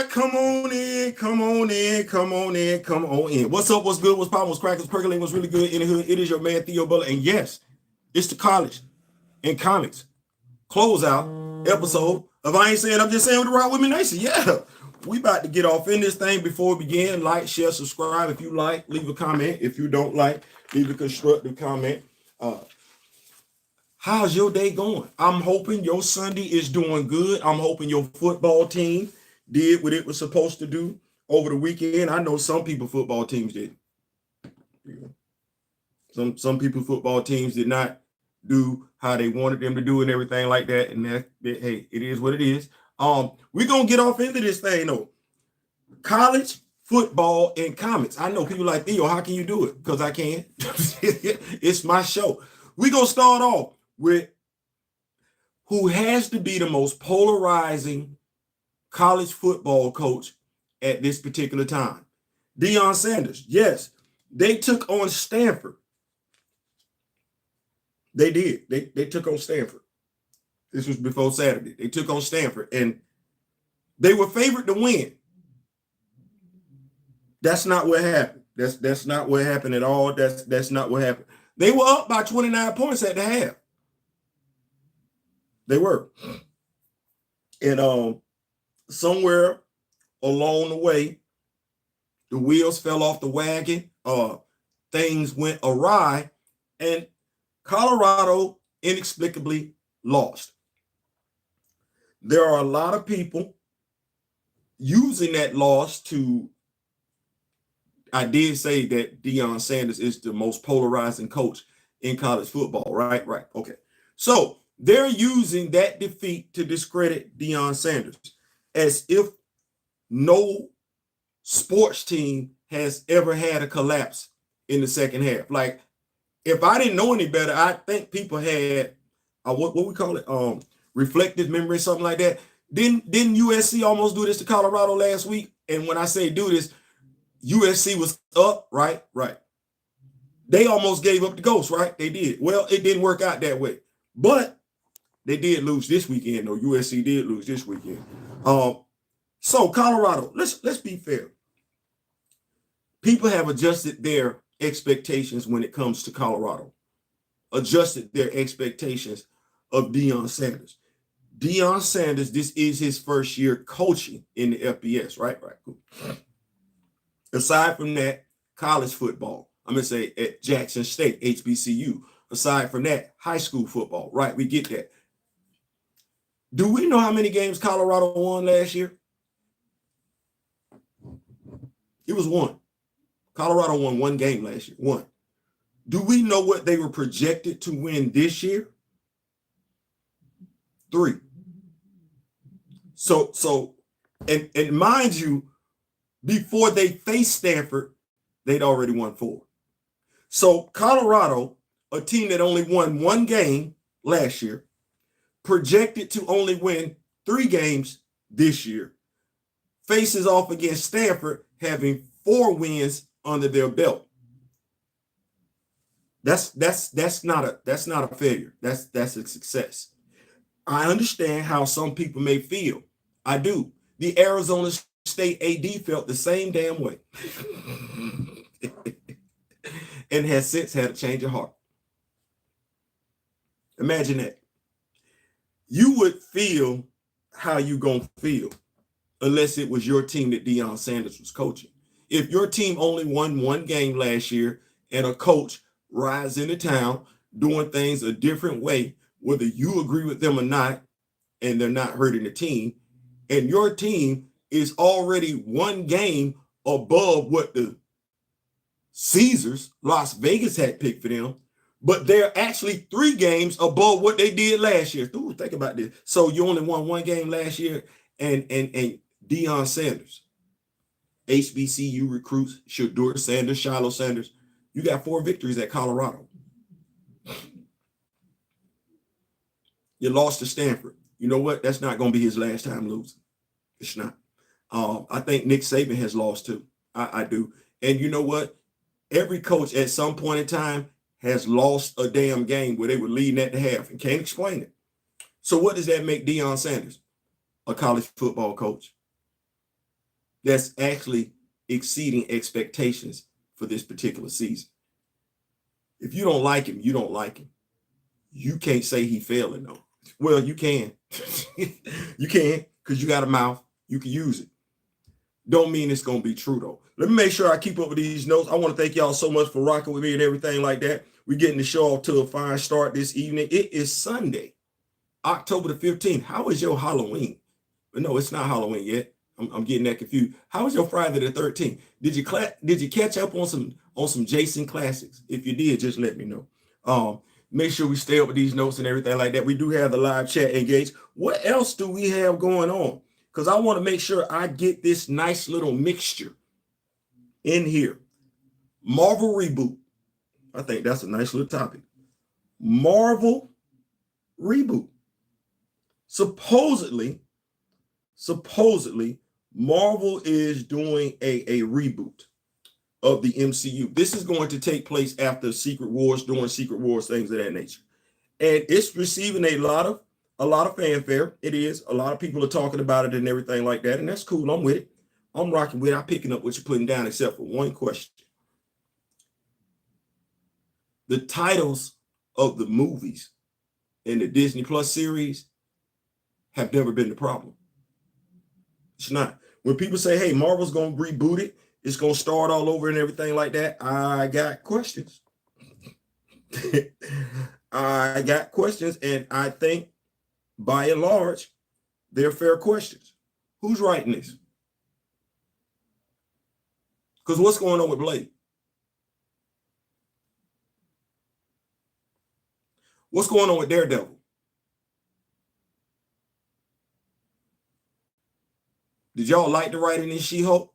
right, come on in, come on in, come on in, come on in. What's up? What's good? What's poppin'? What's cracking? What's percolating? What's really good in the hood? It is your man Theo Butler, and yes, it's the college and comics closeout episode of I Ain't Saying, I'm Just Saying with the Rock With Me Nation. Yeah, we about to get off in this thing. Before we begin, like, share, subscribe. If you like, leave a comment. If you don't like, leave a constructive comment. How's your day going? I'm hoping your Sunday is doing good. I'm hoping your football team did what it was supposed to do over the weekend. I know some people football teams didn't. Some people football teams did not do how they wanted them to do and everything like that. And hey, it is what it is. We're gonna get off into this thing though. College football and comics. I know people like Theo, how can you do it? Because I can. It's my show. We're gonna start off with who has to be the most polarizing college football coach at this particular time. Deion Sanders. Yes, they took on Stanford. They did. They took on Stanford. This was before Saturday. They took on Stanford, and they were favored to win. That's not what happened. That's not what happened at all. That's not what happened. They were up by 29 points at the half. They were. And somewhere along the way, the wheels fell off the wagon. Things went awry, and Colorado inexplicably lost. There are a lot of people using that loss to, I did say that Deion Sanders is the most polarizing coach in college football, right? Right. Okay. So they're using that defeat to discredit Deion Sanders as if no sports team has ever had a collapse in the second half. Like, if I didn't know any better, I think people had what we call it, reflective memory, something like that. Didn't USC almost do this to Colorado last week? And when I say do this, USC was up, right? Right. They almost gave up the ghost, right? They did. Well, it didn't work out that way, but they did lose this weekend, though. USC did lose this weekend. So Colorado, let's be fair. People have adjusted their expectations when it comes to Colorado. Adjusted their expectations of Deion Sanders. Deion Sanders, this is his first year coaching in the FBS, right? Right, cool. Aside from that, college football. I'm going to say at Jackson State, HBCU. Aside from that, high school football, right? We get that. Do we know how many games Colorado won last year? It was one. Colorado won one game last year, one. Do we know what they were projected to win this year? 3. So, and mind you, before they faced Stanford, they'd already won 4. So Colorado, a team that only won one game last year, projected to only win 3 games this year, faces off against Stanford having 4 wins under their belt. That's not a failure. That's a success. I understand how some people may feel. I do. The Arizona State AD felt the same damn way. And has since had a change of heart. Imagine that. You would feel how you gonna feel unless it was your team that Deion Sanders was coaching. If your team only won one game last year and a coach rides into town doing things a different way, whether you agree with them or not, and they're not hurting the team, and your team is already one game above what the Caesars, Las Vegas had picked for them, but they're actually 3 games above what they did last year. Ooh, think about this. So you only won one game last year, and Deion Sanders, HBCU recruits, Shedeur Sanders, Shiloh Sanders, you got 4 victories at Colorado. You lost to Stanford. You know what? That's not going to be his last time losing. It's not. I think Nick Saban has lost too. I do. And you know what? Every coach at some point in time has lost a damn game where they were leading at the half and can't explain it. So what does that make Deion Sanders? A college football coach. that's actually exceeding expectations for this particular season. If you don't like him, you don't like him. You can't say he failing though. Well, you can. You can, because you got a mouth. You can use it. Don't mean it's going to be true though. Let me make sure I keep up with these notes. I want to thank y'all so much for rocking with me and everything like that. We're getting the show off to a fine start this evening. It is Sunday, October the 15th. How is your Halloween? But no, it's not Halloween yet. I'm getting that confused. How was your Friday the 13th? Did you catch up on some Jason classics? If you did, just let me know. Make sure we stay up with these notes and everything like that. We do have the live chat engaged. What else do we have going on? Because I want to make sure I get this nice little mixture in here. Marvel reboot. I think that's a nice little topic. Marvel reboot. Supposedly, Marvel is doing a reboot of the MCU. This is going to take place after Secret Wars, doing Secret Wars, things of that nature. And it's receiving a lot of fanfare. It is. A lot of people are talking about it and everything like that. And that's cool. I'm with it. I'm rocking with it. I'm picking up what you're putting down, except for one question. The titles of the movies in the Disney Plus series have never been the problem. It's not. When people say, hey, Marvel's going to reboot it, it's going to start all over and everything like that, I got questions. I got questions, and I think, by and large, they're fair questions. Who's writing this? Because what's going on with Blade? What's going on with Daredevil? Did y'all like the writing in She-Hulk?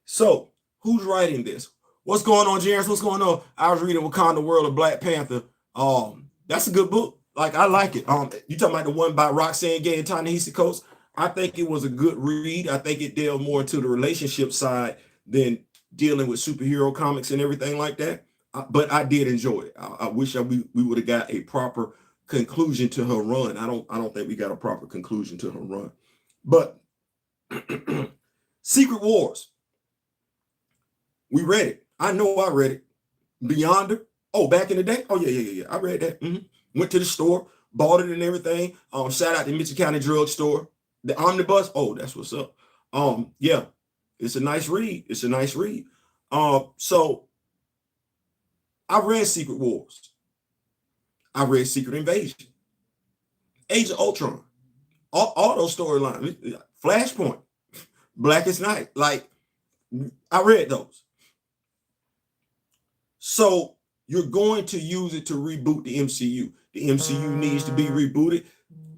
So, who's writing this? What's going on, James? What's going on? I was reading Wakanda World of Black Panther. That's a good book. Like, I like it. You talking about the one by Roxanne Gay and Ta-Nehisi Coates? I think it was a good read. I think it delved more into the relationship side than dealing with superhero comics and everything like that. But I did enjoy it. I wish we would have got a proper conclusion to her run. I don't think we got a proper conclusion to her run. But Secret Wars. We read it. I know I read it. Beyonder. Oh, back in the day? Oh, yeah. I read that. Went to the store, bought it and everything. Shout out to Mitchell County Drug Store. The Omnibus. Oh, that's what's up. Yeah. It's a nice read. So I read Secret Wars. I read Secret Invasion. Age of Ultron. All those storylines. Flashpoint. Blackest Night. Like, I read those. So you're going to use it to reboot the MCU. The MCU needs to be rebooted.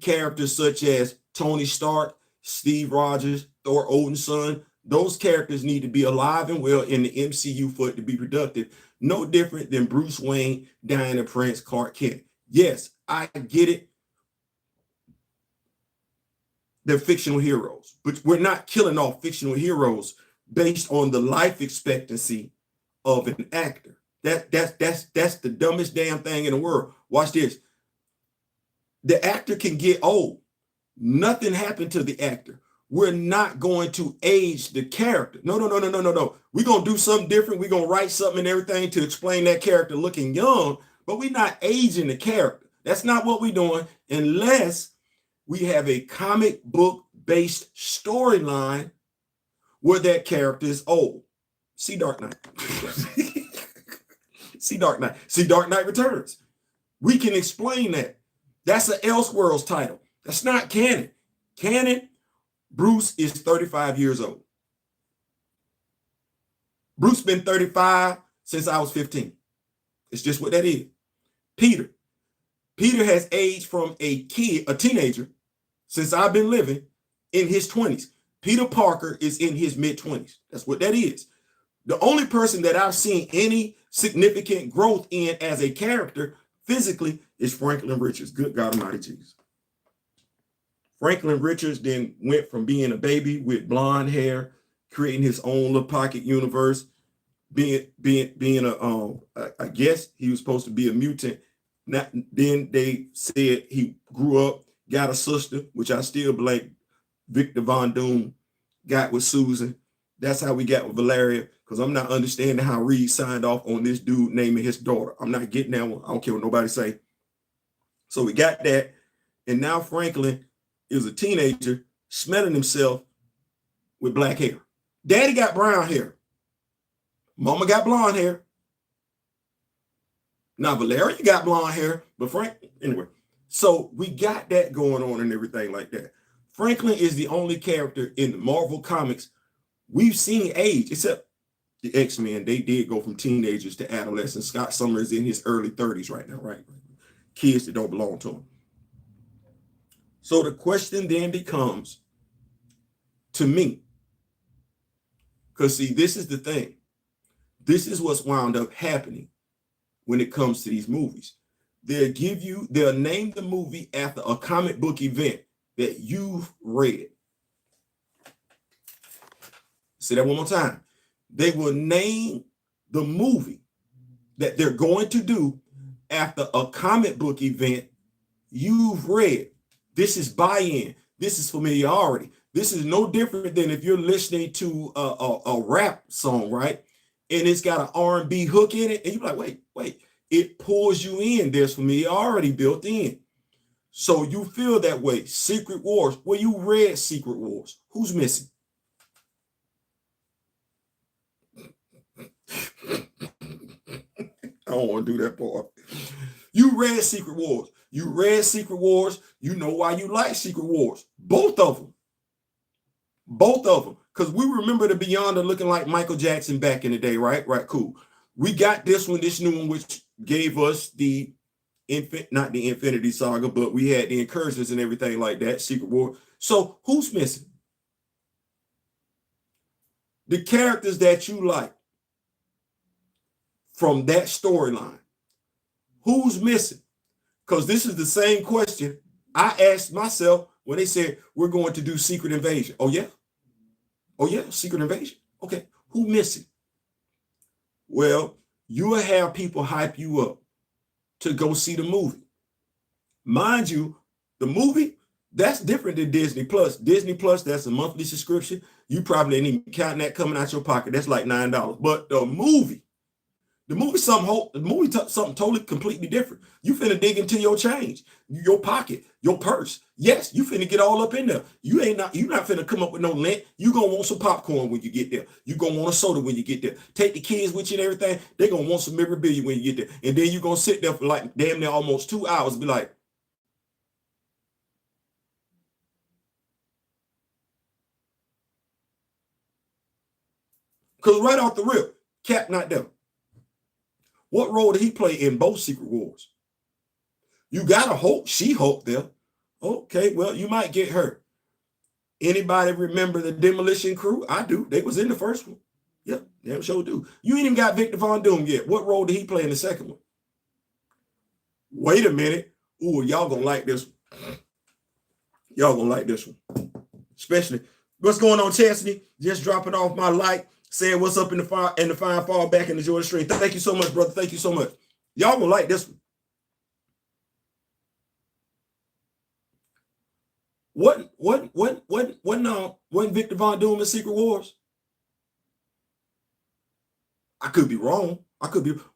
Characters such as Tony Stark, Steve Rogers, Thor Odin's son, those characters need to be alive and well in the MCU for it to be productive. No different than Bruce Wayne, Diana Prince, Clark Kent. Yes, I get it. They're fictional heroes, but we're not killing off fictional heroes based on the life expectancy of an actor. That's the dumbest damn thing in the world. Watch this. The actor can get old. Nothing happened to the actor. We're not going to age the character. No. We're going to do something different. We're going to write something and everything to explain that character looking young, but we're not aging the character. That's not what we're doing unless we have a comic book based storyline where that character is old. See Dark Knight. See Dark Knight. See Dark Knight Returns. We can explain that. That's an Elseworlds title. That's not canon. Canon, Bruce is 35 years old. Bruce been 35 since I was 15. It's just what that is. Peter has aged from a teenager, since I've been living, in his 20s. Peter Parker is in his mid-20s. That's what that is. The only person that I've seen any significant growth in as a character physically is Franklin Richards. Good God Almighty Jesus. Franklin Richards then went from being a baby with blonde hair, creating his own little pocket universe, being I guess he was supposed to be a mutant. Then they said he grew up got a sister, which I still blame Victor Von Doom got with Susan. That's how we got with Valeria, because I'm not understanding how Reed signed off on this dude naming his daughter. I'm not getting that one. I don't care what nobody say. So we got that. And now Franklin is a teenager smelling himself with black hair. Daddy got brown hair. Mama got blonde hair. Now Valeria got blonde hair, but anyway. So we got that going on and everything like that. Franklin is the only character in the Marvel comics we've seen age, except the X-Men. They did go from teenagers to adolescents. Scott Summers is in his early 30s right now, right? Kids that don't belong to him. So the question then becomes, to me, because see, this is the thing. This is what's wound up happening when it comes to these movies. They'll name the movie after a comic book event that you've read. Say that one more time. They will name the movie that they're going to do after a comic book event you've read. This is buy-in. This is familiarity. This is no different than if you're listening to a rap song, right? And it's got an R&B hook in it, and you're like, wait. It pulls you in. There's familiarity built in. So you feel that way. Secret Wars. Well, you read Secret Wars. Who's missing? I don't want to do that part. You read Secret Wars. You read Secret Wars. You know why you like Secret Wars. Both of them. Because we remember the Beyonder looking like Michael Jackson back in the day, right? Right, cool. We got this new one, which gave us not the Infinity Saga, but we had the incursions and everything like that, Secret War. So who's missing? The characters that you like from that storyline. Who's missing? Because this is the same question I asked myself when they said, we're going to do Secret Invasion. Oh, yeah? Secret Invasion. Okay, who missing? Well, you will have people hype you up to go see the movie. Mind you, the movie, that's different than Disney Plus. Disney Plus, that's a monthly subscription. You probably ain't even counting that coming out your pocket. That's like $9. But the movie something totally completely different. You finna dig into your change, your pocket, your purse. Yes, you finna get all up in there. You're not finna come up with no lint. You gonna want some popcorn when you get there. You gonna want a soda when you get there. Take the kids with you and everything. They gonna want some memorabilia when you get there. And then you gonna sit there for like damn near almost 2 hours and be like, because right off the rip, Cap not there. What role did he play in both Secret Wars? You gotta hope She-Hulk there. Okay, well, you might get hurt. Anybody remember the Demolition Crew? I do. They was in the first one. Yep, damn sure do. You ain't even got Victor Von Doom yet. What role did he play in the second one? Wait a minute. Ooh, y'all gonna like this one. Y'all gonna like this one. Especially, what's going on, Chastity? Just dropping off my like, saying what's up in the fine fall back in the Georgia stream. Thank you so much, brother. Thank you so much. Y'all gonna like this one. Wasn't Victor Von Doom in Secret Wars? I could be wrong.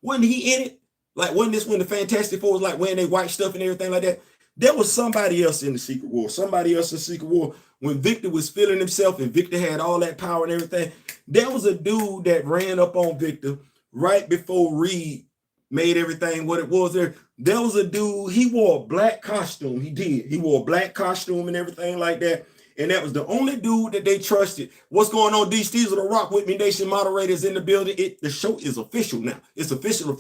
Wasn't he in it? Like, wasn't this when the Fantastic Four was like wearing their white stuff and everything like that? There was somebody else in the Secret War. When Victor was feeling himself and Victor had all that power and everything. There was a dude that ran up on Victor right before Reed made everything what it was there. There was a dude, he wore a black costume. He did. He wore a black costume and everything like that. And that was the only dude that they trusted. What's going on, D. Steves of the Rock with Me Nation moderators in the building? The show is official now. It's official.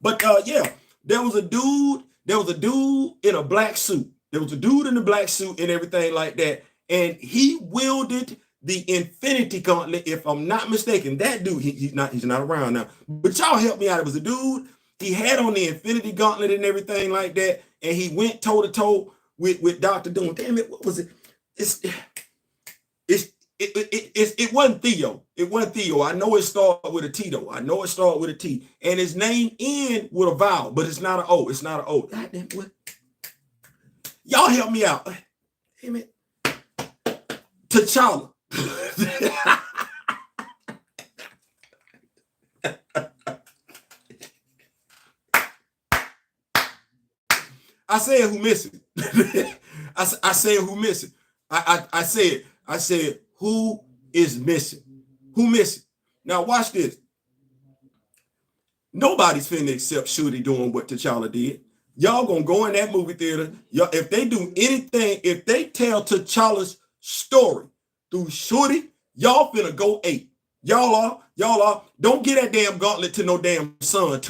But yeah, there was a dude in a black suit. There was a dude in a black suit and everything like that. And he wielded the Infinity Gauntlet, if I'm not mistaken. That dude, he's not around now. But y'all help me out. It was a dude, he had on the Infinity Gauntlet and everything like that, and he went toe-to-toe with Dr. Doom. Damn it, what was it? It wasn't Theo. It wasn't Theo. I know it started with a T, though. I know it started with a T. And his name ended with a vowel, but it's not an O. It's not an O. God damn, what? Y'all help me out. Hey, man. T'Challa. I said who missing. I said who missing. I said who is missing. Who missing? Now watch this. Nobody's finna accept Shooty doing what T'Challa did. Y'all gonna go in that movie theater. Y'all, if they do anything, if they tell T'Challa's story through Shooty, y'all finna go ape. Y'all are. Don't get that damn gauntlet to no damn son.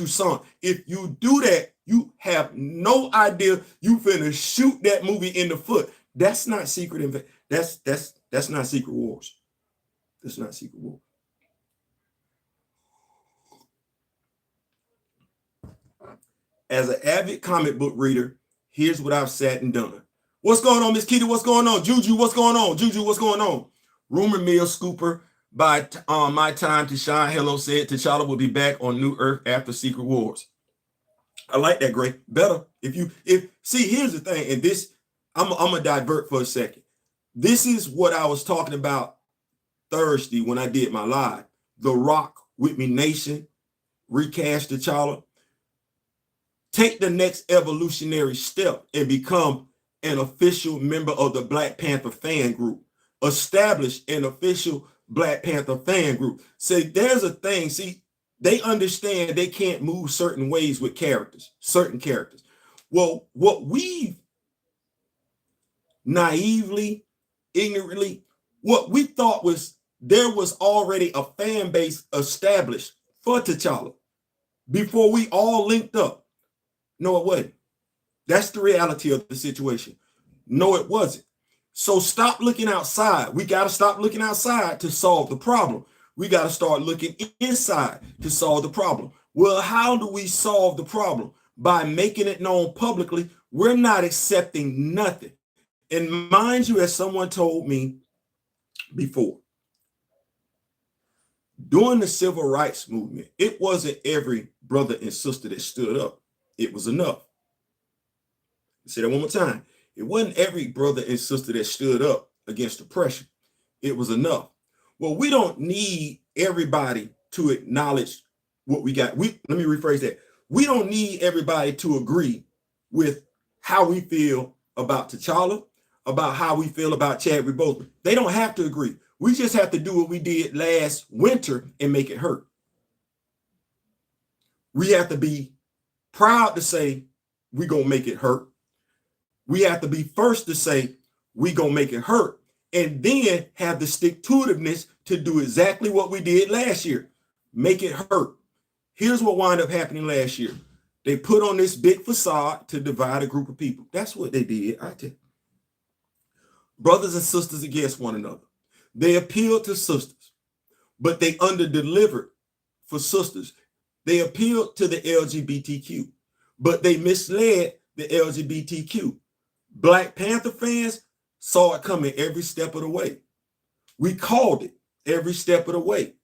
If you do that, you have no idea you finna shoot that movie in the foot. That's not Secret That's not Secret Wars. That's not Secret Wars. As an avid comic book reader, here's what I've sat and done. What's going on, Miss Kitty? What's going on? Juju, what's going on? Juju, what's going on? Rumor mill scooper by My Time to Shine. Hello said T'Challa will be back on New Earth after Secret Wars. I like that, Gray. Better see, here's the thing, and this I'm gonna divert for a second. This is what I was talking about Thursday when I did my live. The Rock with Me Nation recast T'Challa. Take the next evolutionary step and become an official member of the Black Panther fan group. Establish an official Black Panther fan group. Say there's a thing. See, they understand they can't move certain ways with certain characters. Well, what we've naively, ignorantly, what we thought was there was already a fan base established for T'Challa before we all linked up. No, it wasn't. That's the reality of the situation. No, it wasn't. So stop looking outside. We got to stop looking outside to solve the problem. We got to start looking inside to solve the problem. Well, how do we solve the problem? By making it known publicly, we're not accepting nothing. And mind you, as someone told me before, during the civil rights movement, it wasn't every brother and sister that stood up. It was enough. I'll say that one more time. It wasn't every brother and sister that stood up against oppression. It was enough. Well, we don't need everybody to acknowledge what we got. Let me rephrase that. We don't need everybody to agree with how we feel about T'Challa, about how we feel about Chadwick Boseman. They don't have to agree. We just have to do what we did last winter and make it hurt. We have to be proud to say we gonna make it hurt. We have to be first to say we gonna make it hurt, and then have the stick-to-itiveness to do exactly what we did last year, make it hurt. Here's what wound up happening last year. They put on this big facade to divide a group of people. That's what they did. I tell you. Brothers and sisters against one another. They appealed to sisters, but they under-delivered for sisters. They appealed to the LGBTQ, but they misled the LGBTQ. Black Panther fans saw it coming every step of the way. We called it every step of the way.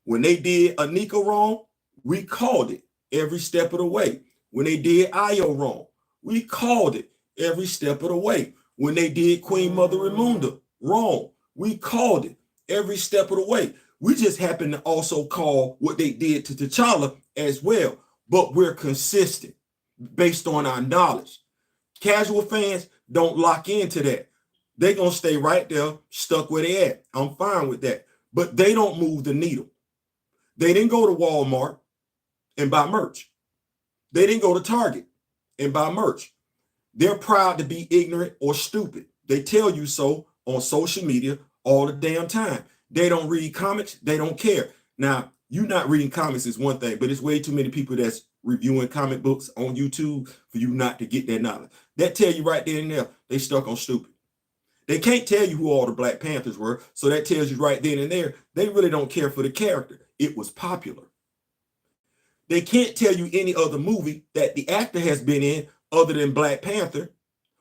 When they did Anika wrong, we called it every step of the way. When they did Ayo wrong, we called it every step of the way. When they did Queen Mother Ramunda wrong, we called it every step of the way. We just happened to also call what they did to T'Challa as well, but we're consistent based on our knowledge. Casual fans don't lock into that. They're going to stay right there, stuck where they at. I'm fine with that. But they don't move the needle. They didn't go to Walmart and buy merch. They didn't go to Target and buy merch. They're proud to be ignorant or stupid. They tell you so on social media all the damn time. They don't read comics. They don't care. Now, you not reading comics is one thing, but it's way too many people that's reviewing comic books on YouTube for you not to get that knowledge. That tell you right there and there, they stuck on stupid. They can't tell you who all the Black Panthers were, so that tells you right then and there, they really don't care for the character. It was popular. They can't tell you any other movie that the actor has been in other than Black Panther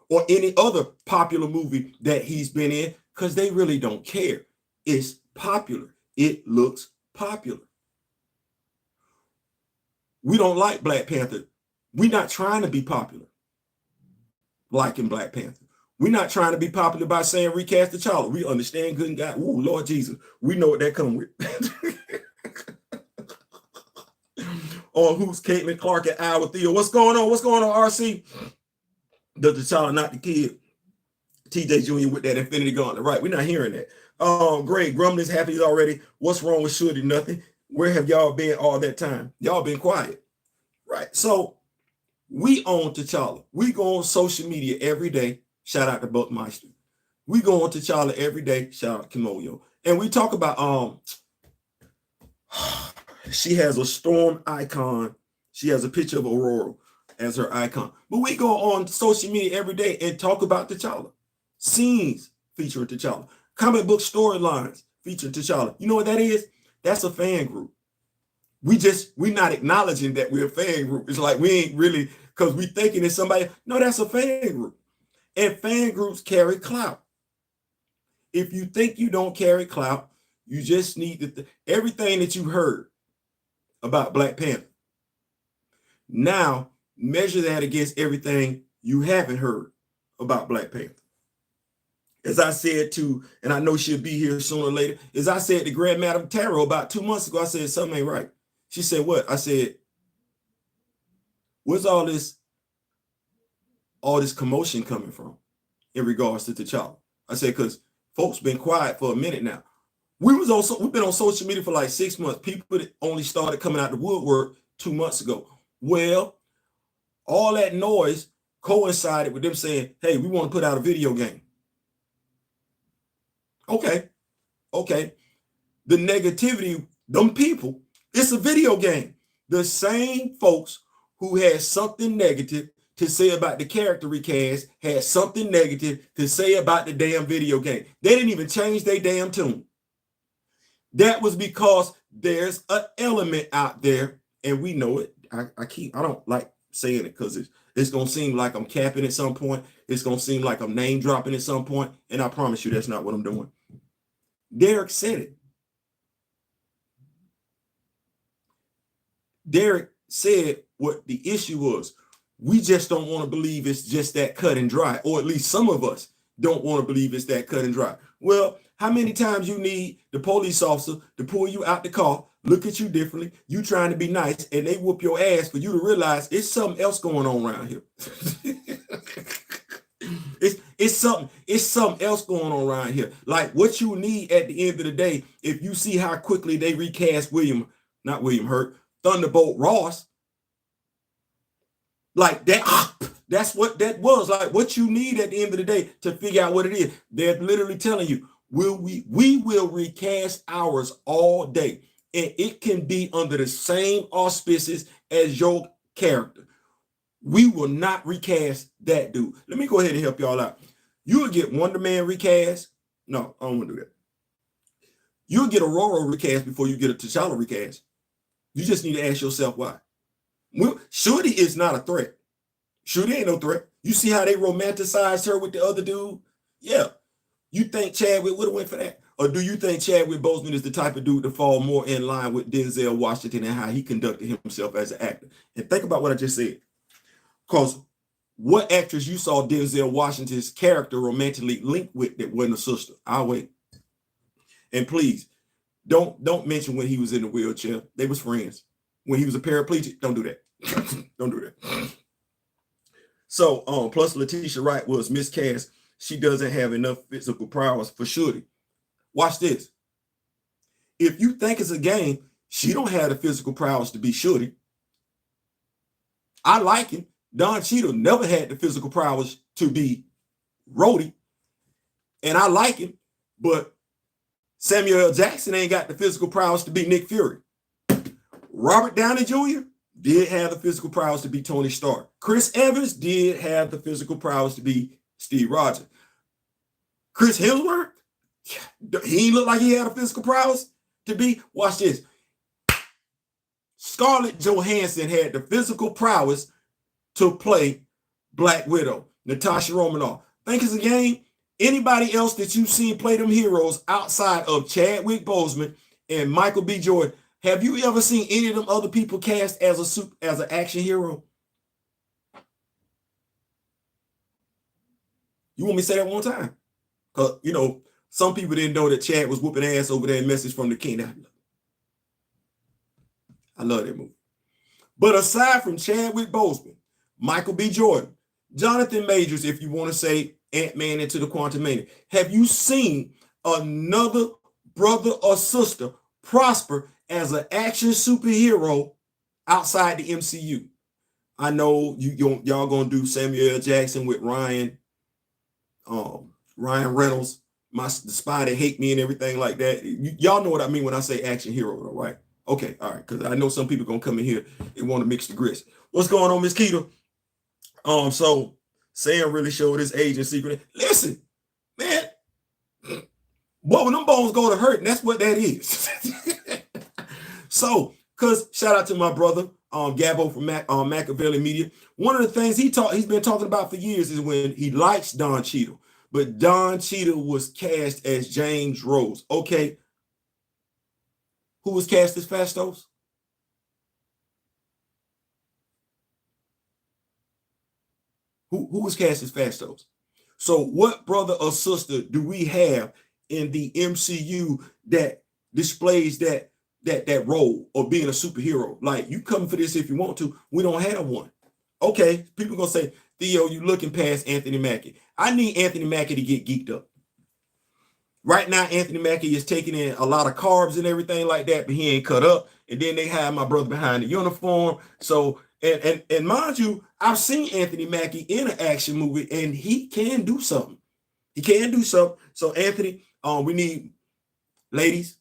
or any other popular movie that he's been in because they really don't care. It's popular. It looks popular. We don't like Black Panther. We're not trying to be popular. liking Black Panther. We're not trying to be popular by saying recast T'Challa. We understand good and God. Ooh, Lord Jesus. We know what that comes with. Or who's Caitlin Clark and Iowa Theo? What's going on? What's going on, RC? The T'Challa, not the kid. TJ Jr. with that Infinity Gauntlet. Right, we're not hearing that. Greg Grumling's happy already. What's wrong with Shorty? Nothing. Where have y'all been all that time? Y'all been quiet. Right. So we own T'Challa. We go on social media every day. Shout out to Buckmeister. We go on T'Challa every day. Shout out to Kimoyo. And we talk about she has a storm icon. She has a picture of Aurora as her icon. But we go on social media every day and talk about T'Challa. Scenes featuring T'Challa. Comic book storylines featuring T'Challa. You know what that is? That's a fan group. We're not acknowledging that we're a fan group. It's like we ain't really, because we thinking it's somebody. No, that's a fan group. And fan groups carry clout. If you think you don't carry clout, you just need to, everything that you heard about Black Panther, now measure that against everything you haven't heard about Black Panther. As I said to, and I know she'll be here sooner or later, as I said to Grand Madam Tarot about 2 months ago, I said, something ain't right. She said, what? I said, where's all this commotion coming from in regards to T'Challa? I said, because folks been quiet for a minute now. We've been on social media for like 6 months. People that only started coming out the woodwork 2 months ago. Well, all that noise coincided with them saying, hey, we want to put out a video game. Okay. The negativity, them people, it's a video game. The same folks who had something negative to say about the character recast had something negative to say about the damn video game. They didn't even change their damn tune. That was because there's an element out there, and we know it. I don't like saying it because it's going to seem like I'm capping at some point. It's going to seem like I'm name dropping at some point, and I promise you that's not what I'm doing. Derek said it. Derek said what the issue was. We just don't want to believe it's just that cut and dry, or at least some of us don't want to believe it's that cut and dry. Well, how many times you need the police officer to pull you out the car, look at you differently, you trying to be nice, and they whoop your ass for you to realize it's something else going on around here. It's something else going on around here. Like what you need at the end of the day, if you see how quickly they recast Thunderbolt Ross, like that, that's what that was. Like what you need at the end of the day to figure out what it is. They're literally telling you, we will recast ours all day. And it can be under the same auspices as your character. We will not recast that dude. Let me go ahead and help y'all out. You will get Wonder Man recast. No, I don't want to do that. You'll get Aurora recast before you get a T'Challa recast. You just need to ask yourself why. Shorty is not a threat. Shorty ain't no threat. You see how they romanticized her with the other dude? Yeah. You think Chadwick would have went for that? Or do you think Chadwick Boseman is the type of dude to fall more in line with Denzel Washington and how he conducted himself as an actor? And think about what I just said. Because what actress you saw Denzel Washington's character romantically linked with that wasn't a sister? I'll wait. And please, don't mention when he was in the wheelchair. They was friends. When he was a paraplegic, don't do that. Don't do that. So, plus Letitia Wright was miscast. She doesn't have enough physical prowess for Shorty. Watch this. If you think it's a game, she don't have the physical prowess to be Shorty. I like him. Don Cheadle never had the physical prowess to be Rhodey. And I like him, but Samuel L. Jackson ain't got the physical prowess to be Nick Fury. Robert Downey Jr. did have the physical prowess to be Tony Stark. Chris Evans did have the physical prowess to be Steve Rogers. Chris Hemsworth, he didn't look like he had a physical prowess to be. Watch this. Scarlett Johansson had the physical prowess to play Black Widow. Natasha Romanoff. Think it's a game? Anybody else that you've seen play them heroes outside of Chadwick Boseman and Michael B. Jordan, have you ever seen any of them other people cast as an action hero? You want me to say that one time? Because, you know, some people didn't know that Chad was whooping ass over there in Message from the King. I love that movie. But aside from Chadwick Boseman, Michael B. Jordan, Jonathan Majors, if you want to say Ant-Man into the Quantumania, have you seen another brother or sister prosper as an action superhero outside the MCU? I know y'all gonna do Samuel L. Jackson with Ryan Reynolds, the spy that hate me and everything like that. Y'all know what I mean when I say action hero, right? Okay, all right, because I know some people gonna come in here and want to mix the grits. What's going on, Miss Keita? So Sam really showed his age and secret. Listen, man, boy, when them bones go to hurt, and that's what that is. So, cause shout out to my brother, Gabo from Machiavelli Media. One of the things he's been talking about for years is when he likes Don Cheadle, but Don Cheadle was cast as James Rose. Okay, who was cast as Fastos? Who was cast as Fastos? So what brother or sister do we have in the MCU that displays that role of being a superhero? Like, you come for this if you want to. We don't have one. Okay, people gonna say, Theo, you looking past Anthony Mackie. I need Anthony Mackie to get geeked up. Right now, Anthony Mackie is taking in a lot of carbs and everything like that, but he ain't cut up. And then they have my brother behind the uniform. So, and mind you, I've seen Anthony Mackie in an action movie, and he can do something. He can do something. So, Anthony, we need, ladies,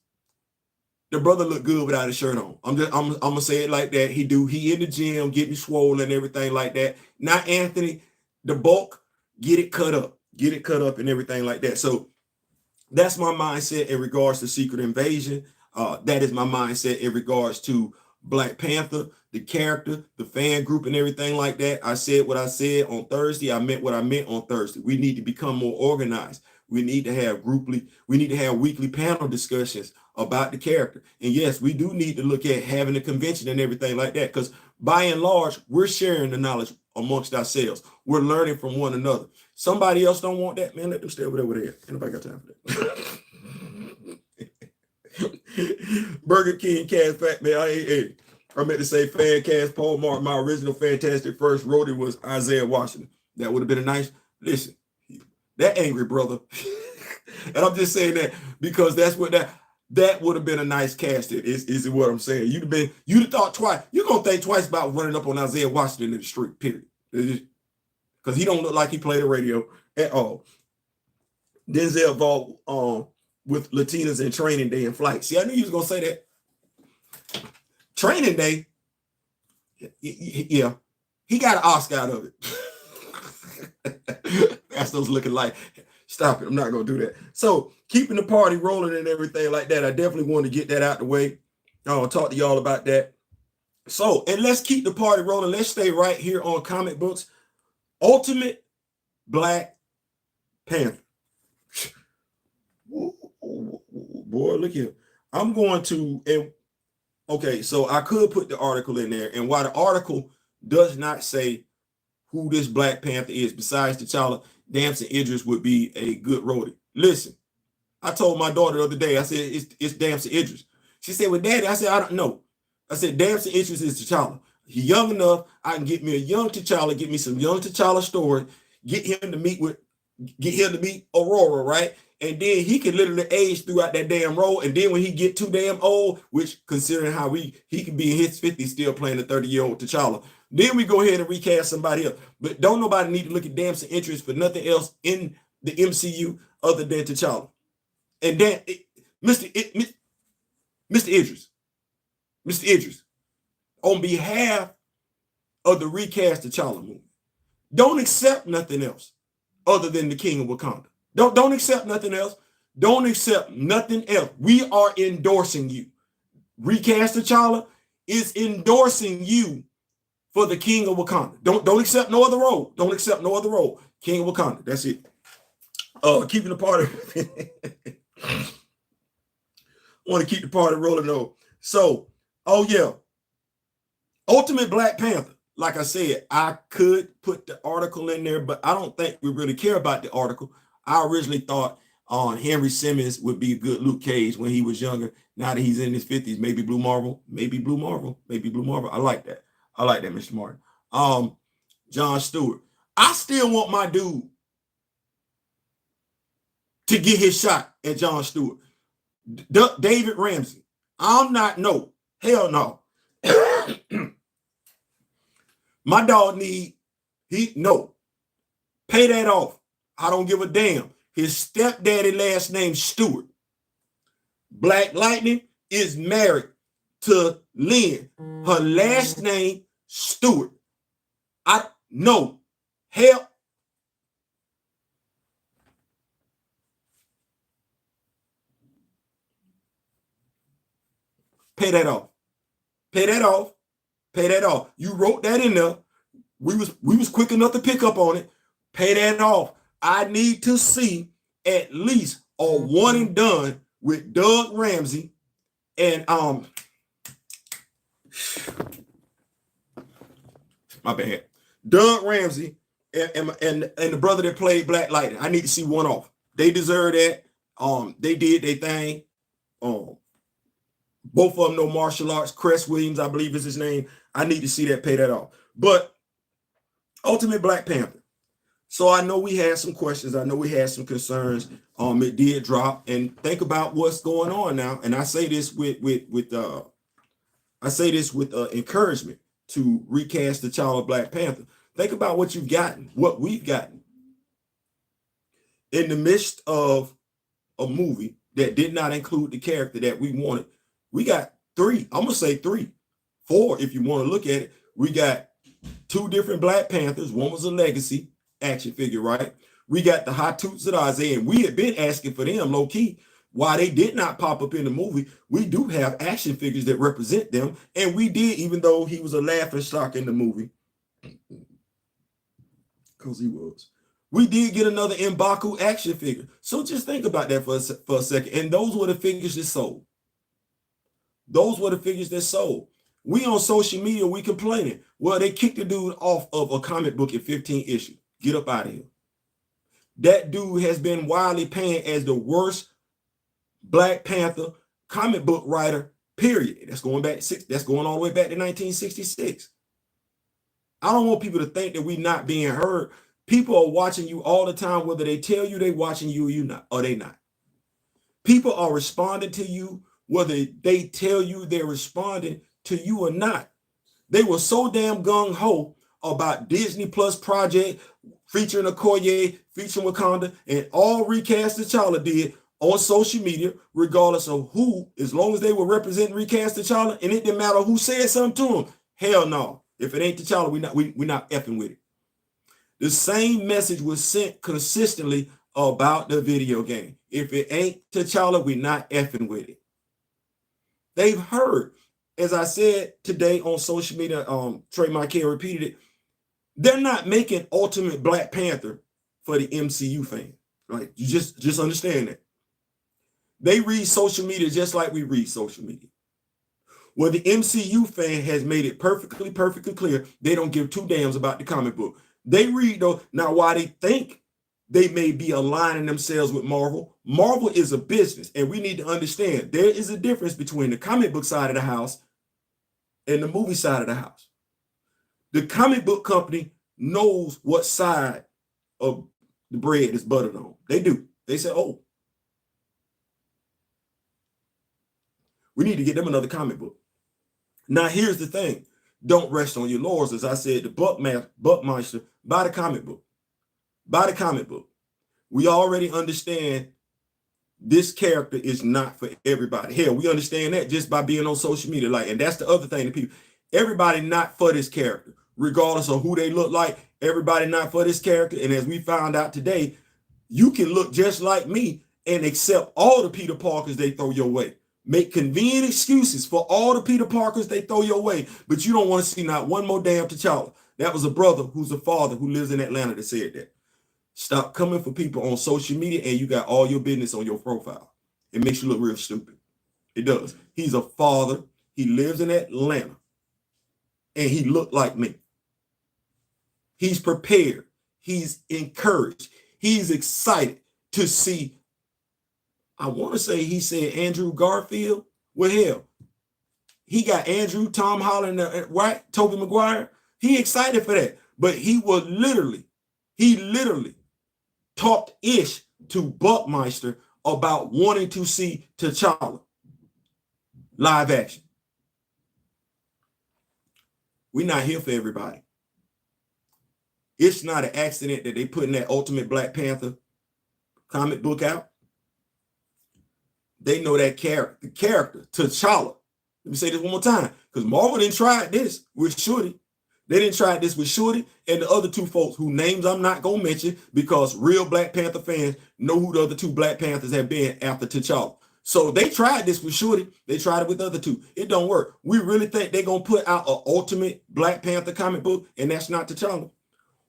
the brother look good without his shirt on. I'm gonna say it like that. He in the gym getting swollen and everything like that. Now, Anthony, the bulk, get it cut up and everything like that. So that's my mindset in regards to Secret Invasion. That is my mindset in regards to Black Panther, the character, the fan group, and everything like that. I said what I said on Thursday. I meant what I meant on Thursday. We need to become more organized. We need to have weekly panel discussions about the character. And yes, we do need to look at having a convention and everything like that, because by and large, we're sharing the knowledge amongst ourselves. We're learning from one another. Somebody else don't want that, man, let them stay over there. Anybody got time for that? Burger King cast fat man. I meant to say fan cast Paul Martin. My original Fantastic First roadie was Isaiah Washington. That would have been a nice, listen, that angry brother. And I'm just saying that because that's what that would have been a nice cast. Is what I'm saying. You'd have thought twice. You're gonna think twice about running up on Isaiah Washington in the street, period. Because he don't look like he played the radio at all. Denzel Vault with Latinas in Training Day and Flight. See, I knew you was gonna say that. Training Day, yeah, he got an Oscar out of it. That's those looking like, stop it, I'm not gonna do that. So keeping the party rolling and everything like that, I definitely want to get that out the way. I'll talk to y'all about that. So, and let's keep the party rolling. Let's stay right here on comic books. Ultimate Black Panther. Boy, look here. I'm going to, and okay, so I could put the article in there, and while the article does not say who this Black Panther is, besides T'Challa, Damson Idris would be a good roadie. Listen, I told my daughter the other day, I said, it's Damson Idris. She said, well, Daddy, I said, I don't know. I said, Damson Idris is T'Challa. He's young enough. I can get me a young T'Challa, get me some young T'Challa story, get him to meet Aurora, right? And then he can literally age throughout that damn role. And then when he get too damn old, which considering how he can be in his 50s still playing a 30-year-old T'Challa, then we go ahead and recast somebody else. But don't nobody need to look at Damson Idris for nothing else in the MCU other than T'Challa. And then Mr. Idris, on behalf of the recast T'Challa movie, don't accept nothing else other than the King of Wakanda. Don't accept nothing else. Don't accept nothing else. We are endorsing you. Recast T'Challa is endorsing you for the King of Wakanda. Don't accept no other role. Don't accept no other role. King of Wakanda. That's it. Keeping the party. Want to keep the party rolling though. So, oh yeah. Ultimate Black Panther. like I said, I could put the article in there, but I don't think we really care about the article. I originally thought Henry Simmons would be a good Luke Cage when he was younger. Now that he's in his 50s, maybe Blue Marvel, maybe Blue Marvel, maybe Blue Marvel. I like that. I like that, Mr. Martin. John Stewart. I still want my dude to get his shot at John Stewart. David Ramsey. I'm not, no. Hell no. My dog no. Pay that off. I don't give a damn. His stepdaddy last name Stewart. Black Lightning is married to Lynn. Her last name Stewart. No. Hell. Pay that off. Pay that off. Pay that off. You wrote that in there. We was quick enough to pick up on it. Pay that off. I need to see at least a one and done with Doug Ramsey and my bad. Doug Ramsey and the brother that played Black Lightning. I need to see one off. They deserve that. They did their thing. Both of them know martial arts. Cress Williams, I believe is his name. I need to see that, pay that off. But Ultimate Black Panther. So I know we had some questions. I know we had some concerns. It did drop. And think about what's going on now. And I say this with encouragement to recast the T'Challa Black Panther. Think about what you've gotten, what we've gotten. In the midst of a movie that did not include the character that we wanted, we got three. I'm gonna say three, four if you want to look at it. We got two different Black Panthers. One was a legacy action figure, right? We got the Hot Toots of Isaiah, and we had been asking for them low key. Why they did not pop up in the movie, we do have action figures that represent them, and we did, even though he was a laughing stock in the movie, because he was. We did get another M'Baku action figure. So just think about that for a second. And those were the figures that sold. Those were the figures that sold. We on social media, we complaining. Well, they kicked the dude off of a comic book in 15 issues. Get up out of here. That dude has been widely panned as the worst Black Panther comic book writer, period. That's going all the way back to 1966. I don't want people to think that we're not being heard. People are watching you all the time, whether they tell you they're watching you or you not, or they not. People are responding to you, whether they tell you they're responding to you or not. They were so damn gung-ho about Disney Plus project featuring Okoye, featuring Wakanda, and all recast T'Challa did on social media, regardless of who, as long as they were representing recast T'Challa, and it didn't matter who said something to them. Hell no. If it ain't T'Challa, we're not effing with it. The same message was sent consistently about the video game. If it ain't T'Challa, we're not effing with it. They've heard, as I said today on social media, Trey Michael repeated it, they're not making Ultimate Black Panther for the MCU fan. Right? You just understand that. They read social media just like we read social media. Well, the MCU fan has made it perfectly clear they don't give two damns about the comic book. They read, though, now why they think they may be aligning themselves with Marvel. Marvel is a business, and we need to understand there is a difference between the comic book side of the house and the movie side of the house. The comic book company knows what side of the bread is buttered on. They do. They say, oh, we need to get them another comic book. Now, here's the thing. Don't rest on your laurels. As I said, the Buckmeister, buy the comic book. Buy the comic book. We already understand this character is not for everybody. Hell, we understand that just by being on social media. And that's the other thing that people, everybody not for this character, regardless of who they look like, everybody not for this character. And as we found out today, you can look just like me and accept all the Peter Parkers they throw your way. Make convenient excuses for all the Peter Parkers they throw your way, but you don't want to see not one more damn T'Challa. That was a brother who's a father who lives in Atlanta that said that. Stop coming for people on social media and you got all your business on your profile. It makes you look real stupid. It does. He's a father. He lives in Atlanta. And he looked like me. He's prepared. He's encouraged. He's excited to see. I want to say he said Andrew Garfield. Well, hell, he got Andrew, Tom Holland, right? Tobey Maguire. He excited for that. But he literally talked ish to Buckmeister about wanting to see T'Challa live action. We're not here for everybody. It's not an accident that they putting that Ultimate Black Panther comic book out. They know that the character, T'Challa. Let me say this one more time, because Marvel didn't try this with Shorty. They didn't try this with Shorty and the other two folks whose names I'm not going to mention, because real Black Panther fans know who the other two Black Panthers have been after T'Challa. So they tried this with Shorty. They tried it with the other two. It don't work. We really think they're going to put out an Ultimate Black Panther comic book, and that's not T'Challa.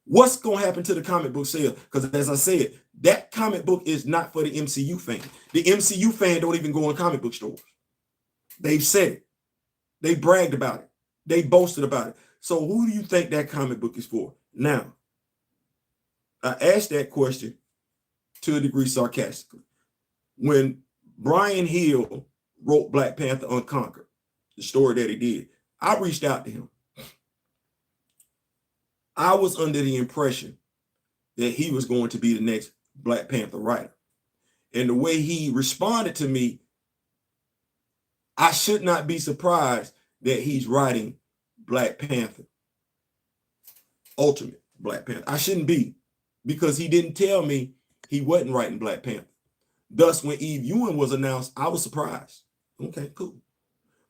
What's going to happen to the comic book sale? Because as I said, that comic book is not for the MCU fan. The MCU fan don't even go in comic book stores. They've said it. They bragged about it. They boasted about it. So who do you think that comic book is for? Now, I asked that question to a degree sarcastically. When Brian Hill wrote Black Panther Unconquered, the story that he did, I reached out to him. I was under the impression that he was going to be the next Black Panther writer. And the way he responded to me, I should not be surprised that he's writing Black Panther, Ultimate Black Panther. I shouldn't be, because he didn't tell me he wasn't writing Black Panther. Thus, when Eve Ewing was announced, I was surprised. Okay, cool.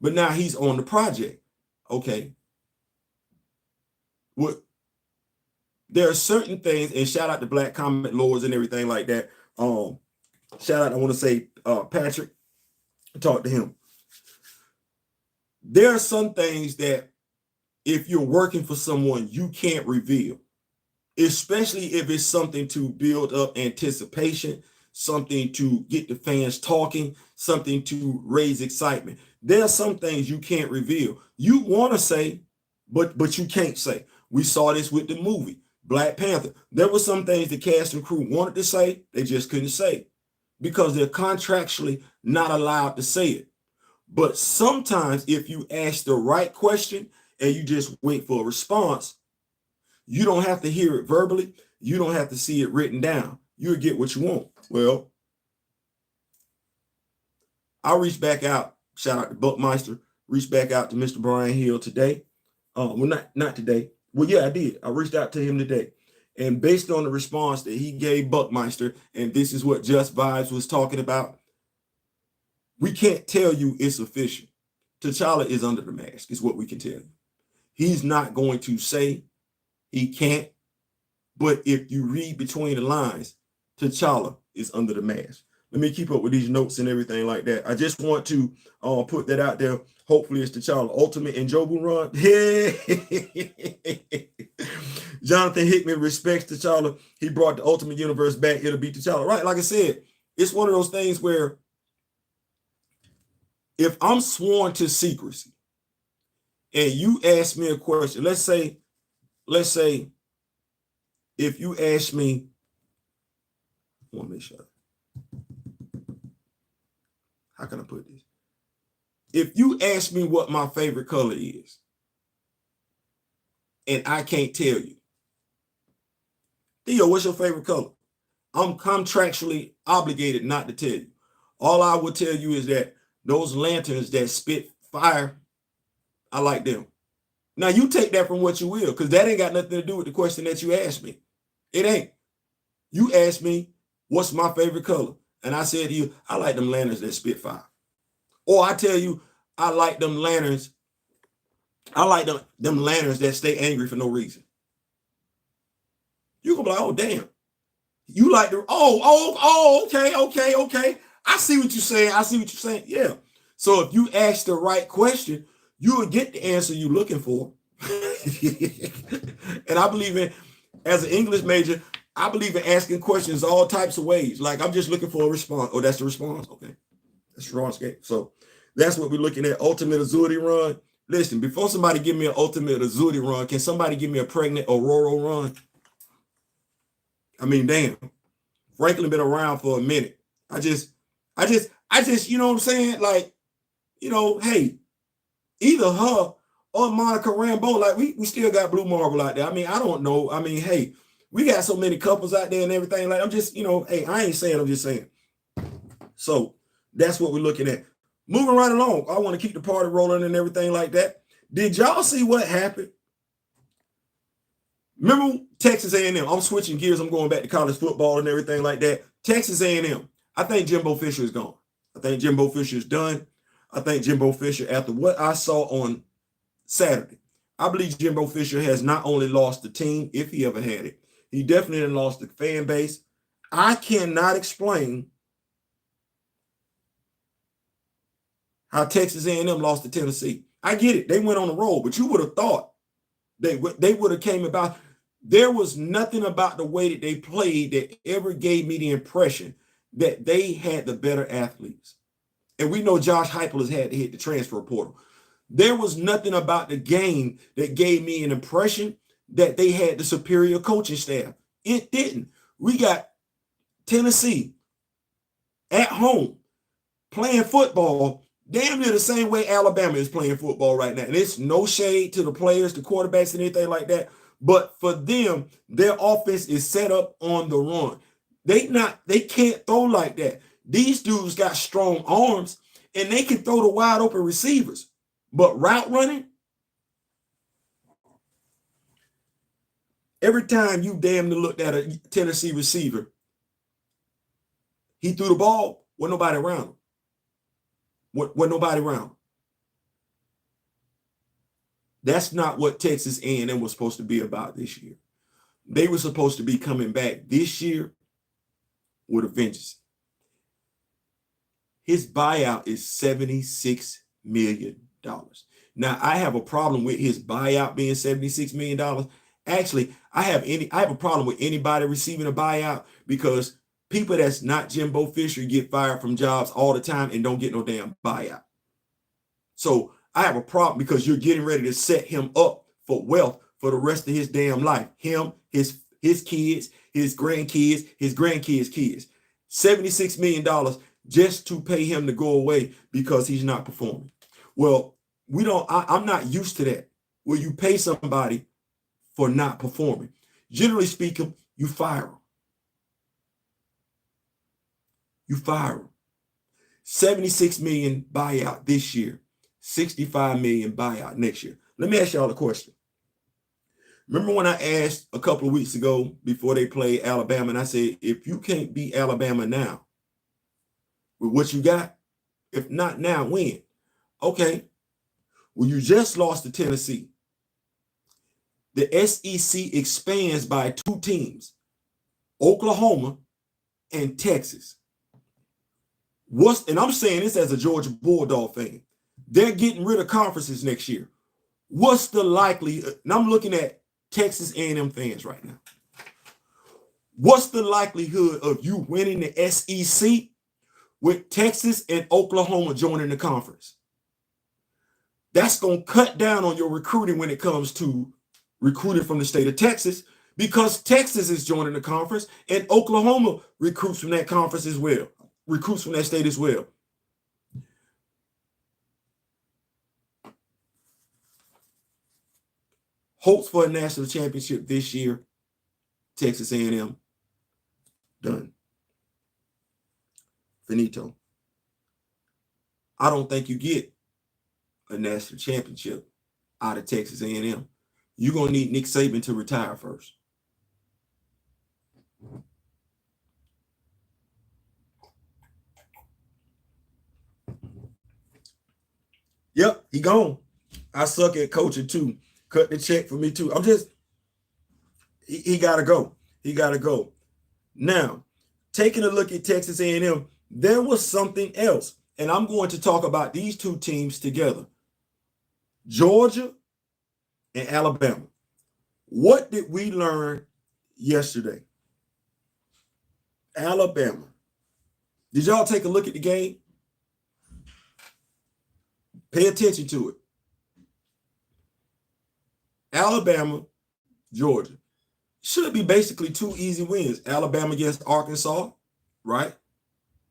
But now he's on the project. Okay. What? There are certain things, and shout out to Black Comic Lords and everything like that. Shout out, I want to say Patrick. Talk to him. There are some things that if you're working for someone, you can't reveal, especially if it's something to build up anticipation, something to get the fans talking, something to raise excitement. There are some things you can't reveal. You want to say, but you can't say. We saw this with the movie Black Panther. There were some things the cast and crew wanted to say, they just couldn't say because they're contractually not allowed to say it. But sometimes if you ask the right question and you just wait for a response, you don't have to hear it verbally. You don't have to see it written down. You'll get what you want. Well, I reached back out, shout out to Buckmeister, reached back out to Mr. Brian Hill today. Well, not today. Well, yeah, I did. I reached out to him today. And based on the response that he gave Buckmeister, and this is what Just Vibes was talking about, we can't tell you it's official. T'Challa is under the mask, is what we can tell you. He's not going to say, he can't. But if you read between the lines, T'Challa is under the mask. Let me keep up with these notes and everything like that. I just want to put that out there. Hopefully it's T'Challa Ultimate and Jobu run. Jonathan Hickman respects T'Challa. He brought the Ultimate Universe back. It'll be T'Challa. Right, like I said, it's one of those things where if I'm sworn to secrecy and you ask me a question, let's say if you ask me, I want to make sure. How can I put this? If you ask me what my favorite color is, and I can't tell you, Theo, what's your favorite color? I'm contractually obligated not to tell you. All I will tell you is that those lanterns that spit fire, I like them. Now, you take that from what you will, because that ain't got nothing to do with the question that you asked me. It ain't. You asked me, what's my favorite color? And I said to you, I like them lanterns that spit fire. Or I tell you, I like them lanterns. I like them lanterns that stay angry for no reason. You gonna be like, oh, damn. You like the, okay. I see what you're saying. Yeah. So if you ask the right question, you will get the answer you're looking for. And I believe in, as an English major, I believe in asking questions all types of ways. Like, I'm just looking for a response. Oh, that's the response? Okay. That's the wrong scale. So that's what we're looking at. Ultimate Azurity run. Listen, before somebody give me an ultimate Azuri run, can somebody give me a pregnant Aurora run? I mean, damn. Franklin been around for a minute. I just, you know what I'm saying? Like, you know, hey, either her or Monica Rambeau, like we still got Blue Marble out there. I mean, I don't know. I mean, hey, we got so many couples out there and everything. Like, I'm just, you know, hey, I ain't saying, I'm just saying. So that's what we're looking at. Moving right along. I want to keep the party rolling and everything like that. Did y'all see what happened? Remember Texas A&M? I'm switching gears. I'm going back to college football and everything like that. Texas A&M. I think Jimbo Fisher is gone. I think Jimbo Fisher is done. I think Jimbo Fisher, after what I saw on Saturday, I believe Jimbo Fisher has not only lost the team, if he ever had it, he definitely lost the fan base. I cannot explain how Texas A&M lost to Tennessee. I get it. They went on the road, but you would have thought they would have came about. There was nothing about the way that they played that ever gave me the impression that they had the better athletes. And we know Josh Heupel has had to hit the transfer portal. There was nothing about the game that gave me an impression that they had the superior coaching staff. It didn't. We got Tennessee at home playing football damn near the same way Alabama is playing football right now. And it's no shade to the players, the quarterbacks, and anything like that. But for them, their offense is set up on the run. They can't throw like that. These dudes got strong arms, and they can throw to wide open receivers. But route running, every time you damn near looked at a Tennessee receiver, he threw the ball with nobody around him. With nobody around. That's not what Texas A&M was supposed to be about this year. They were supposed to be coming back this year with a vengeance. His buyout is $76 million. Now, I have a problem with his buyout being $76 million. Actually, I have a problem with anybody receiving a buyout, because people that's not Jimbo Fisher get fired from jobs all the time and don't get no damn buyout. So I have a problem, because you're getting ready to set him up for wealth for the rest of his damn life. Him, his kids, his grandkids' kids. $76 million just to pay him to go away because he's not performing. Well, I'm not used to that, where you pay somebody for not performing. Generally speaking, you fire them. You fire them. $76 million buyout this year, $65 million buyout next year. Let me ask y'all a question. Remember when I asked a couple of weeks ago before they played Alabama, and I said, if you can't beat Alabama now with what you got, if not now, when? Okay. Well, you just lost to Tennessee. The SEC expands by 2 teams, Oklahoma and Texas. And I'm saying this as a Georgia Bulldog fan. They're getting rid of conferences next year. What's the likelihood? And I'm looking at Texas A&M fans right now. What's the likelihood of you winning the SEC with Texas and Oklahoma joining the conference? That's going to cut down on your recruiting when it comes to recruiting from the state of Texas, because Texas is joining the conference and Oklahoma recruits from that conference as well, recruits from that state as well. Hopes for a national championship this year, Texas A&M, done. Finito. I don't think you get a national championship out of Texas A&M. You're going to need Nick Saban to retire first. Yep, he gone. I suck at coaching too. Cut the check for me too. He got to go. He got to go. Now, taking a look at Texas A&M, there was something else. And I'm going to talk about these 2 teams together. Georgia and Alabama. What did we learn yesterday? Alabama. Did y'all take a look at the game? Pay attention to it. Alabama, Georgia. Should be basically 2 easy wins. Alabama against Arkansas, right?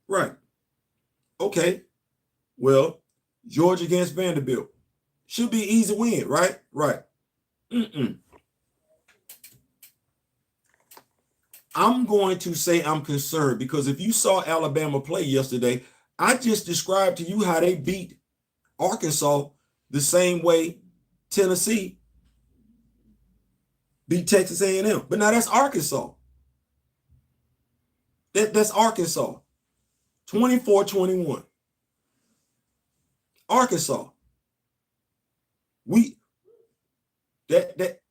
Right. Okay. Well, Georgia against Vanderbilt. Should be easy win, right? Right. I'm going to say I'm concerned because if you saw Alabama play yesterday, I just described to you how they beat Arkansas the same way Tennessee beat Texas A&M. But now that's Arkansas. That's Arkansas. 24-21. Arkansas. That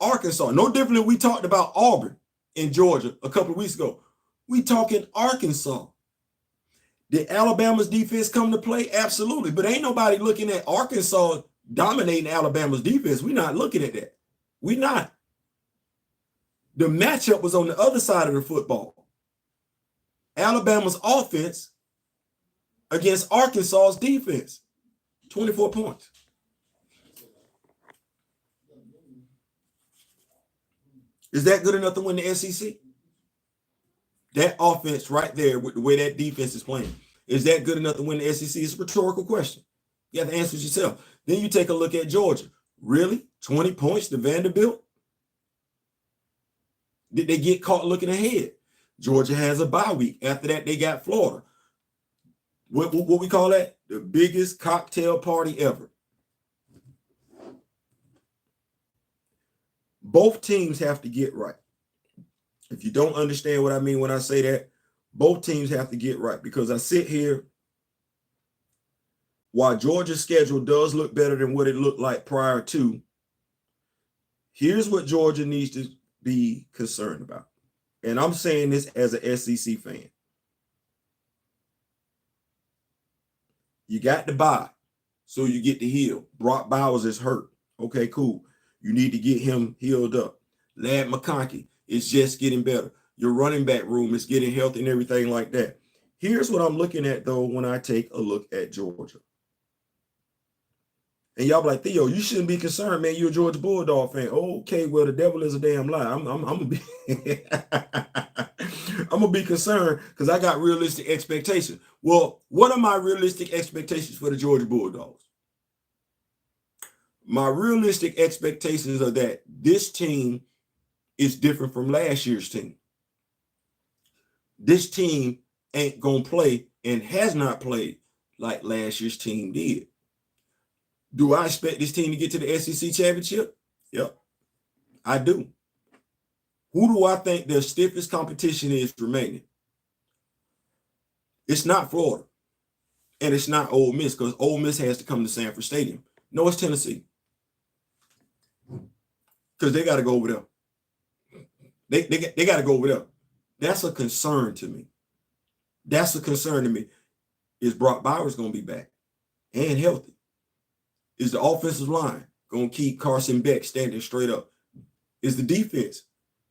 Arkansas. No different than we talked about Auburn in Georgia a couple of weeks ago. We talking Arkansas. Did Alabama's defense come to play? Absolutely. But ain't nobody looking at Arkansas dominating Alabama's defense. We're not looking at that. We're not. The matchup was on the other side of the football. Alabama's offense against Arkansas's defense. 24 points. Is that good enough to win the SEC? That offense right there with the way that defense is playing, is that good enough to win the SEC? It's a rhetorical question. You have to answer it yourself. Then you take a look at Georgia. Really? 20 points to Vanderbilt? Did they get caught looking ahead? Georgia has a bye week. After that, they got Florida. What we call that? The biggest cocktail party ever. Both teams have to get right. If you don't understand what I mean when I say that, both teams have to get right, because I sit here, while Georgia's schedule does look better than what it looked like prior to, here's what Georgia needs to be concerned about. And I'm saying this as an SEC fan. You got to bye, so you get to heal. Brock Bowers is hurt. Okay, cool. You need to get him healed up. Ladd McConkey is just getting better. Your running back room is getting healthy and everything like that. Here's what I'm looking at, though, when I take a look at Georgia. And y'all be like, Theo, you shouldn't be concerned, man. You're a Georgia Bulldog fan. Okay, well, the devil is a damn lie. I'm gonna be I'm gonna be concerned because I got realistic expectations. Well, what are my realistic expectations for the Georgia Bulldogs? My realistic expectations are that this team is different from last year's team. This team ain't gonna play and has not played like last year's team did. Do I expect this team to get to the SEC championship? Yep, I do. Who do I think their stiffest competition is remaining? It's not Florida, and it's not Ole Miss, because Ole Miss has to come to Sanford Stadium. No, it's Tennessee, because they got to go over there. They got to go over there. That's a concern to me. That's a concern to me. Is Brock Bowers going to be back and healthy? Is the offensive line going to keep Carson Beck standing straight up? Is the defense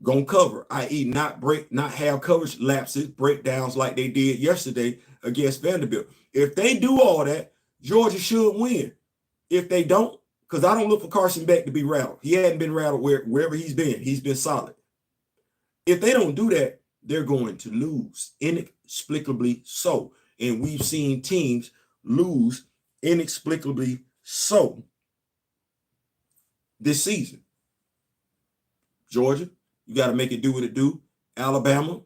going to cover, i.e. not have coverage lapses, breakdowns like they did yesterday against Vanderbilt? If they do all that, Georgia should win. If they don't, because I don't look for Carson Beck to be rattled. He hadn't been rattled wherever he's been. He's been solid. If they don't do that, they're going to lose, inexplicably so. And we've seen teams lose inexplicably so this season. Georgia, you got to make it do what it do. Alabama,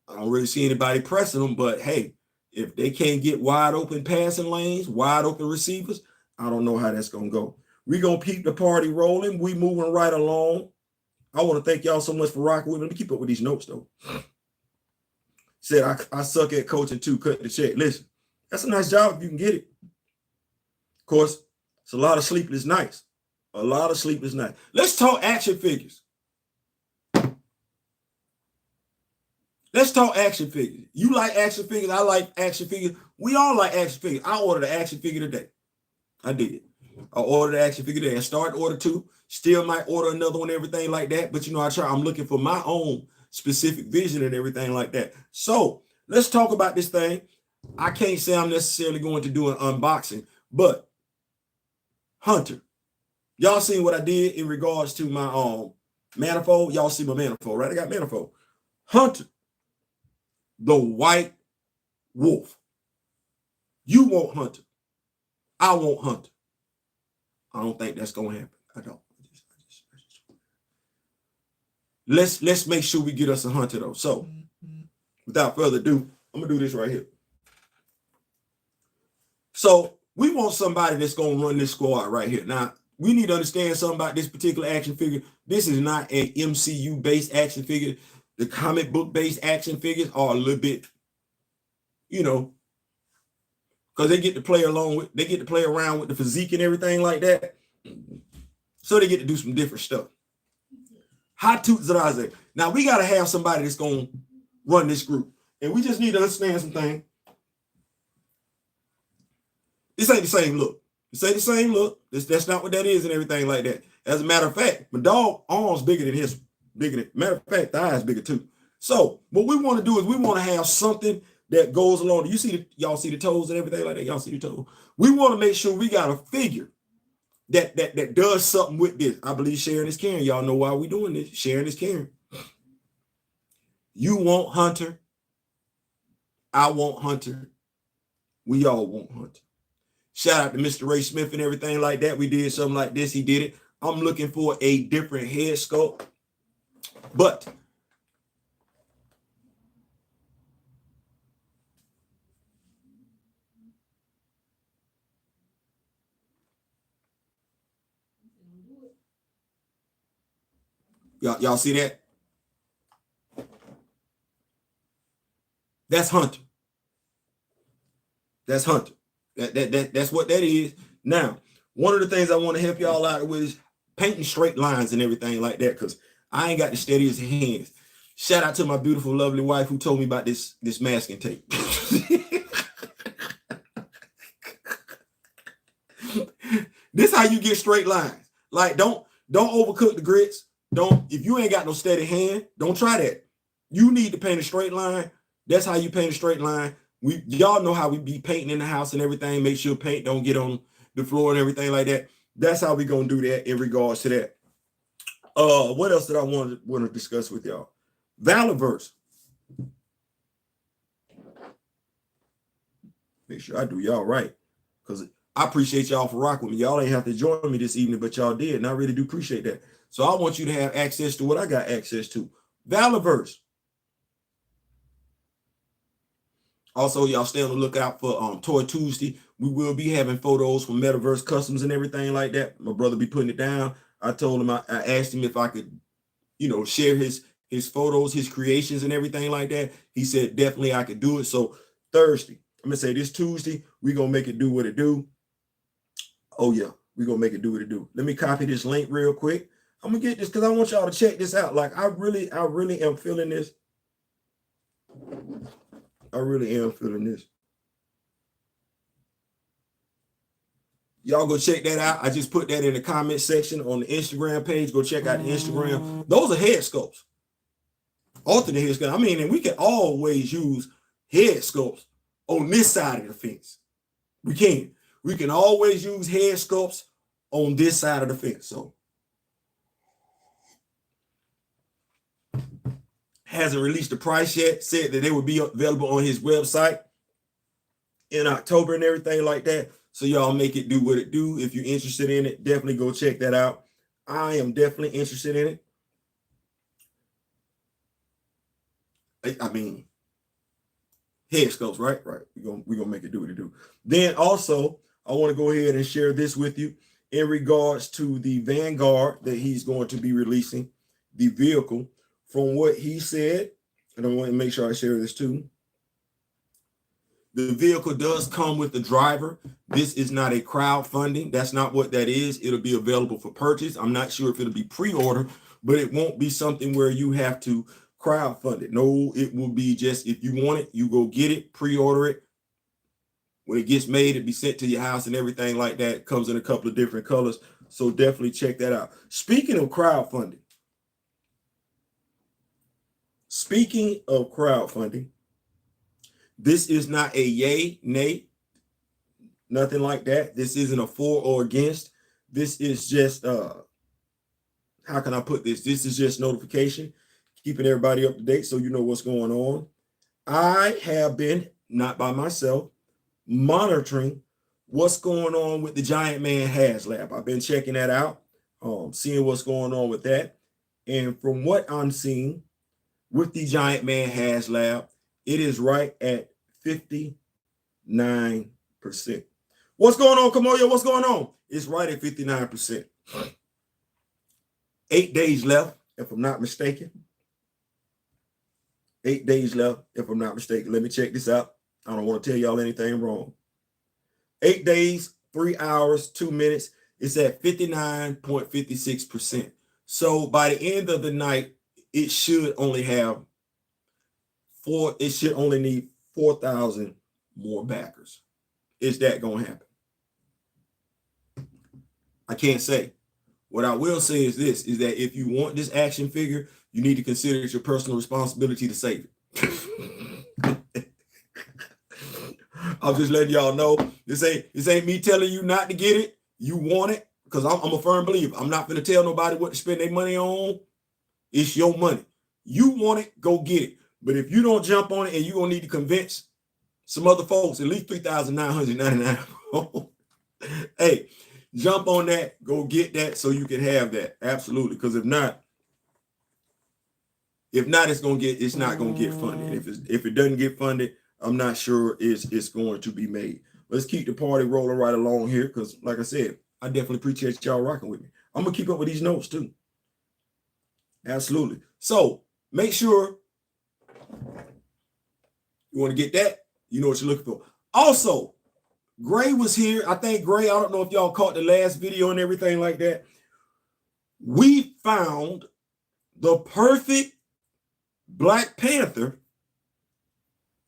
I don't really see anybody pressing them, but hey, if they can't get wide open passing lanes, wide open receivers, I don't know how that's going to go. We're going to keep the party rolling. We moving right along. I want to thank y'all so much for rocking with me. Let me keep up with these notes, though. Said, I suck at coaching too, cut the check. Listen, that's a nice job if you can get it. Of course, it's a lot of sleepless nights. A lot of sleepless nights. Let's talk action figures. Let's talk action figures. You like action figures. I like action figures. We all like action figures. I ordered an action figure today. I did. I ordered an action figure today. I started order 2. Still might order another one, everything like that. But, you know, I'm looking for my own specific vision and everything like that. So let's talk about this thing. I can't say I'm necessarily going to do an unboxing, but Hunter. Y'all seen what I did in regards to my manifold? Y'all see my manifold, right? I got manifold. Hunter, the white wolf. You want Hunter. I want Hunter. I don't think that's gonna happen. I don't. Let's make sure we get us a Hunter though. So without further ado, I'm gonna do this right here. So we want somebody that's gonna run this squad right here. Now we need to understand something about this particular action figure. This is not an MCU based action figure. The comic book based action figures are a little bit, because they get to play around with the physique and everything like that. So they get to do some different stuff. Hot toots Zaraze. Now we got to have somebody that's going to run this group. And we just need to understand something. This ain't the same look. This ain't the same look. That's not what that is and everything like that. As a matter of fact, my dog arm's bigger than his. Matter of fact, the eye's bigger too. So what we want to do is we want to have something that goes along. Y'all see the toes and everything like that? Y'all see the toes? We want to make sure we got a figure that does something with this. I believe sharing is caring. Y'all know why we doing this. Sharing is caring. You want Hunter. I want Hunter. We all want Hunter. Shout out to Mr. Ray Smith and everything like that. We did something like this. He did it. I'm looking for a different head sculpt. But y'all see that? That's Hunter. That's Hunter. That's what that is. Now, one of the things I want to help y'all out with is painting straight lines and everything like that, because I ain't got the steadiest hands. Shout out to my beautiful, lovely wife who told me about this masking tape. This how you get straight lines. Like, don't overcook the grits. If you ain't got no steady hand, don't try that. You need to paint a straight line. That's how you paint a straight line. Y'all know how we be painting in the house and everything. Make sure paint don't get on the floor and everything like that. That's how we gonna do that in regards to that. What else did I want to discuss with y'all? Valaverse. Make sure I do y'all right, because I appreciate y'all for rocking with me. Y'all ain't have to join me this evening, but y'all did, and I really do appreciate that. So I want you to have access to what I got access to. Valaverse. Also, y'all stay on the lookout for Toy Tuesday. We will be having photos from Metaverse Customs and everything like that. My brother be putting it down. I told him, I asked him if I could, share his photos, his creations and everything like that. He said definitely I could do it. So Thursday, I'm gonna say this Tuesday, we're gonna make it do what it do. Oh yeah, we're gonna make it do what it do. Let me copy this link real quick. I'm gonna get this because I want y'all to check this out. Like, I really am feeling this. I really am feeling this. Y'all go check that out. I just put that in the comment section on the Instagram page. Go check out the Instagram. Those are head sculpts. Alternate head sculpts. I mean, and we can always use head sculpts on this side of the fence. We can. We can always use head sculpts on this side of the fence. So, hasn't released the price yet. Said that they would be available on his website in October and everything like that. So y'all make it do what it do. If you're interested in it, definitely go check that out. I am definitely interested in it. I mean, head sculpts, right? Right. We're gonna make it do what it do. Then also, I want to go ahead and share this with you in regards to the Vanguard that he's going to be releasing, the vehicle. From what he said, and I want to make sure I share this too. The vehicle does come with the driver. This is not a crowdfunding. That's not what that is. It'll be available for purchase. I'm not sure if it'll be pre-order, but it won't be something where you have to crowdfund it. No, it will be just, if you want it, you go get it, pre-order it. When it gets made, it'll be sent to your house and everything like that. It comes in a couple of different colors. So definitely check that out. Speaking of crowdfunding, this is not a yay, nay, nothing like that. This isn't a for or against. This is just how can I put this? This is just notification, keeping everybody up to date so you know what's going on. I have been, not by myself, monitoring what's going on with the Giant Man HasLab. I've been checking that out, seeing what's going on with that. And from what I'm seeing with the Giant Man HasLab, it is right at 59%. What's going on, Kamoya? What's going on? It's right at 59%. 8 days left, if I'm not mistaken. 8 days left, if I'm not mistaken. Let me check this out. I don't want to tell y'all anything wrong. 8 days, 3 hours, 2 minutes. It's at 59.56%. So by the end of the night, it should only have it should only need 4,000 more backers. Is that going to happen? I can't say. What I will say is this, is that if you want this action figure, you need to consider it your personal responsibility to save it. I'm just letting y'all know, this ain't me telling you not to get it. You want it, because I'm a firm believer. I'm not going to tell nobody what to spend their money on. It's your money. You want it, go get it. But if you don't jump on it, and you're going to need to convince some other folks, at least 3,999. Hey, jump on that, go get that so you can have that. Absolutely. Because if not, it's not going to get funded. If it doesn't get funded, I'm not sure it's going to be made. Let's keep the party rolling right along here, because like I said, I definitely appreciate y'all rocking with me. I'm going to keep up with these notes too. Absolutely. So make sure you want to get that. You know what you're looking for. Also, Gray was here. I think Gray, I don't know if y'all caught the last video and everything like that. We found the perfect Black Panther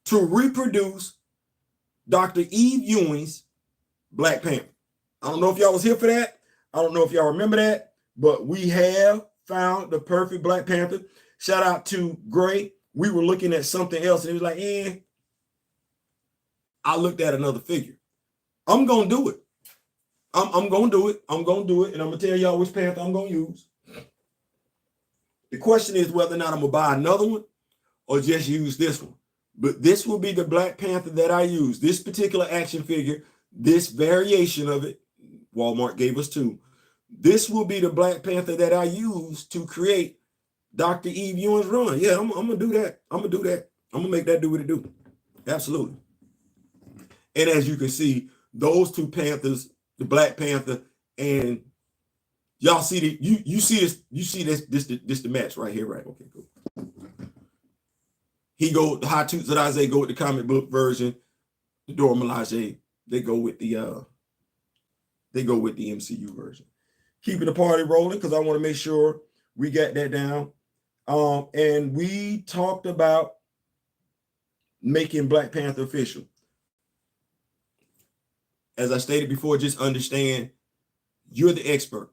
to reproduce Dr. Eve Ewing's Black Panther. I don't know if y'all was here for that. I don't know if y'all remember that, but we have found the perfect Black Panther. Shout out to Gray. We were looking at something else, and it was like, I looked at another figure. I'm going to do it. I'm going to do it. I'm going to do it, and I'm going to tell y'all which Panther I'm going to use. The question is whether or not I'm going to buy another one or just use this one. But this will be the Black Panther that I use. This particular action figure, this variation of it, Walmart gave us two. This will be the Black Panther that I use to create Dr. Eve Ewing's run. Yeah, I'm going to do that. I'm going to do that. I'm going to make that do what it do. Absolutely. And as you can see, those two Panthers, the Black Panther, and y'all see you see this the match right here, right? Okay, cool. The High Toots of Isaiah go with the comic book version. The Dora Milaje, they go with the MCU version. Keeping the party rolling because I want to make sure we got that down. And we talked about making Black Panther official. As I stated before, just understand you're the expert.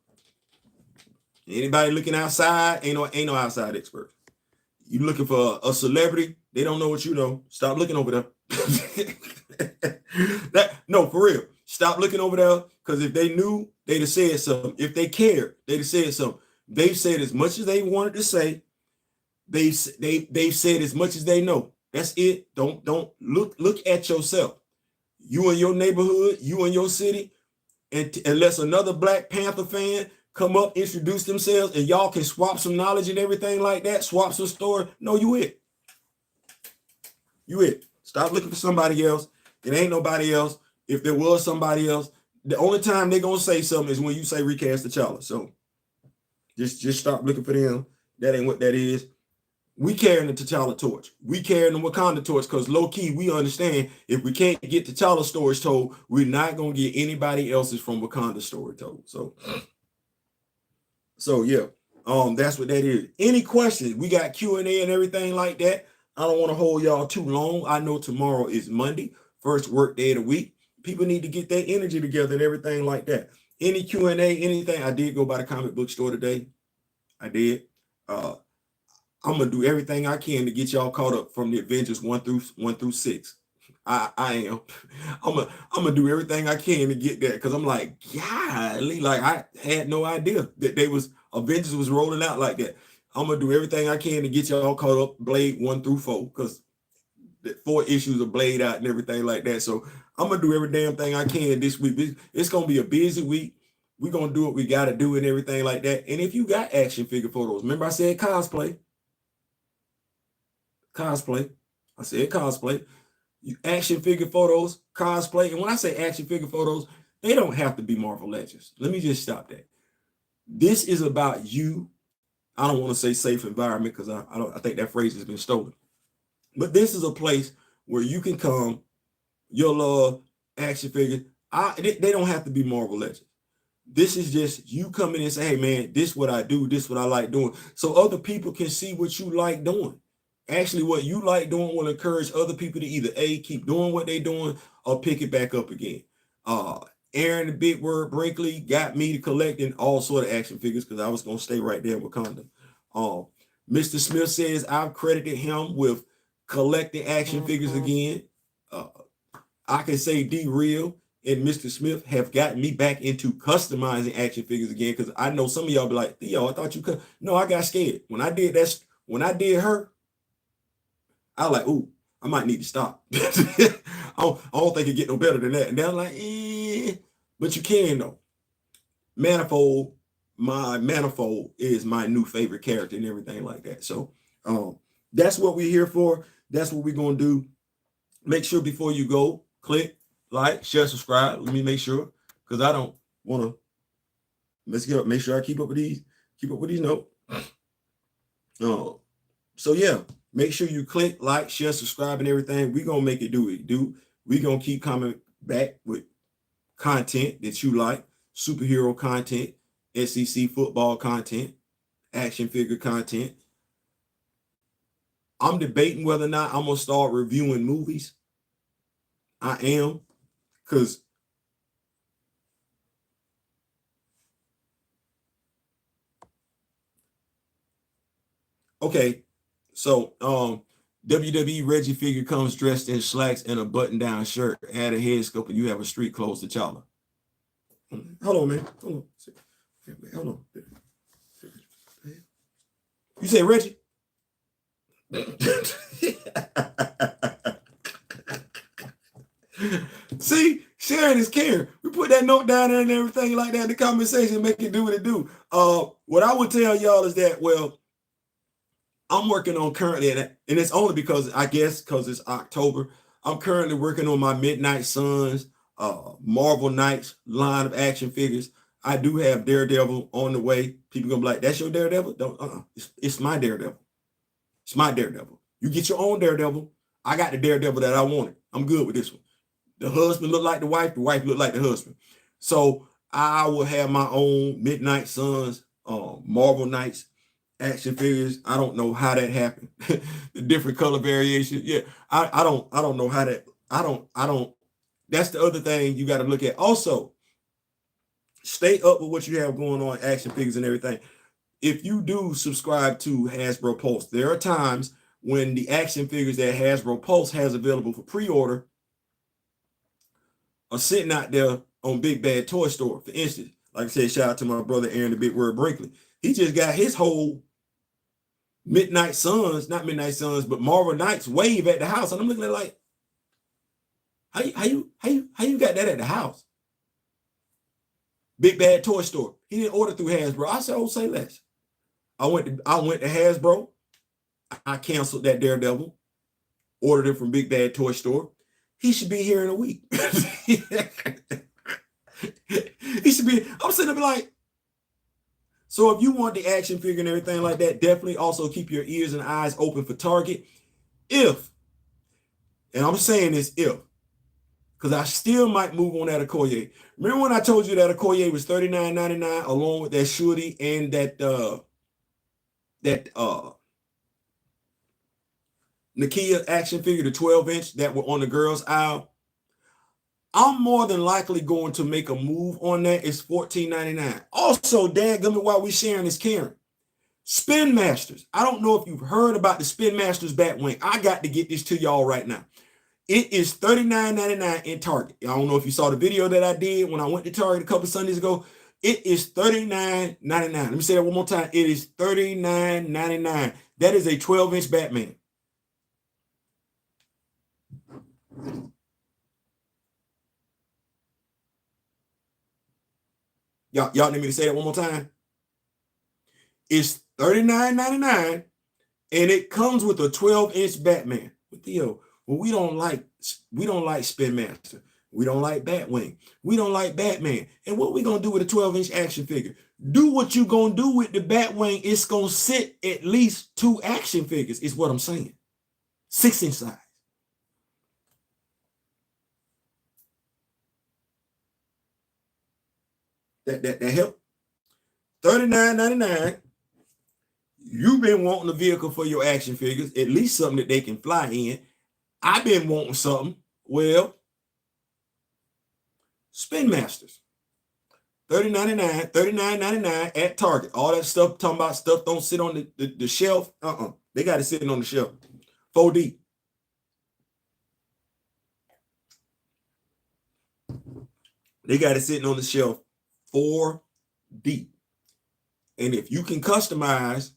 Anybody looking outside, ain't no outside expert. You looking for a celebrity, they don't know what you know. Stop looking over there. No, for real. Stop looking over there, because if they knew, they'd have said something. If they cared, they'd have said something. They've said as much as they wanted to say. They've said as much as they know. That's it. Don't look at yourself. You in your neighborhood, you in your city, and unless another Black Panther fan come up, introduce themselves, and y'all can swap some knowledge and everything like that, swap some story. No, you it. You it. Stop looking for somebody else. It ain't nobody else. If there was somebody else, the only time they're gonna say something is when you say recast T'Challa. So just stop looking for them. That ain't what that is. We carrying the T'Challa torch. We carrying the Wakanda torch because low-key, we understand if we can't get T'Challa stories told, we're not going to get anybody else's from Wakanda story told. So yeah, that's what that is. Any questions? We got Q&A and everything like that. I don't want to hold y'all too long. I know tomorrow is Monday, first work day of the week. People need to get their energy together and everything like that. Any Q&A, anything. I did go by the comic book store today. I did. I'm gonna do everything I can to get y'all caught up from the Avengers 1 through 6. I am. I'm gonna do everything I can to get that, because I'm like, golly, like I had no idea that they was Avengers was rolling out like that. I'm gonna do everything I can to get y'all caught up Blade 1 through 4, because 4 issues of Blade out and everything like that. So I'm gonna do every damn thing I can this week. It's gonna be a busy week. We're gonna do what we gotta do and everything like that. And if you got action figure photos, remember I said cosplay. I said cosplay. You action figure photos, cosplay. And when I say action figure photos, they don't have to be Marvel Legends. Let me just stop that. This is about you. I don't want to say safe environment, because I think that phrase has been stolen. But this is a place where you can come, your love action figure. They don't have to be Marvel Legends. This is just you come in and say, hey man, this is what I do, this is what I like doing. So other people can see what you like doing. Actually, what you like doing will encourage other people to either keep doing what they're doing or pick it back up again. Aaron the Big Word Brinkley got me to collecting all sort of action figures, because I was gonna stay right there in Wakanda. Mr. Smith says I've credited him with collecting action figures again. I can say D-Real and Mr. Smith have gotten me back into customizing action figures again, because I know some of y'all be like, yo, I thought you could. No, I got scared. When I did her, I was like, ooh, I might need to stop. I don't think it get no better than that. And they're like, but you can though. Manifold is my new favorite character and everything like that. So that's what we're here for. That's what we're gonna do. Make sure before you go, click like, share, subscribe. Let me make sure, because I don't want to make sure I keep up with these notes. So yeah, make sure you click like, share, subscribe, and everything. We're gonna make it do it. We're gonna keep coming back with content that you like, superhero content, SEC football content, action figure content. I'm debating whether or not I'm gonna start reviewing movies. I am, because okay, so WWE Reggie figure comes dressed in slacks and a button-down shirt. Add a head sculpt and you have a street clothes T'Challa. Hold on, man. Hold on. You say Reggie? See, sharing is caring. We put that note down there and everything like that in the conversation, make it do what it do. What I would tell y'all is that, well, I'm working on currently, and it's only because it's October. I'm currently working on my Midnight Suns, Marvel Knights line of action figures. I do have Daredevil on the way. People gonna be like, "That's your Daredevil?" Don't. It's my Daredevil. It's my Daredevil. You get your own Daredevil. I got the Daredevil that I wanted. I'm good with this one. The husband looked like the wife looked like the husband. So I will have my own Midnight Suns, Marvel Knights action figures. I don't know how that happened. The different color variation. Yeah, I don't know how that. I don't. That's the other thing you got to look at. Also, stay up with what you have going on, action figures and everything. If you do subscribe to Hasbro Pulse, there are times when the action figures that Hasbro Pulse has available for pre-order are sitting out there on Big Bad Toy Store. For instance, like I said, shout out to my brother Aaron the Big Word Brinkley. He just got his whole Midnight Suns, not Midnight Suns, but Marvel Knights wave at the house. And I'm looking at it like, how you got that at the house? Big Bad Toy Store. He didn't order through Hasbro. I said, oh, say less. I went to Hasbro. I canceled that Daredevil. Ordered it from Big Bad Toy Store. He should be here in a week. He should be. I'm sitting there like, so if you want the action figure and everything like that, definitely also keep your ears and eyes open for Target. If, and I'm saying this if, because I still might move on that Okoye. Remember when I told you that Okoye was $39.99 along with that Shorty and that Nakia action figure, the 12-inch that were on the girls' aisle? I'm more than likely going to make a move on that. It's $14.99. Also, dadgummit, while we sharing this caring, Spin Masters. I don't know if you've heard about the Spin Masters Batwing. I got to get this to y'all right now. It is $39.99 in Target. I don't know if you saw the video that I did when I went to Target a couple of Sundays ago. It is $39.99. Let me say that one more time. It is $39.99. That is a 12-inch Batman. Y'all need me to say that one more time? It's $39.99, and it comes with a 12-inch Batman. What the hell? Well, we don't like Spin Master. We don't like Batwing. We don't like Batman. And what we gonna do with a 12-inch action figure? Do what you gonna do with the Batwing. It's gonna sit at least 2 action figures, is what I'm saying. 6-inch size. That help? $39.99. You've been wanting a vehicle for your action figures, at least something that they can fly in. I've been wanting something. Well, Spin Masters. $39.99 at Target. All that stuff talking about stuff don't sit on the shelf. They got it sitting on the shelf. 4D. They got it sitting on the shelf 4D. And if you can customize,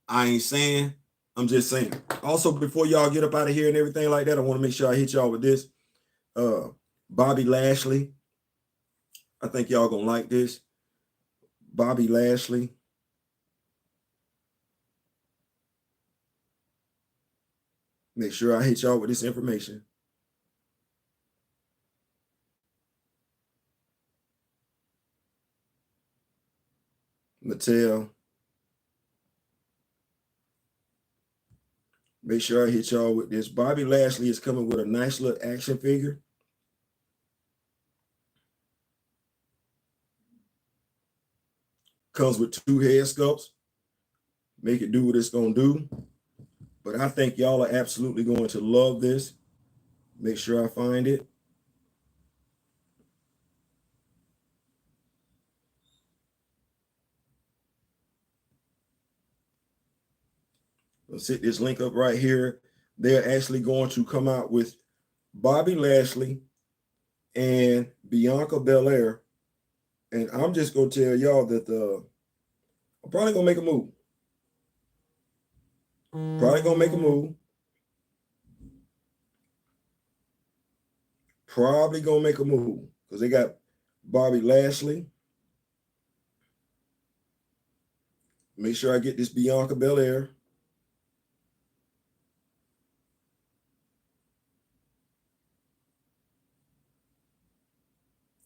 I ain't saying, I'm just saying. Also, before y'all get up out of here and everything like that, I want to make sure I hit y'all with this. Bobby Lashley. I think y'all gonna like this. Bobby Lashley. Make sure I hit y'all with this information. Mattel. Make sure I hit y'all with this. Bobby Lashley is coming with a nice little action figure. Comes with 2 head sculpts. Make it do what it's going to do. But I think y'all are absolutely going to love this. Make sure I find it. Let's hit this link up right here. They're actually going to come out with Bobby Lashley and Bianca Belair. And I'm just going to tell y'all that I'm probably going to make a move. Probably going to make a move. Probably going to make a move. Because they got Bobby Lashley. Make sure I get this Bianca Belair.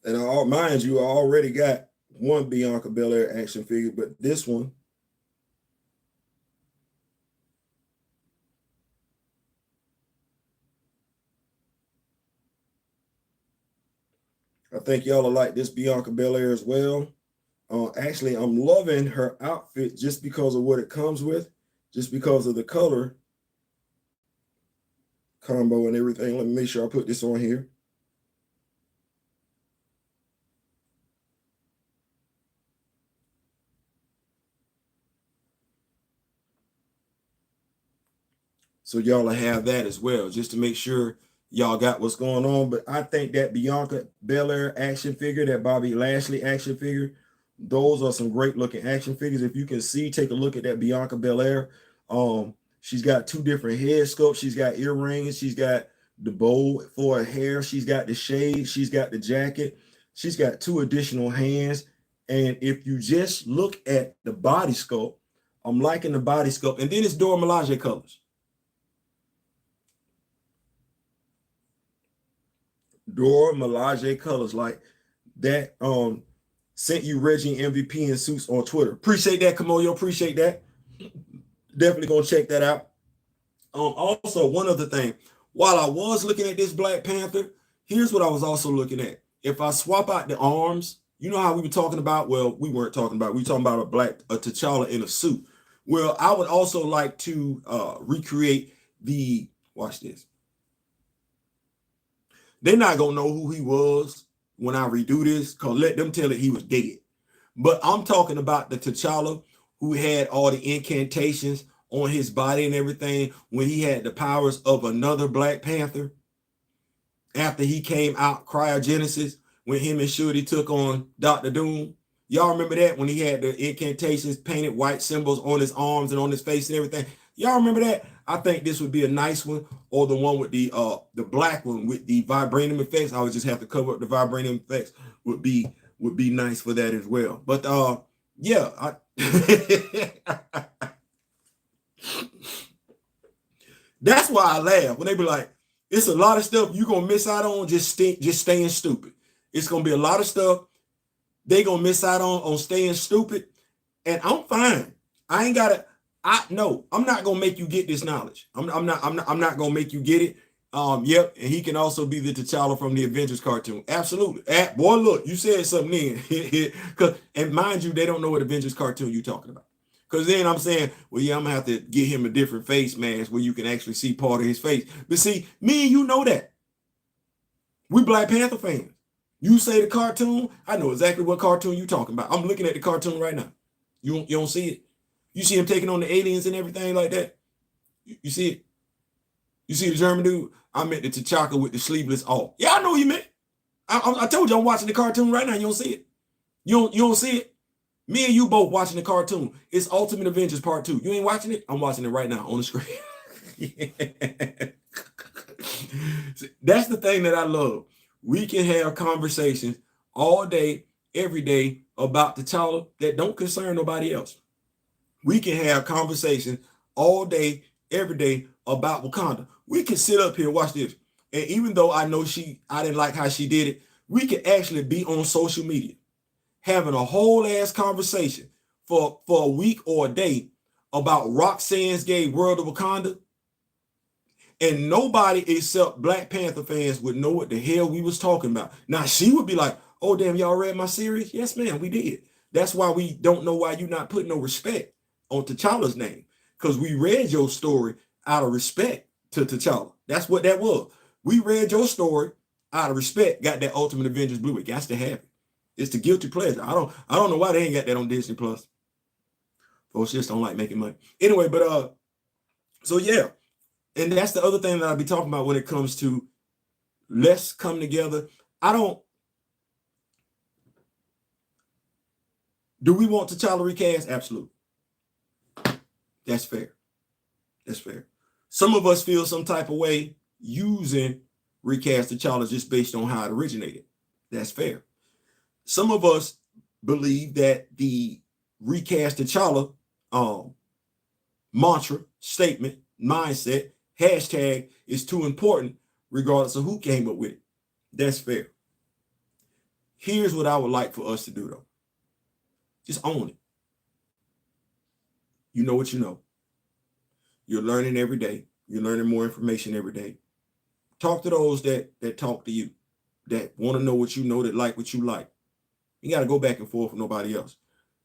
And mind you, I already got one Bianca Belair action figure, but this one, I think y'all will like this Bianca Belair as well. Actually, I'm loving her outfit just because of what it comes with, just because of the color combo and everything. Let me make sure I put this on here. So y'all will have that as well, just to make sure y'all got what's going on. But I think that Bianca Belair action figure, that Bobby Lashley action figure, those are some great looking action figures. If you can see, take a look at that Bianca Belair. She's got 2 different head sculpts. She's got earrings. She's got the bow for her hair. She's got the shade. She's got the jacket. She's got 2 additional hands. And if you just look at the body sculpt, I'm liking the body sculpt. And then it's Dora Milaje colors. Dora Milaje colors, like that. Sent you Reggie MVP in suits on Twitter. Appreciate that, Kamoyo. Appreciate that. Definitely gonna check that out. Also, one other thing. While I was looking at this Black Panther, here's what I was also looking at. If I swap out the arms, you know how we were talking about, well, we weren't talking about, we were talking about a T'Challa in a suit. Well, I would also like to recreate the, watch this. They're not gonna know who he was when I redo this, because let them tell it he was dead. But I'm talking about the T'Challa who had all the incantations on his body and everything when he had the powers of another Black Panther after he came out cryogenesis when him and Shuri took on Dr. Doom. Y'all remember that when he had the incantations painted white symbols on his arms and on his face and everything? Y'all remember that? I think this would be a nice one, or the one with the black one with the vibranium effects. I would just have to cover up the vibranium effects. Would be nice for that as well. But yeah, that's why I laugh when they be like, it's a lot of stuff you're gonna miss out on just staying stupid. It's gonna be a lot of stuff they gonna miss out on staying stupid, and I'm fine. I ain't gotta. I'm not gonna make you get this knowledge. I'm not gonna make you get it. Yep, and he can also be the T'Challa from the Avengers cartoon. Absolutely. Boy, look, you said something then. And mind you, they don't know what Avengers cartoon you're talking about. Because then I'm saying, well, yeah, I'm gonna have to get him a different face mask where you can actually see part of his face. But see, me and you know that. We Black Panther fans. You say the cartoon, I know exactly what cartoon you're talking about. I'm looking at the cartoon right now. You don't see it? You see him taking on the aliens and everything like that? You see it? You see the German dude? I meant the T'Chaka with the sleeveless all. Yeah, I know you meant. I told you I'm watching the cartoon right now. You don't see it? You don't see it? Me and you both watching the cartoon. It's Ultimate Avengers Part 2. You ain't watching it? I'm watching it right now on the screen. That's the thing that I love. We can have conversations all day, every day about T'Challa that don't concern nobody else. We can have conversations all day, every day about Wakanda. We can sit up here, watch this. And even though I know I didn't like how she did it, we can actually be on social media having a whole ass conversation for a week or a day about Roxanne's gay World of Wakanda. And nobody except Black Panther fans would know what the hell we was talking about. Now she would be like, oh damn, y'all read my series? Yes, ma'am, we did. That's why we don't know why you not putting no respect on T'Challa's name. Because we read your story out of respect to T'Challa. That's what that was. We read your story out of respect, got that Ultimate Avengers Blue. It got to have it. It's the guilty pleasure. I don't know why they ain't got that on Disney Plus. Folks just don't like making money. Anyway, but so yeah. And that's the other thing that I'll be talking about when it comes to let's come together. Do we want T'Challa recast? Absolutely. That's fair. That's fair. Some of us feel some type of way using recast T'Challa just based on how it originated. That's fair. Some of us believe that the recast T'Challa mantra, statement, mindset, hashtag is too important regardless of who came up with it. That's fair. Here's what I would like for us to do though. Just own it. You know what you know. You're learning every day. You're learning more information every day. Talk to those that talk to you, that want to know what you know, that like what you like. You got to go back and forth with nobody else.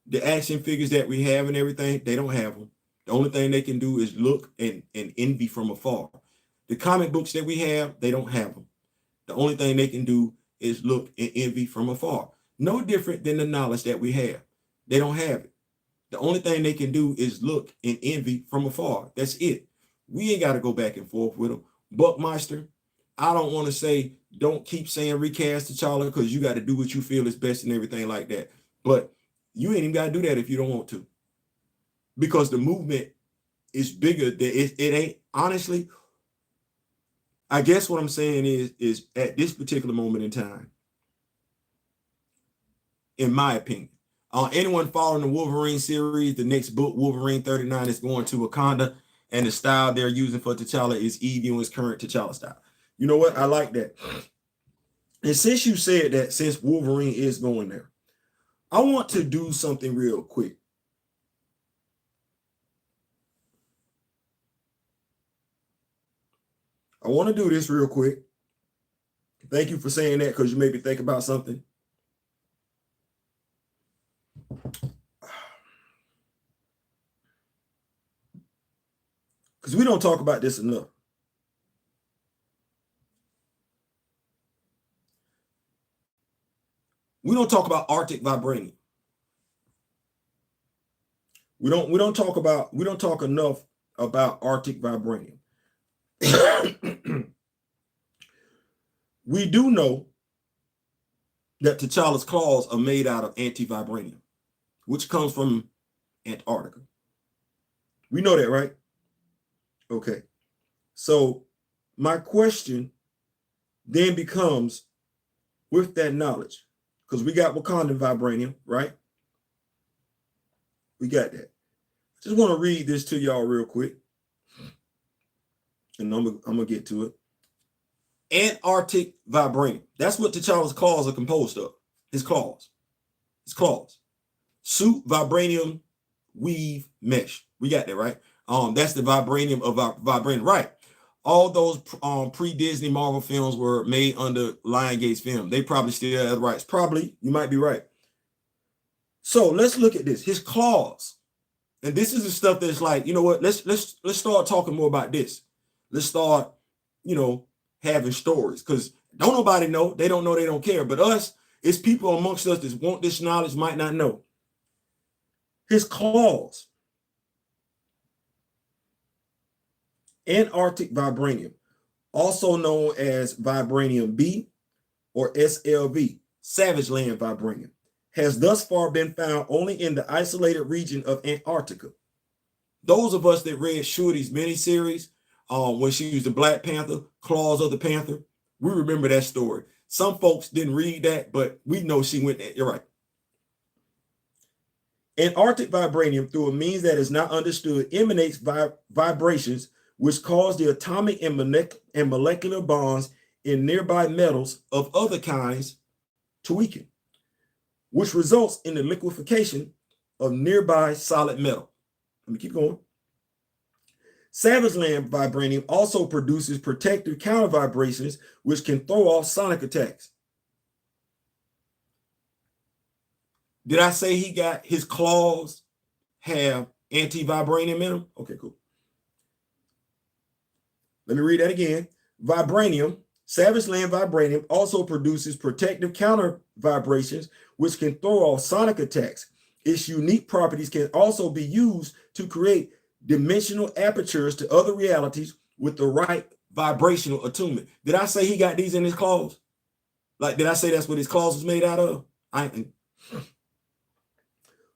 The action figures that we have and everything, they don't have them. The only thing they can do is look and envy from afar. The comic books that we have, they don't have them. The only thing they can do is look and envy from afar. No different than the knowledge that we have. They don't have it. The only thing they can do is look and envy from afar. That's it. We ain't got to go back and forth with them. Buckmeister, I don't want to say, don't keep saying recast T'Challa because you got to do what you feel is best and everything like that. But you ain't even got to do that if you don't want to. Because the movement is bigger than it ain't. Honestly, I guess what I'm saying is at this particular moment in time, in my opinion, anyone following the Wolverine series, the next book, Wolverine 39, is going to Wakanda, and the style they're using for T'Challa is Eview's current T'Challa style. You know what? I like that. And since you said that, since Wolverine is going there, I want to do something real quick. I want to do this real quick. Thank you for saying that because you made me think about something. Because we don't talk about this enough. We don't talk about Arctic vibranium. We don't talk enough about Arctic vibranium. We do know that T'Challa's claws are made out of anti-vibranium, which comes from Antarctica. We know that, right? Okay. So my question then becomes, with that knowledge, because we got Wakandan vibranium, right? We got that. I just want to read this to y'all real quick. And I'm gonna get to it. Antarctic vibranium. That's what T'Challa's claws are composed of. His claws. His claws. Suit vibranium weave mesh. We got that, right? That's the vibranium of vibranium, right? All those pre-Disney Marvel films were made under Lionsgate's film. They probably still have the rights. Probably, you might be right. So let's look at this. His claws. And this is the stuff that's like, you know what? Let's start talking more about this. Let's start, having stories, because don't nobody know. They don't know. They don't care. But us, it's people amongst us that want this knowledge, might not know. His claws. Antarctic vibranium, also known as vibranium B or SLV, Savage Land vibranium, has thus far been found only in the isolated region of Antarctica. Those of us that read Shorty's miniseries, when she used the Black Panther, Claws of the Panther, we remember that story. Some folks didn't read that, but we know she went there. You're right. Antarctic vibranium, through a means that is not understood, emanates vibrations which cause the atomic and molecular bonds in nearby metals of other kinds to weaken, which results in the liquefaction of nearby solid metal. Let me keep going. Savage Land vibranium also produces protective counter vibrations which can throw off sonic attacks. Did I say he got his claws have anti-vibranium in them? Okay, cool. Let me read that again. Vibranium, Savage Land vibranium also produces protective counter vibrations which can throw off sonic attacks. Its unique properties can also be used to create dimensional apertures to other realities with the right vibrational attunement. Did I say he got these in his claws? Like, did I say that's what his claws was made out of?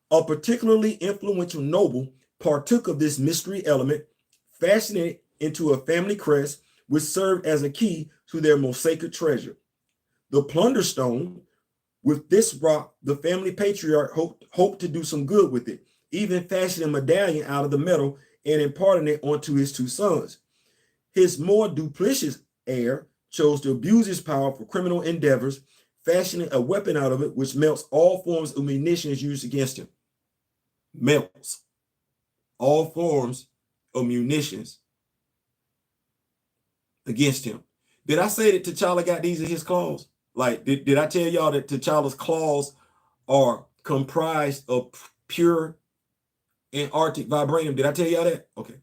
A particularly influential noble partook of this mystery element, fashioning it into a family crest, which served as a key to their most sacred treasure. The plunder stone. With this rock, the family patriarch hoped to do some good with it, even fashioning a medallion out of the metal and imparting it onto his two sons. His more duplicitous heir chose to abuse his power for criminal endeavors, fashioning a weapon out of it which melts all forms of munitions used against him. Melts all forms of munitions against him. Did I say that T'Challa got these in his claws? Like, did I tell y'all that T'Challa's claws are comprised of pure Antarctic vibranium? Did I tell y'all that? Okay.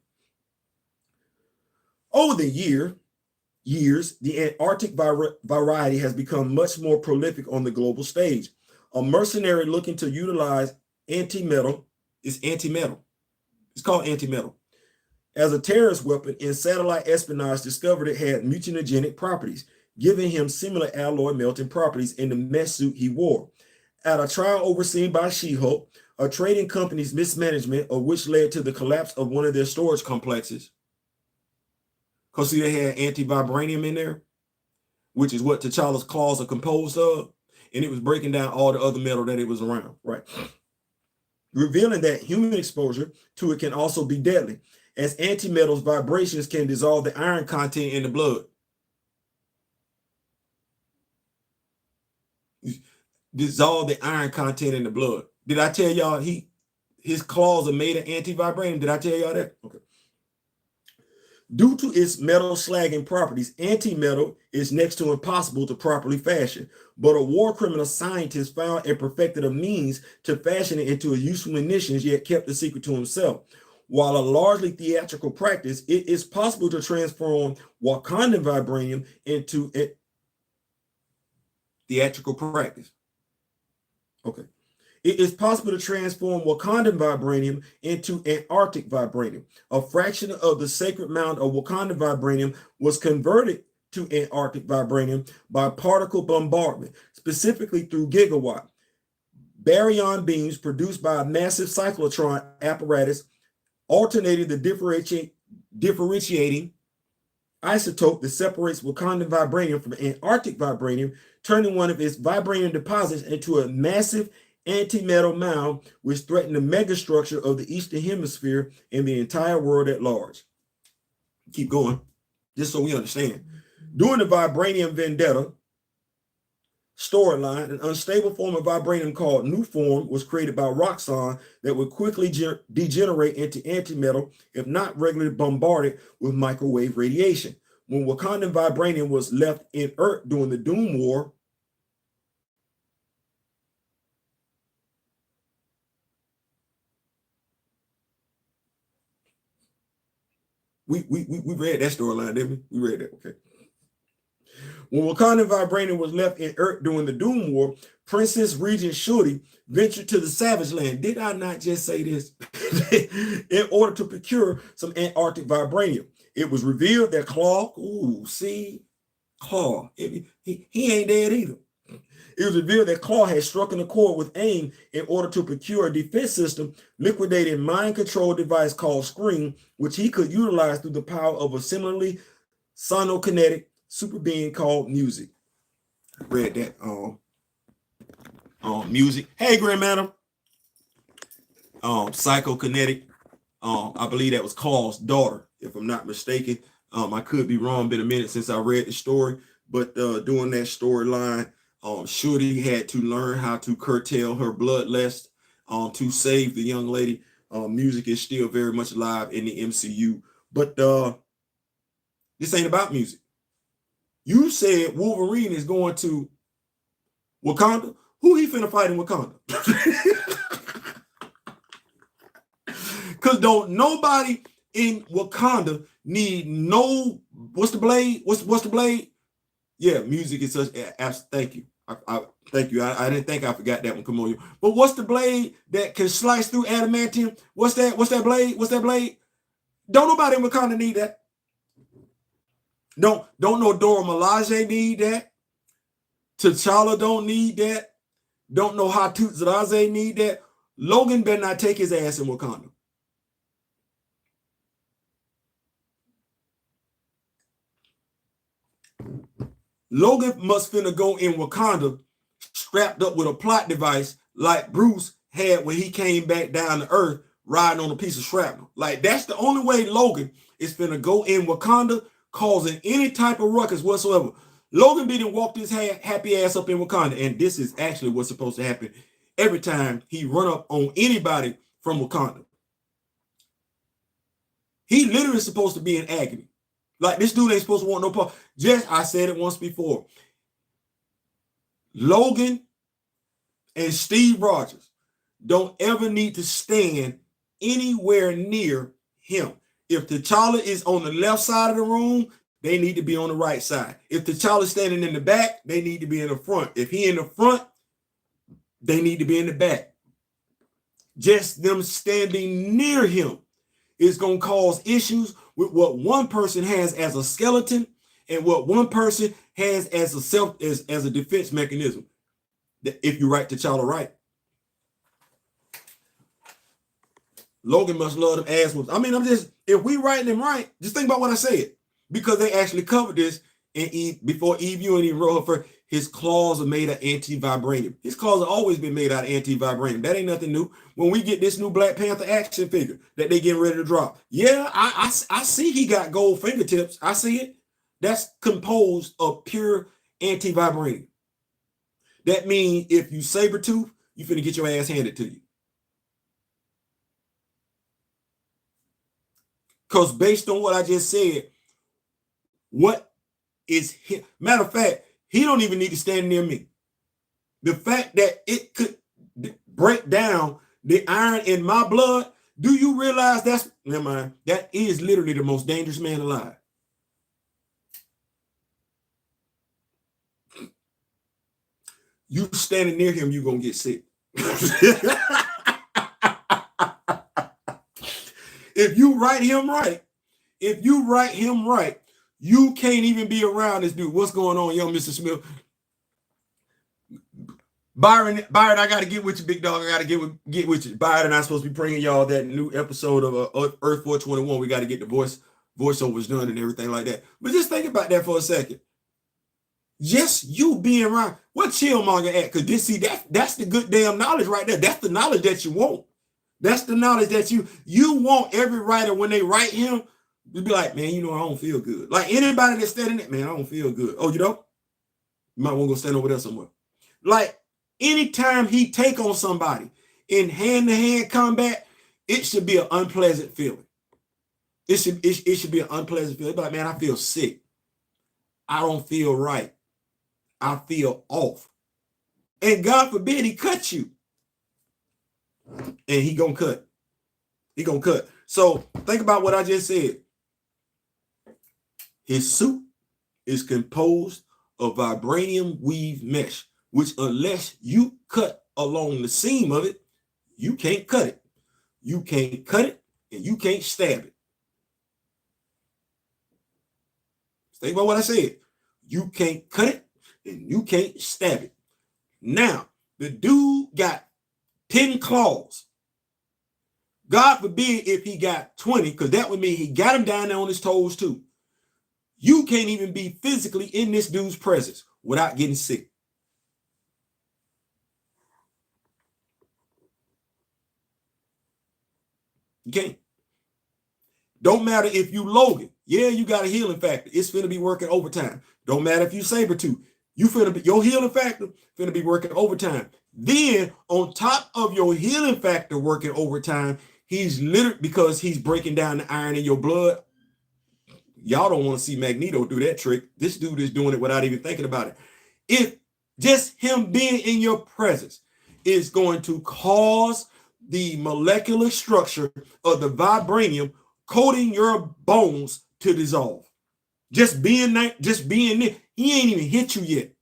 Over the years, the Antarctic variety has become much more prolific on the global stage. A mercenary looking to utilize anti-metal is anti-metal. It's called anti-metal. As a terrorist weapon in satellite espionage, discovered it had mutagenic properties, giving him similar alloy melting properties in the mesh suit he wore. At a trial overseen by She-Hulk, a trading company's mismanagement of which led to the collapse of one of their storage complexes. Because see, they had anti-vibranium in there, which is what T'Challa's claws are composed of, and it was breaking down all the other metal that it was around, right? Revealing that human exposure to it can also be deadly, as anti-metal's vibrations can dissolve the iron content in the blood. Dissolve the iron content in the blood. Did I tell y'all his claws are made of anti-vibranium? Did I tell y'all that? Okay. Due to its metal slagging properties, anti-metal is next to impossible to properly fashion, but a war criminal scientist found and perfected a means to fashion it into a useful munitions, yet kept the secret to himself. While a largely theatrical practice, it is possible to transform Wakandan vibranium into a theatrical practice. Okay. It is possible to transform Wakandan vibranium into Antarctic vibranium. A fraction of the sacred amount of Wakandan vibranium was converted to Antarctic vibranium by particle bombardment, specifically through gigawatt baryon beams produced by a massive cyclotron apparatus, alternating the differentiating isotope that separates Wakandan vibranium from Antarctic vibranium, turning one of its vibranium deposits into a massive antimetal mound, which threatened the megastructure of the Eastern Hemisphere and the entire world at large. Keep going, just so we understand. During the vibranium vendetta storyline, an unstable form of vibranium called Nuform was created by Roxxon that would quickly degenerate into antimetal if not regularly bombarded with microwave radiation. When Wakandan vibranium was left inert during the Doom War, we read that storyline, didn't we? We read that, okay. When Wakandan vibranium was left inert during the Doom War, Princess Regent Shuri ventured to the Savage Land. Did I not just say this? In order to procure some Antarctic vibranium. It was revealed that Claw, Claw, he ain't dead either. It was revealed that Claw had struck an accord with AIM in order to procure a defense system, liquidating mind control device called Scream, which he could utilize through the power of a similarly sonokinetic super being called Music. I read that Music. Hey, Grand Madam. Psychokinetic. I believe that was Claw's daughter, if I'm not mistaken. I could be wrong. Been a minute since I read the story, but during that storyline, Shuri had to learn how to curtail her bloodlust to save the young lady. Music is still very much alive in the MCU, but this ain't about Music. You said Wolverine is going to Wakanda. Who he finna fight in Wakanda? Because don't nobody in Wakanda need no, what's the blade? What's the blade? Yeah, Music is such, thank you. Thank you. I didn't think I forgot that one. Come on. But what's the blade that can slice through adamantium? What's that blade? What's that blade? Don't nobody in Wakanda need that. Don't know Dora Milaje need that. T'Challa don't need that. Don't know Hatut Zraze need that. Logan better not take his ass in Wakanda. Logan must finna go in Wakanda strapped up with a plot device like Bruce had when he came back down to Earth riding on a piece of shrapnel. Like, that's the only way Logan is finna go in Wakanda causing any type of ruckus whatsoever. Logan didn't walk his happy ass up in Wakanda, and this is actually what's supposed to happen every time he run up on anybody from Wakanda. He literally is supposed to be in agony. Like, this dude ain't supposed to want no part. Just, I said it once before. Logan and Steve Rogers don't ever need to stand anywhere near him. If T'Challa is on the left side of the room, they need to be on the right side. If T'Challa is standing in the back, they need to be in the front. If he in the front, they need to be in the back. Just them standing near him is going to cause issues with what one person has as a skeleton and what one person has as a defense mechanism. If you write T'Challa right. Logan must love them ass whoops. I mean, if we writing them right, just think about what I said. Because they actually covered this in before Eve Ewing even wrote her first. His claws are made of anti-vibranium. His claws have always been made out of anti-vibranium. That ain't nothing new. When we get this new Black Panther action figure that they getting ready to drop, yeah, I see he got gold fingertips. I see it. That's composed of pure anti-vibranium. That means if you saber tooth, you finna get your ass handed to you. Because based on what I just said, what is him? Matter of fact, he don't even need to stand near me. The fact that it could break down the iron in my blood, do you realize never mind, that is literally the most dangerous man alive. You standing near him, you're going to get sick. If you write him right, you can't even be around this dude. What's going on, young Mr. Smith? Byron, I got to get with you, big dog. I got to get with you. Byron and I'm supposed to be bringing y'all that new episode of Earth 421. We got to get the voiceovers done and everything like that. But just think about that for a second. Just you being around, what Chillmonger at? Because that's the good damn knowledge right there. That's the knowledge that you want. That's the knowledge that you want every writer when they write him to be like, man, I don't feel good. Like anybody that's standing there, man, I don't feel good. Oh, you don't? You might want to go stand over there somewhere. Like anytime he take on somebody in hand-to-hand combat, it should be an unpleasant feeling. It should be an unpleasant feeling. Like, man, I feel sick. I don't feel right. I feel off. And God forbid he cuts you. And he gonna cut. He gonna cut. So think about what I just said. His suit is composed of vibranium weave mesh, which unless you cut along the seam of it, you can't cut it. You can't cut it and you can't stab it. Think about what I said. You can't cut it and you can't stab it. Now, the dude got 10 claws. God forbid if he got 20, because that would mean he got him down there on his toes too. You can't even be physically in this dude's presence without getting sick. You can't. Don't matter if you Logan. Yeah, you got a healing factor. It's finna be working overtime. Don't matter if you Sabretooth. Your healing factor finna be working overtime. Then on top of your healing factor working overtime, he's literally, because he's breaking down the iron in your blood. Y'all don't want to see Magneto do that trick. This dude is doing it without even thinking about it. If just him being in your presence is going to cause the molecular structure of the vibranium coating your bones to dissolve. Just being there, he ain't even hit you yet.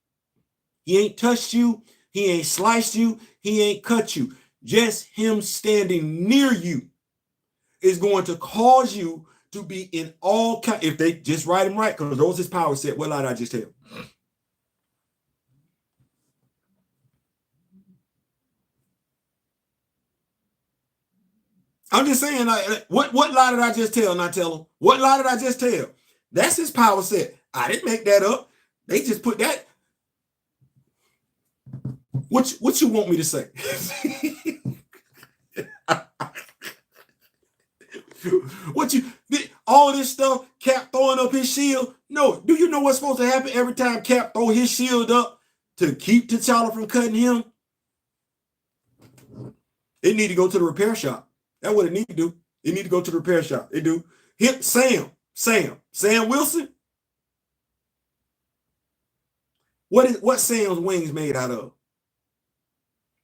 He ain't touched you. He ain't sliced you. He ain't cut you. Just him standing near you is going to cause you to be in all kinds. If they just write him right, because those his power set. What lie did I just tell? I'm just saying, like, what lie did I just tell? Not tell him. What lie did I just tell? That's his power set. I didn't make that up. They just put that. What you want me to say? All this stuff, Cap throwing up his shield? No. Do you know what's supposed to happen every time Cap throw his shield up to keep T'Challa from cutting him? It need to go to the repair shop. That's what it need to do. It need to go to the repair shop. It do. Hit Sam Wilson. What Sam's wings made out of?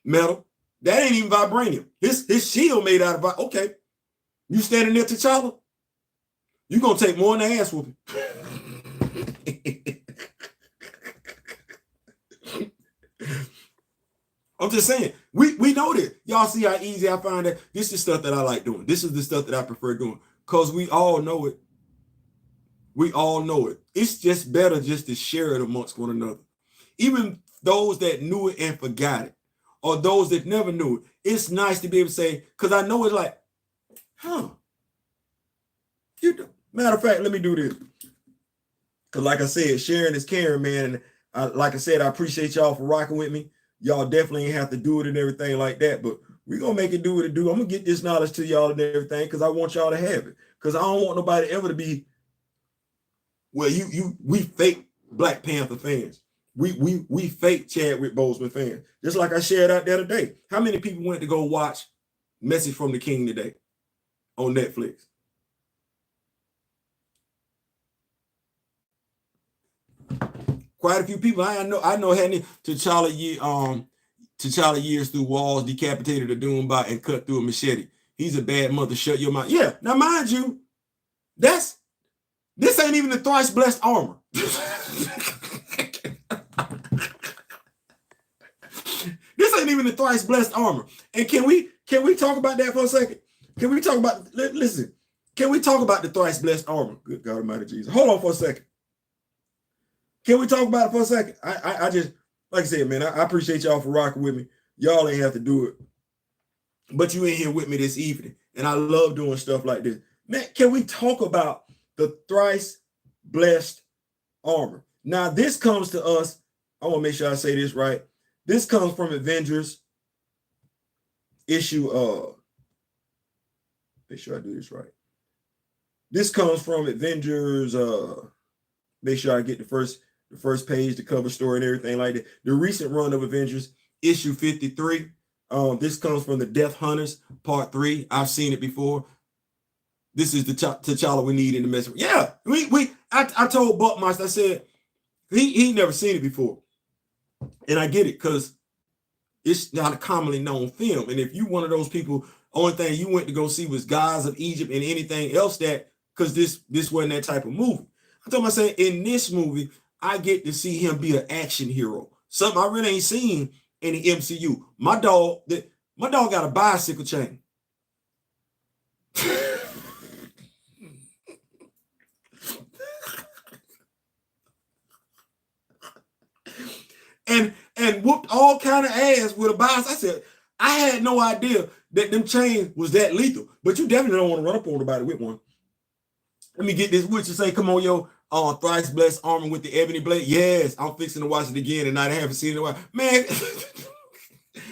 Metal. That ain't even vibranium. His shield made out of okay. You standing there, T'Challa? You gonna take more than the ass whooping. I'm just saying, we know that. Y'all see how easy I find that. This is stuff that I like doing. This is the stuff that I prefer doing. Because we all know it. We all know it. It's just better just to share it amongst one another. Even those that knew it and forgot it, or those that never knew it. It's nice to be able to say, because I know it's like, matter of fact, let me do this. Because like I said, sharing is caring, man. And like I said, I appreciate y'all for rocking with me. Y'all definitely ain't have to do it and everything like that, but we're going to make it do what it do. I'm going to get this knowledge to y'all and everything because I want y'all to have it. Because I don't want nobody ever to be, well, we fake Black Panther fans. We fake Chadwick Boseman fans. Just like I shared out there today. How many people went to go watch Message from the King today on Netflix? Quite a few people. I know had T'Challa years through walls, decapitated a Doombot, and cut through a machete. He's a bad mother. Shut your mouth. Yeah. Now, mind you, this ain't even the thrice blessed armor. This This ain't even the thrice blessed armor. And can we talk about that for a second? Can we talk about, listen, can we talk about the thrice blessed armor? Good God Almighty Jesus. Hold on for a second. Can we talk about it for a second? I just, like I said, man, I appreciate y'all for rocking with me. Y'all ain't have to do it, but you in here with me this evening, and I love doing stuff like this. Man, can we talk about the thrice blessed armor? Now, this comes to us. I want to make sure I say this right. This comes from Avengers issue. Make sure I do this right. This comes from Avengers. Make sure I get the first page, the cover story, and everything like that. The recent run of Avengers issue 53. This comes from the Death Hunters Part 3. I've seen it before. This is the T'Challa we need in the mess. Yeah, I told Buckmaster, I said he never seen it before, and I get it because it's not a commonly known film. And if you one of those people, only thing you went to go see was Gods of Egypt and anything else that, because this wasn't that type of movie. I told him, I said, in this movie, I get to see him be an action hero. Something I really ain't seen in the MCU. My dog got a bicycle chain. and whooped all kind of ass with a bicycle. I said, I had no idea that them chains was that lethal. But you definitely don't want to run up on nobody with one. Let me get this witch to say, come on, yo, thrice blessed armor with the ebony blade. Yes, I'm fixing to watch it again, and I haven't seen it in a while. Man,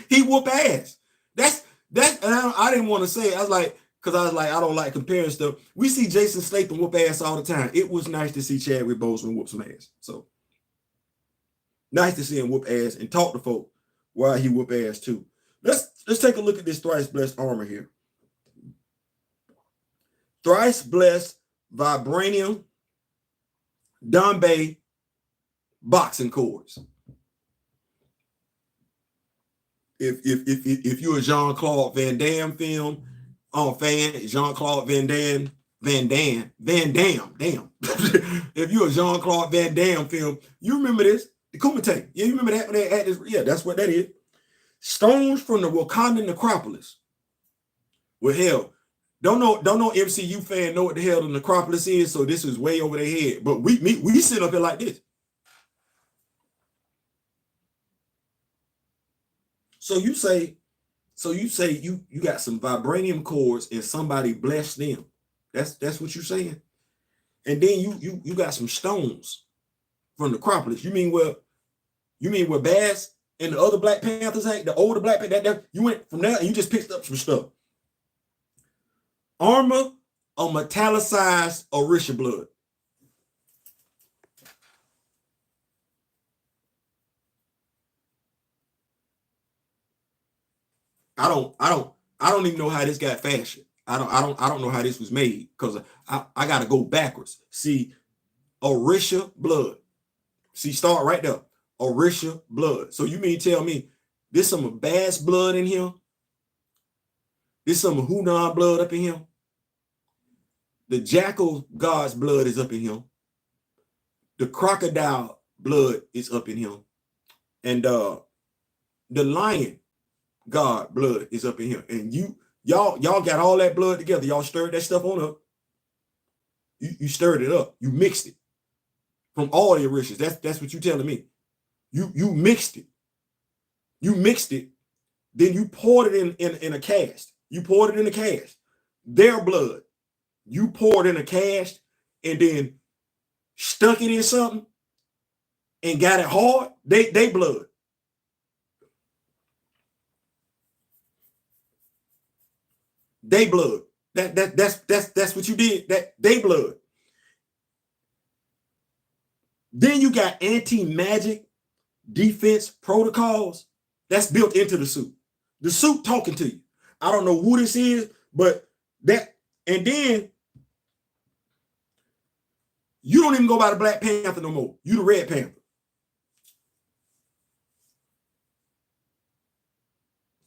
he whoop ass. That's and I didn't want to say it. I was like, I don't like comparing stuff. We see Jason Statham whoop ass all the time. It was nice to see Chadwick Boseman whoop some ass. So nice to see him whoop ass and talk to folk while he whoop ass too. Let's take a look at this thrice blessed armor here. Thrice blessed vibranium Dombay boxing cords. If you're a Jean-Claude Van Damme film fan, Jean-Claude Van Damme, damn. If you're a Jean-Claude Van Damme film, you remember this, the Kumite. Yeah, you remember that when they had this? Yeah, that's what that is. Stones from the Wakandan necropolis. Well, hell, don't know MCU fan know what the hell the necropolis is, so this is way over their head. But we sit up here like this. So you say you got some vibranium cords and somebody blessed them. That's what you're saying. And then you got some stones from the necropolis. You mean where Bass and the other Black Panthers hang, the older Black Panther, you went from there and you just picked up some stuff. Armor of metallicized Orisha blood. I don't even know how this got fashioned. I don't know how this was made, because I gotta go backwards. See, Orisha blood. See, start right there. Orisha blood. So you mean tell me there's some Bass blood in here? There's some Hunan blood up in here? The jackal god's blood is up in him. The crocodile blood is up in him. And the lion god blood is up in him. And y'all got all that blood together. Y'all stirred that stuff on up. You stirred it up. You mixed it from all the Orishas. That's what you telling me. You mixed it. You mixed it. Then you poured it in a cast. You poured it in a cast. Their blood. You poured in a cast and then stuck it in something and got it hard. They blood. They blood. That's what you did. They blood. Then you got anti-magic defense protocols that's built into the suit. The suit talking to you. I don't know who this is, but that, and then you don't even go by the Black Panther no more. You the Red Panther.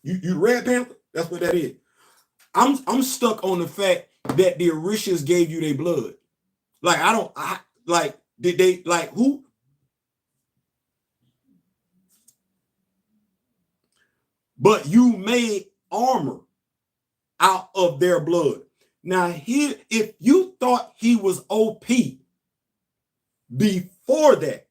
You the Red Panther? That's what that is. I'm stuck on the fact that the Orishas gave you their blood. Like, did they, like, who? but you made armor out of their blood. Now, here, if you thought he was OP before that,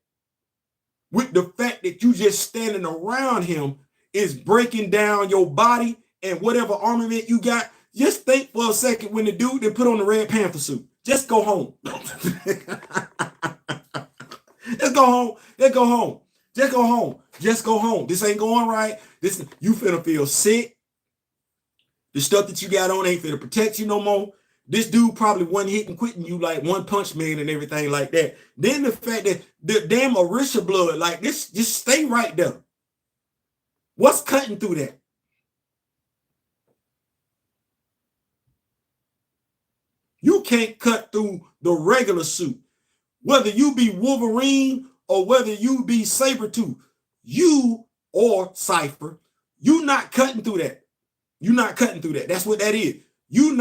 with the fact that you just standing around him is breaking down your body and whatever armament you got, just think for a second when the dude that put on the Red Panther suit. Just go home. Just go home. Just go home. Just go home. Just go home. This ain't going right. This, you finna feel sick. The stuff that you got on ain't finna protect you no more. This dude probably one hit and quitting you like One Punch Man and everything like that. Then the fact that the damn Orisha blood, like this, just stay right there. What's cutting through that? You can't cut through the regular suit. Whether you be Wolverine or whether you be Sabretooth, you or Cypher, you not cutting through that. You're not cutting through that. That's what that is. You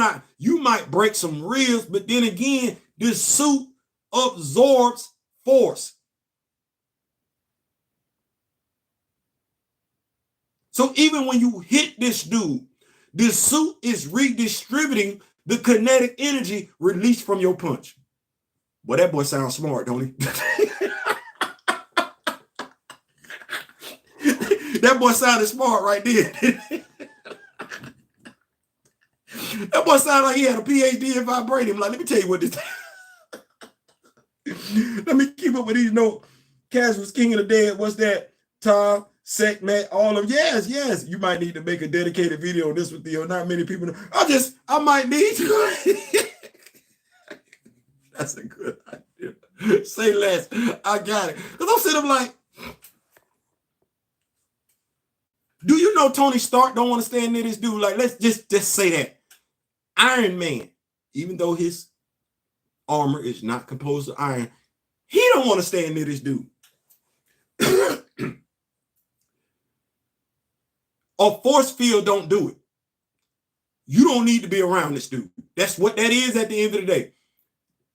might break some ribs, but then again, this suit absorbs force. So even when you hit this dude, this suit is redistributing the kinetic energy released from your punch. Well, that boy sounds smart, don't he? That boy sounded smart right there. That boy sounded like he had a PhD in vibranium. Like, let me tell you what this. Let me keep up with these notes. Cass was king of the dead. What's that? Tom, Sec, Matt, all of them. Yes. You might need to make a dedicated video on this with you. Not many people know. I might need to. That's a good idea. Say less. I got it. Because I'm sitting like, do you know Tony Stark don't want to stand near this dude? Like, let's just say that. Iron Man, even though his armor is not composed of iron, he don't want to stand near this dude. A force field don't do it. You don't need to be around this dude. That's what that is at the end of the day.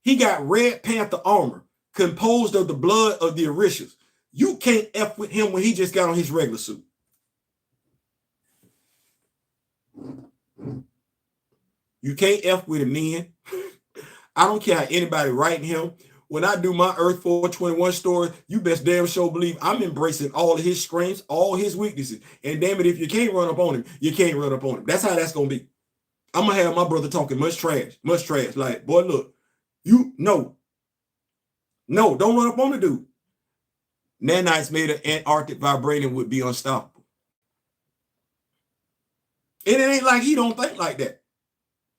He got Red Panther armor composed of the blood of the Orishas. You can't F with him when he just got on his regular suit. You can't F with him, man. I don't care how anybody writing him. When I do my Earth 421 story, you best damn sure believe I'm embracing all of his strengths, all his weaknesses. And damn it, if you can't run up on him, you can't run up on him. That's how that's going to be. I'm going to have my brother talking much trash. Like, boy, look, no, don't run up on the dude. Nanites made of Antarctic vibranium would be unstoppable. And it ain't like he don't think like that.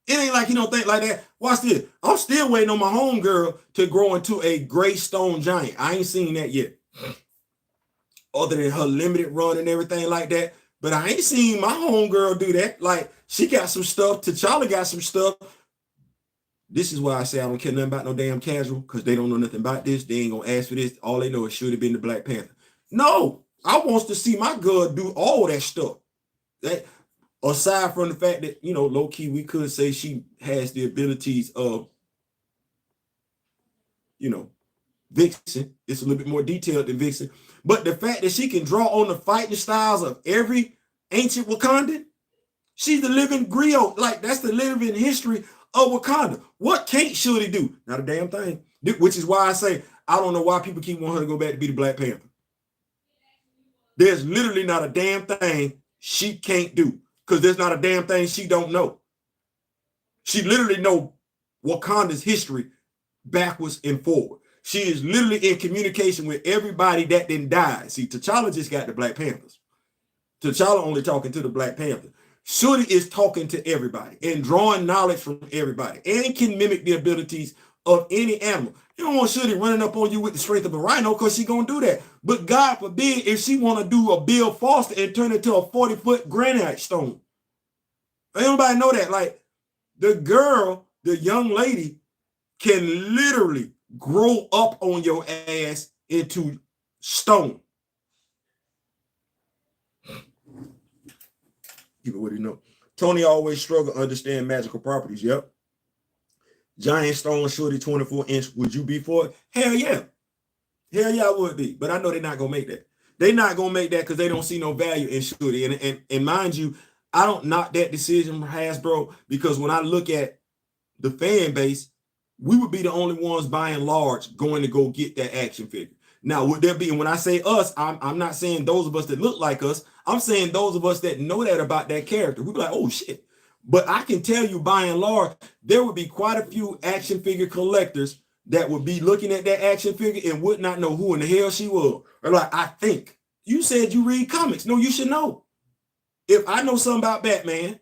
It ain't like he don't think like that. Watch this. I'm still waiting on my homegirl to grow into a gray stone giant. I ain't seen that yet. Other than her limited run and everything like that. But I ain't seen my homegirl do that. Like, she got some stuff. T'Challa got some stuff. This is why I say I don't care nothing about no damn casual, because they don't know nothing about this. They ain't going to ask for this. All they know is should have been the Black Panther. No, I wants to see my girl do all that stuff. That, aside from the fact that, you know, low-key, we could say she has the abilities of, you know, Vixen. It's a little bit more detailed than Vixen. But the fact that she can draw on the fighting styles of every ancient Wakandan, she's the living griot. Like, that's the living history of Wakanda. What can't Shuri do? Not a damn thing. Which is why I say, I don't know why people keep wanting her to go back to be the Black Panther. There's literally not a damn thing she can't do. Because there's not a damn thing she don't know. She literally know Wakanda's history backwards and forward. She is literally in communication with everybody that didn't die. See, T'Challa just got the Black Panthers. T'Challa only talking to the Black Panther. Shuri is talking to everybody and drawing knowledge from everybody and can mimic the abilities of any animal. You don't want Shuri running up on you with the strength of a rhino because she's going to do that. But God forbid if she want to do a Bill Foster and turn it to a 40-foot granite stone. Anybody know that? Like, the girl, the young lady, can literally grow up on your ass into stone. Keep it what you know. Tony always struggled to understand magical properties. Yep. Giant stone, Shorty, 24-inch. Would you be for it? Hell yeah. Hell yeah, I would be. But I know they're not going to make that. They're not gonna make that because they don't see no value in Shorty. And mind you, I don't knock that decision from Hasbro, because when I look at the fan base, we would be the only ones by and large going to go get that action figure. Now, would there be, and when I say us, I'm not saying those of us that look like us, I'm saying those of us that know that about that character. We'd be like, oh shit. But I can tell you by and large, there would be quite a few action figure collectors that would be looking at that action figure and would not know who in the hell she was. Or like, I think. You said you read comics. No, you should know. If I know something about Batman,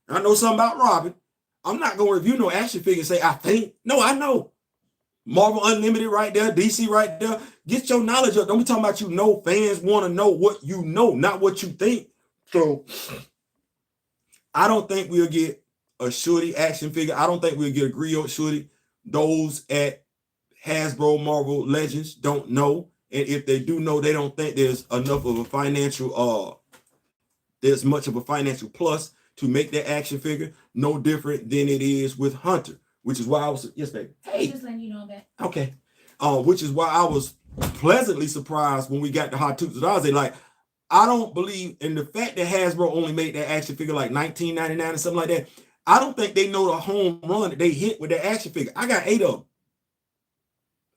I know something about Robin, I'm not going to review no action figure and say, I think. No, I know. Marvel Unlimited right there, DC right there. Get your knowledge up. Don't be talking about you know. Fans want to know what you know, not what you think. So I don't think we'll get a Shorty action figure. I don't think we'll get a Griot Shorty. Those at Hasbro Marvel Legends don't know. And if they do know, they don't think there's enough of a financial, there's much of a financial plus to make that action figure. No different than it is with Hunter, which is why I was, yes, baby. Hey. Just letting you know that. Okay. Which is why I was pleasantly surprised when we got the Hot Toots. I was like, I don't believe in the fact that Hasbro only made that action figure like $19.99 or something like that. I don't think they know the home run that they hit with that action figure. I got 8 of them.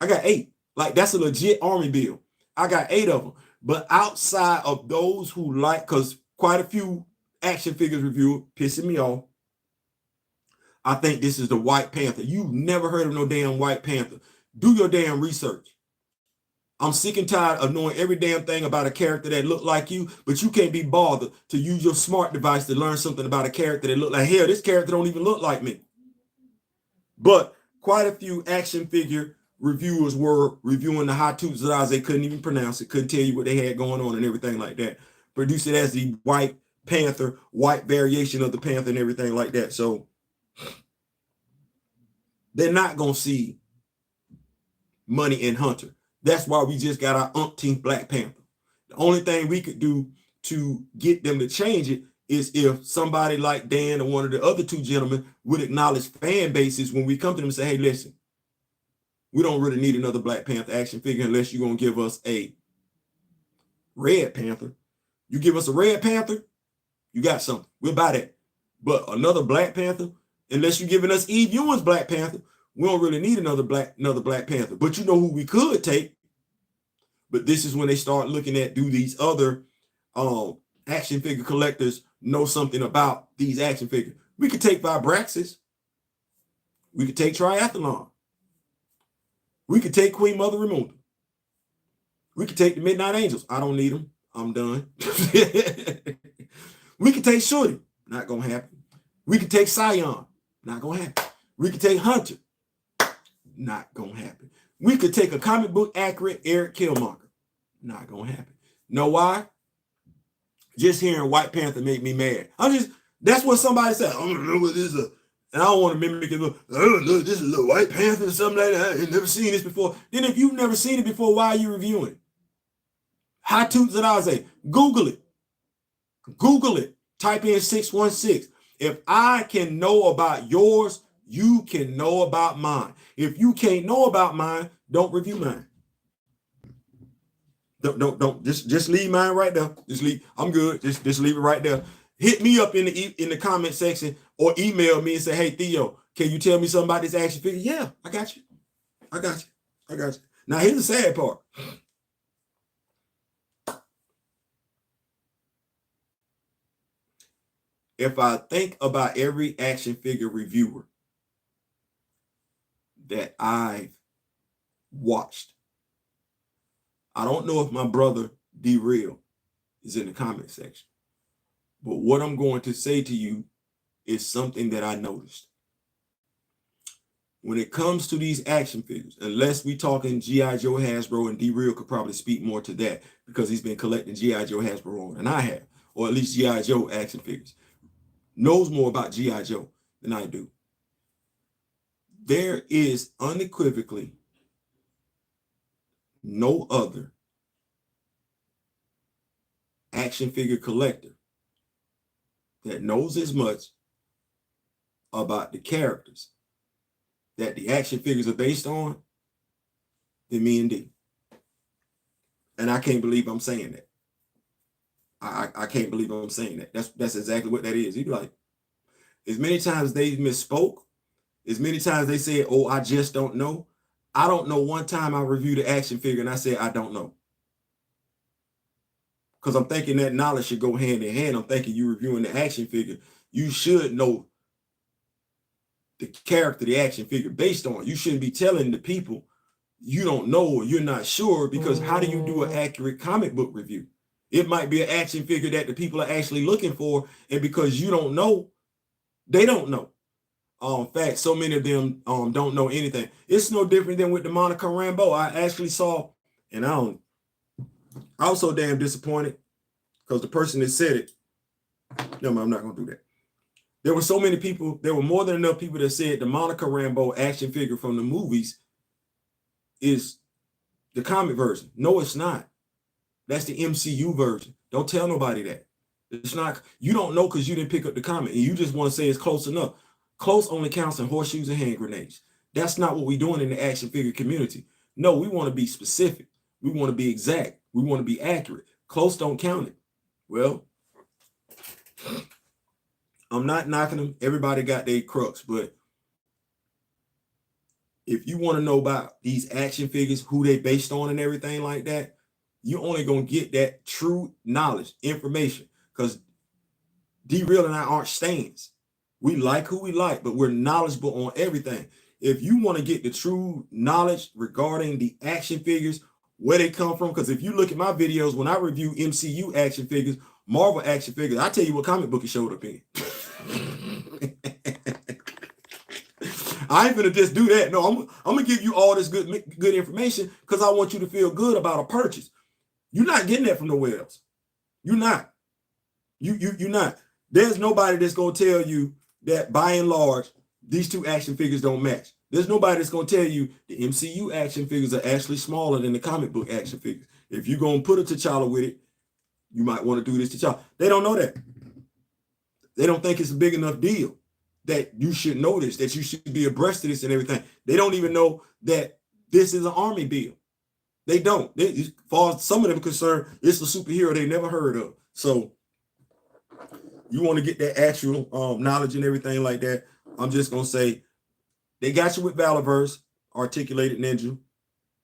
I got 8. Like, that's a legit army bill. I got 8 of them. But outside of those who like, because quite a few action figures reviewed pissing me off, I think this is the White Panther. You've never heard of no damn White Panther. Do your damn research. I'm sick and tired of knowing every damn thing about a character that look like you, but you can't be bothered to use your smart device to learn something about a character that look like, hell, this character don't even look like me. But quite a few action figure reviewers were reviewing the Hot Toots that they couldn't even pronounce it, couldn't tell you what they had going on and everything like that. Produced it as the White Panther, white variation of the Panther and everything like that. So they're not going to see money in Hunter. That's why we just got our umpteenth Black Panther. The only thing we could do to get them to change it is if somebody like Dan or one of the other 2 gentlemen would acknowledge fan bases when we come to them and say, hey, listen, we don't really need another Black Panther action figure unless you're going to give us a Red Panther. You give us a Red Panther, you got something. We'll buy that. But another Black Panther, unless you're giving us Eve Ewing's Black Panther, we don't really need another Black Panther. But you know who we could take. But this is when they start looking at, do these other action figure collectors know something about these action figures? We could take Vibraxis. We could take Triathlon. We could take Queen Mother Ramunda. We could take the Midnight Angels. I don't need them. I'm done. We could take Shorty. Not going to happen. We could take Scion. Not going to happen. We could take Hunter. Not going to happen. We could take a comic book accurate Eric Killmonger. Not going to happen. Know why? Just hearing White Panther make me mad. That's what somebody said. I don't know what this is. And I don't want to mimic it. I don't know, this is a little White Panther or something like that. I've never seen this before. Then if you've never seen it before, why are you reviewing it? Hot Toots and I say, Google it. Google it. Type in 616. If I can know about yours, you can know about mine. If you can't know about mine, don't review mine. Don't just leave mine right there. Just leave. I'm good. Just leave it right there. Hit me up in the comment section or email me and say, hey Theo, can you tell me something about this action figure? Yeah, I got you. I got you. Now here's the sad part. If I think about every action figure reviewer that I've watched, I don't know if my brother D-Real is in the comment section, but what I'm going to say to you is something that I noticed. When it comes to these action figures, unless we talking G.I. Joe Hasbro, and D-Real could probably speak more to that because he's been collecting G.I. Joe Hasbro than I have, or at least G.I. Joe action figures, knows more about G.I. Joe than I do. There is unequivocally no other action figure collector that knows as much about the characters that the action figures are based on than me and D. And I can't believe I'm saying that. I can't believe I'm saying that. That's exactly what that is. You'd be like, as many times they misspoke, as many times they said, oh, I just don't know. I don't know one time I reviewed an action figure and I said, I don't know. Because I'm thinking that knowledge should go hand in hand. I'm thinking you reviewing the action figure, you should know the character the action figure based on. You shouldn't be telling the people you don't know or you're not sure, because how do you do an accurate comic book review? It might be an action figure that the people are actually looking for, and because you don't know, they don't know. In fact, so many of them don't know anything. It's no different than with the Monica Rambeau. I actually saw, and I was so damn disappointed because the person that said it, no, I'm not gonna do that. There were so many people, there were more than enough people that said the Monica Rambeau action figure from the movies is the comic version. No, it's not. That's the MCU version. Don't tell nobody that. It's not, you don't know because you didn't pick up the comic and you just want to say it's close enough. Close only counts in horseshoes and hand grenades. That's not what we're doing in the action figure community. No, we want to be specific. We want to be exact. We want to be accurate. Close don't count it. Well, I'm not knocking them. Everybody got their crux, but if you want to know about these action figures, who they based on and everything like that, you're only going to get that true knowledge, information, because D-Real and I aren't stands. We like who we like, but we're knowledgeable on everything. If you want to get the true knowledge regarding the action figures, where they come from, because if you look at my videos, when I review MCU action figures, Marvel action figures, I tell you what comic book it showed up in. I ain't gonna just do that. No, I'm gonna give you all this good information because I want you to feel good about a purchase. You're not getting that from nowhere else. You're not. You're not. There's nobody that's gonna tell you that by and large these two action figures don't match. There's nobody that's gonna tell you the MCU action figures are actually smaller than the comic book action figures. If you're gonna put a T'Challa with it, you might want to do this T'Challa. They don't know that. They don't think it's a big enough deal that you should know this, that you should be abreast of this and everything. They don't even know that this is an army bill. They don't. As far as some of them are concerned, it's a superhero they never heard of. So you want to get that actual knowledge and everything like that. I'm just going to say they got you with Valaverse, Articulated Ninja.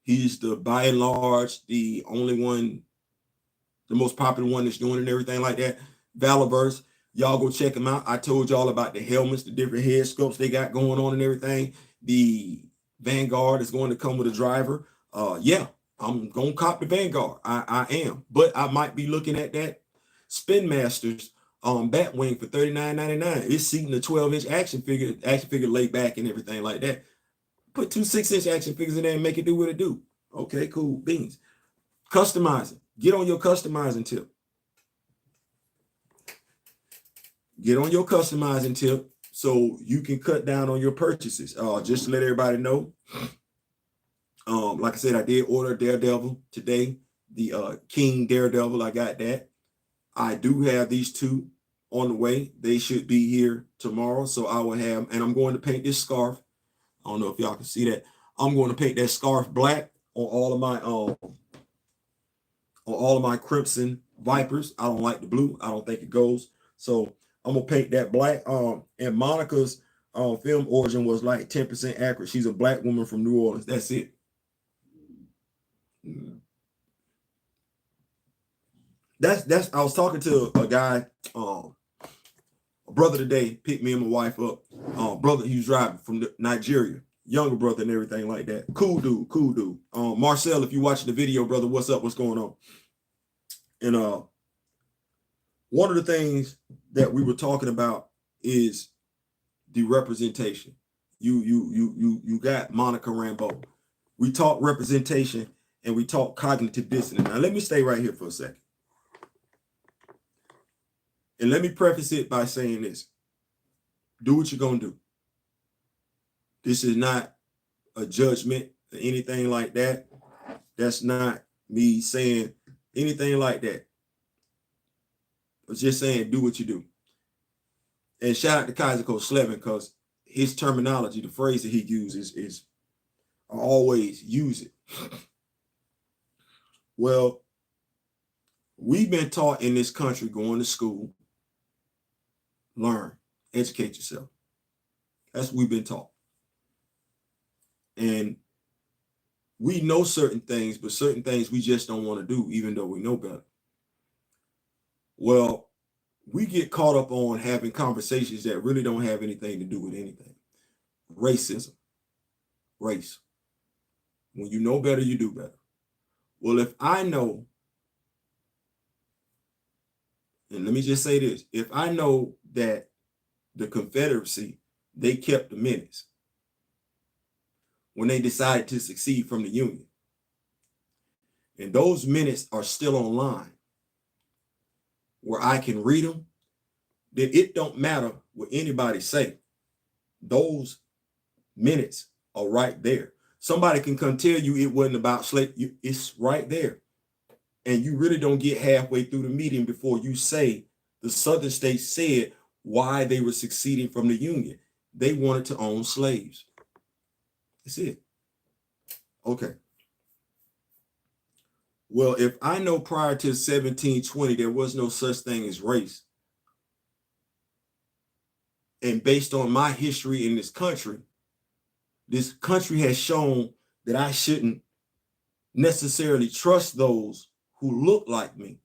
He's the, by and large, the only one, the most popular one that's doing it and everything like that. Valaverse. Y'all go check them out. I told y'all about the helmets, the different head sculpts they got going on and everything. The Vanguard is going to come with a driver. Yeah, I'm going to cop the Vanguard. I am. But I might be looking at that Spin Masters Batwing for $39.99. It's seating a 12-inch action figure laid back and everything like that. Put two 6-inch action figures in there and make it do what it do. Okay, cool. Beans. Customizing. Get on your customizing tip. Get on your customizing tip so you can cut down on your purchases. Just to let everybody know, like I said, I did order Daredevil today. The King Daredevil, I got that. I do have these two on the way. They should be here tomorrow. So I will have, and I'm going to paint this scarf. I don't know if y'all can see that. I'm going to paint that scarf black on all of my Crimson Vipers. I don't like the blue. I don't think it goes. So I'm gonna paint that black. And Monica's film origin was like 10% accurate. She's a black woman from New Orleans. That's it. That's. I was talking to a guy, a brother today, picked me and my wife up. Brother, he was driving from Nigeria, younger brother and everything like that. Cool dude, cool dude. Marcel, if you're watching the video, brother, what's up? What's going on? And one of the things that we were talking about is the representation. You got Monica Rambeau. We talk representation and we talk cognitive dissonance. Now let me stay right here for a second. And let me preface it by saying this. Do what you're gonna do. This is not a judgment or anything like that. That's not me saying anything like that. I was just saying, do what you do. And shout out to Kaiser Coach Slevin, because his terminology, the phrase that he uses is I always use it. Well, We've been taught in this country, going to school, learn, educate yourself. That's what we've been taught. And we know certain things, but certain things we just don't want to do, even though we know better. Well, we get caught up on having conversations that really don't have anything to do with anything. Racism, race. When you know better, you do better. Well, if I know, and let me just say this, if I know that the Confederacy, they kept the minutes when they decided to secede from the Union, and those minutes are still online where I can read them, then it don't matter what anybody say. Those minutes are right there. Somebody can come tell you it wasn't about slavery. It's right there. And you really don't get halfway through the meeting before you say the Southern states said why they were seceding from the Union. They wanted to own slaves. That's it. Okay. Well, if I know prior to 1720 there was no such thing as race, and based on my history in this country has shown that I shouldn't necessarily trust those who look like me.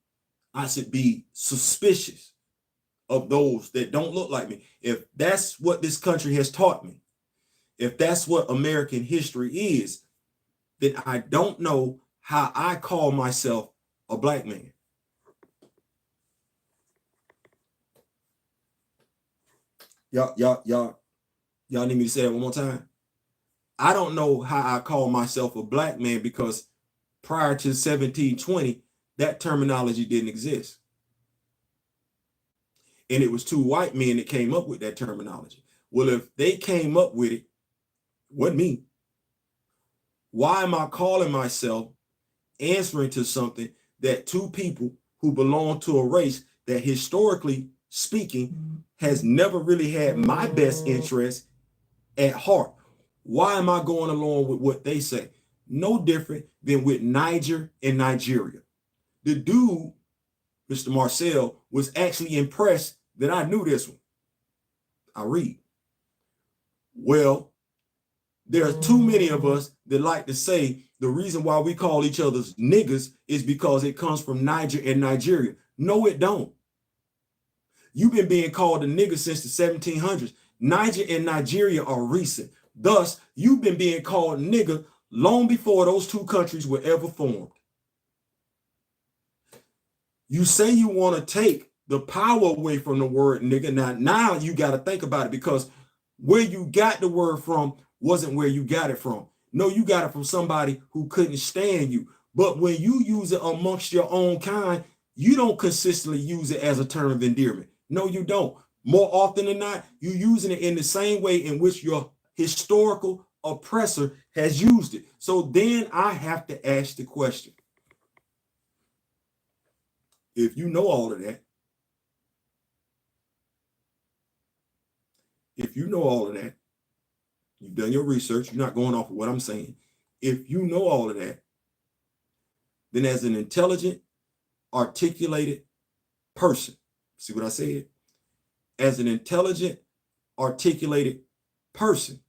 I should be suspicious of those that don't look like me. If that's what this country has taught me, if that's what American history is, then I don't know how I call myself a black man. Y'all need me to say that one more time? I don't know how I call myself a black man because prior to 1720, that terminology didn't exist. And it was two white men that came up with that terminology. Well, if they came up with it, wasn't me. Why am I calling myself answering to something that two people who belong to a race that historically speaking has never really had my best interest at heart? Why am I going along with what they say? No different than with Niger and Nigeria. The dude, Mr. Marcel, was actually impressed that I knew this one. I read. Well, there are too many of us that like to say the reason why we call each other's niggas is because it comes from Niger and Nigeria. No, it don't. You've been being called a nigga since the 1700s. Niger and Nigeria are recent. Thus, you've been being called nigga long before those two countries were ever formed. You say you want to take the power away from the word nigga. Now you got to think about it, because where you got the word from wasn't where you got it from. No, you got it from somebody who couldn't stand you. But when you use it amongst your own kind, you don't consistently use it as a term of endearment. No, you don't. More often than not, you're using it in the same way in which your historical oppressor has used it. So then I have to ask the question. If you know all of that, you've done your research, you're not going off of what I'm saying. If you know all of that, then as an intelligent, articulated person, see what I said? As an intelligent, articulated person,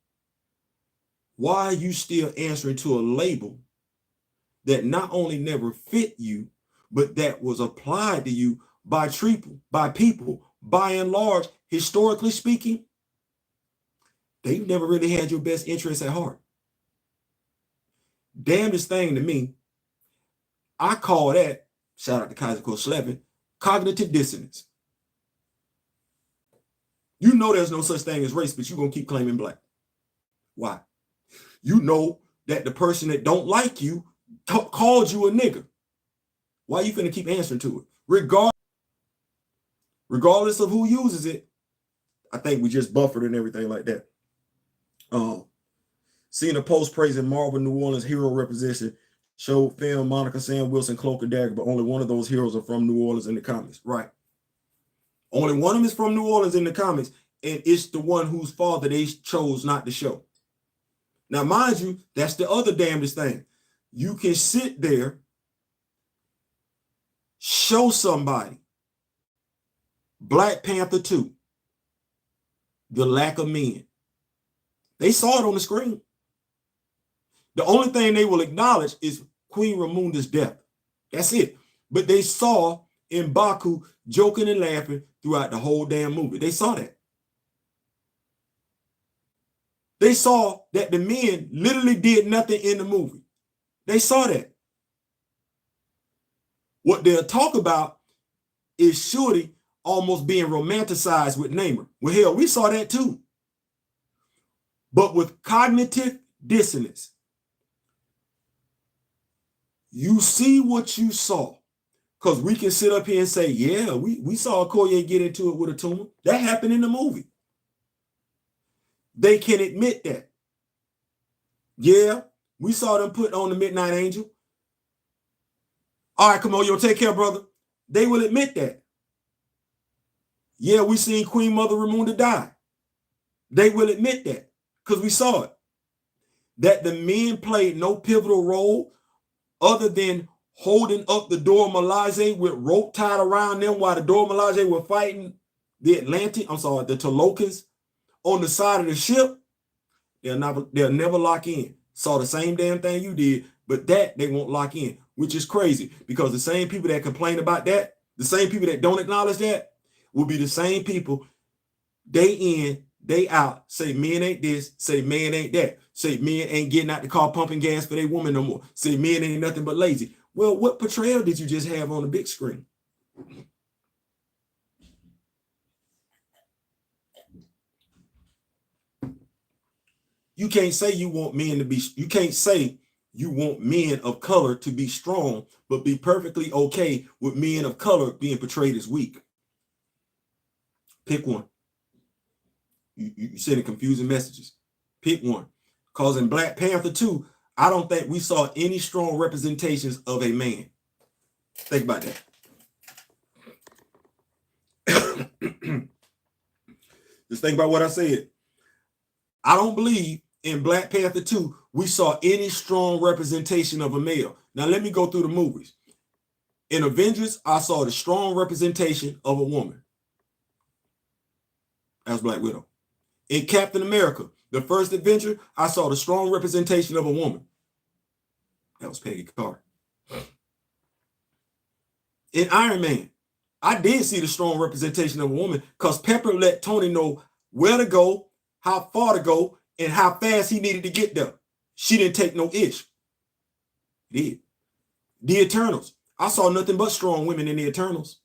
why are you still answering to a label that not only never fit you, but that was applied to you by people, by and large, historically speaking, they've never really had your best interests at heart. Damnedest thing to me, I call that, shout out to Kaiser Slevin, cognitive dissonance. You know there's no such thing as race, but you're going to keep claiming black. Why? You know that the person that don't like you called you a nigga. Why are you going to keep answering to it? Regardless of who uses it, I think we just buffered and everything like that. Seeing a post praising Marvel New Orleans hero representation showed film Monica Sam Wilson Cloak and Dagger, but only one of those heroes are from New Orleans in the comics. Right. Only one of them is from New Orleans in the comics, and it's the one whose father they chose not to show. Now, mind you, that's the other damnedest thing. You can sit there show somebody Black Panther 2, the lack of men. They saw it on the screen. The only thing they will acknowledge is Queen Ramunda's death. That's it. But they saw M'Baku joking and laughing throughout the whole damn movie. They saw that. They saw that the men literally did nothing in the movie. They saw that. What they'll talk about is Shorty almost being romanticized with Namor. Well, hell, we saw that too. But with cognitive dissonance, you see what you saw. Because we can sit up here and say, yeah, we saw Okoye get into it with a tumor. That happened in the movie. They can admit that. Yeah, we saw them put on the Midnight Angel. All right, come on, yo, take care, brother. They will admit that. Yeah, we seen Queen Mother Ramunda die. They will admit that because we saw it. That the men played no pivotal role other than holding up the Dora Milaje with rope tied around them while the Dora Milaje were fighting the Tolokans on the side of the ship. They'll never lock in. Saw the same damn thing you did, but that they won't lock in, which is crazy because the same people that complain about that, the same people that don't acknowledge that, will be the same people day in, day out, say men ain't this, say men ain't that, say men ain't getting out the car pumping gas for their woman no more, say men ain't nothing but lazy. Well, what portrayal did you just have on the big screen? You can't say you want men to be, you can't say you want men of color to be strong, but be perfectly okay with men of color being portrayed as weak. Pick one. You sending confusing messages. Pick one. Because in Black Panther 2, I don't think we saw any strong representations of a man. Think about that. Just think about what I said. I don't believe in Black Panther 2 we saw any strong representation of a male. Now let me go through the movies. In Avengers, I saw the strong representation of a woman. That was Black Widow. In Captain America, the first Avenger, I saw the strong representation of a woman. That was Peggy Carter. In Iron Man, I did see the strong representation of a woman because Pepper let Tony know where to go, how far to go, and how fast he needed to get there. She didn't take no ish. Did. The Eternals. I saw nothing but strong women in the Eternals.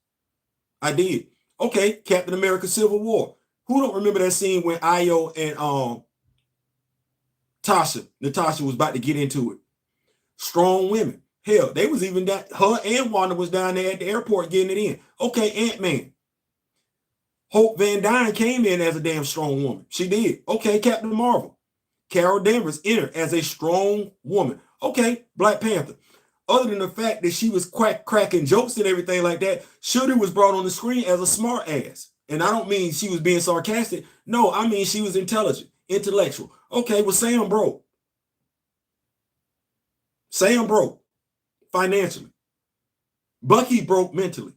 I did. Okay, Captain America Civil War. Who don't remember that scene when Io and Natasha was about to get into it? Strong women. Hell, they was even that, her and Wanda was down there at the airport getting it in. Okay, Ant-Man. Hope Van Dyne came in as a damn strong woman. She did. Okay, Captain Marvel. Carol Danvers entered as a strong woman. Okay, Black Panther. Other than the fact that she was cracking jokes and everything like that, Shuri was brought on the screen as a smart ass. And I don't mean she was being sarcastic. No, I mean she was intelligent, intellectual. Okay, well, Sam broke. Sam broke financially. Bucky broke mentally.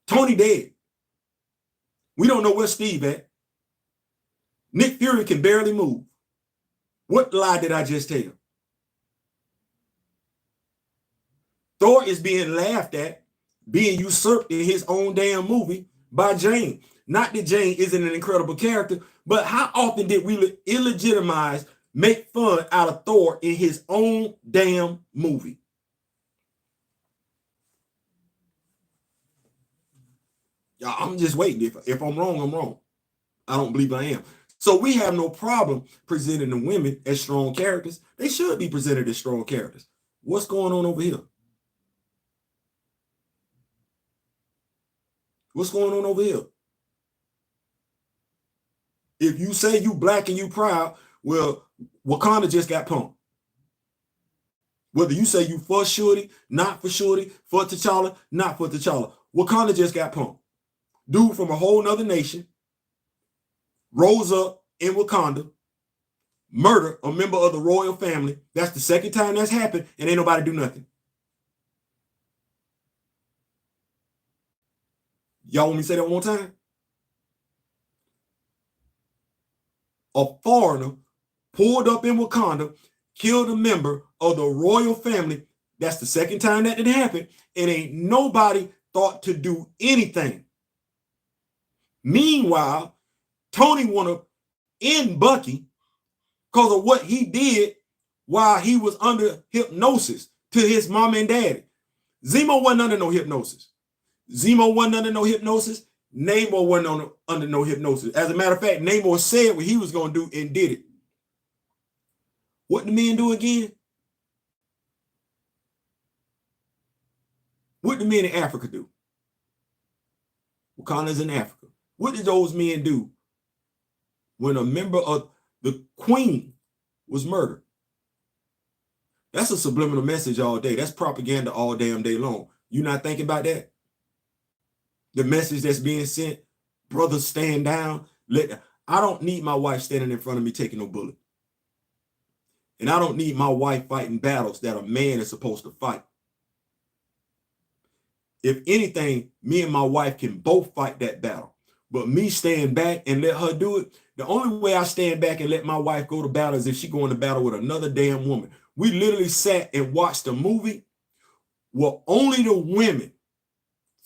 Tony dead. We don't know where Steve at. Nick Fury can barely move. What lie did I just tell? Thor is being laughed at, being usurped in his own damn movie by Jane. Not that Jane isn't an incredible character, but how often did we illegitimize, make fun out of Thor in his own damn movie? Yeah, I'm just waiting. If I'm wrong, I'm wrong. I don't believe I am. So we have no problem presenting the women as strong characters. They should be presented as strong characters. What's going on over here? What's going on over here? If you say you black and you proud, well, Wakanda just got punked. Whether you say you for Shorty, not for Shorty, for T'Challa, not for T'Challa, Wakanda just got punked. Dude from a whole nother nation rose up in Wakanda, murder a member of the royal family. That's the second time that's happened, and ain't nobody do nothing. Y'all want me to say that one more time? A foreigner pulled up in Wakanda, killed a member of the royal family. That's the second time that it happened, and ain't nobody thought to do anything. Meanwhile, Tony want to end Bucky because of what he did while he was under hypnosis to his mom and daddy. Zemo wasn't under no hypnosis. Zemo wasn't under no hypnosis. Namor wasn't under no hypnosis. As a matter of fact, Namor said what he was going to do and did it. What the men do again? What the men in Africa do? Wakanda's in Africa. What did those men do when a member of the Queen was murdered? That's a subliminal message all day. That's propaganda all damn day long. You not thinking about that? The message that's being sent, brothers, stand down. I don't need my wife standing in front of me taking no bullet. And I don't need my wife fighting battles that a man is supposed to fight. If anything, me and my wife can both fight that battle. But me stand back and let her do it, the only way I stand back and let my wife go to battle is if she go into battle with another damn woman. We literally sat and watched a movie where only the women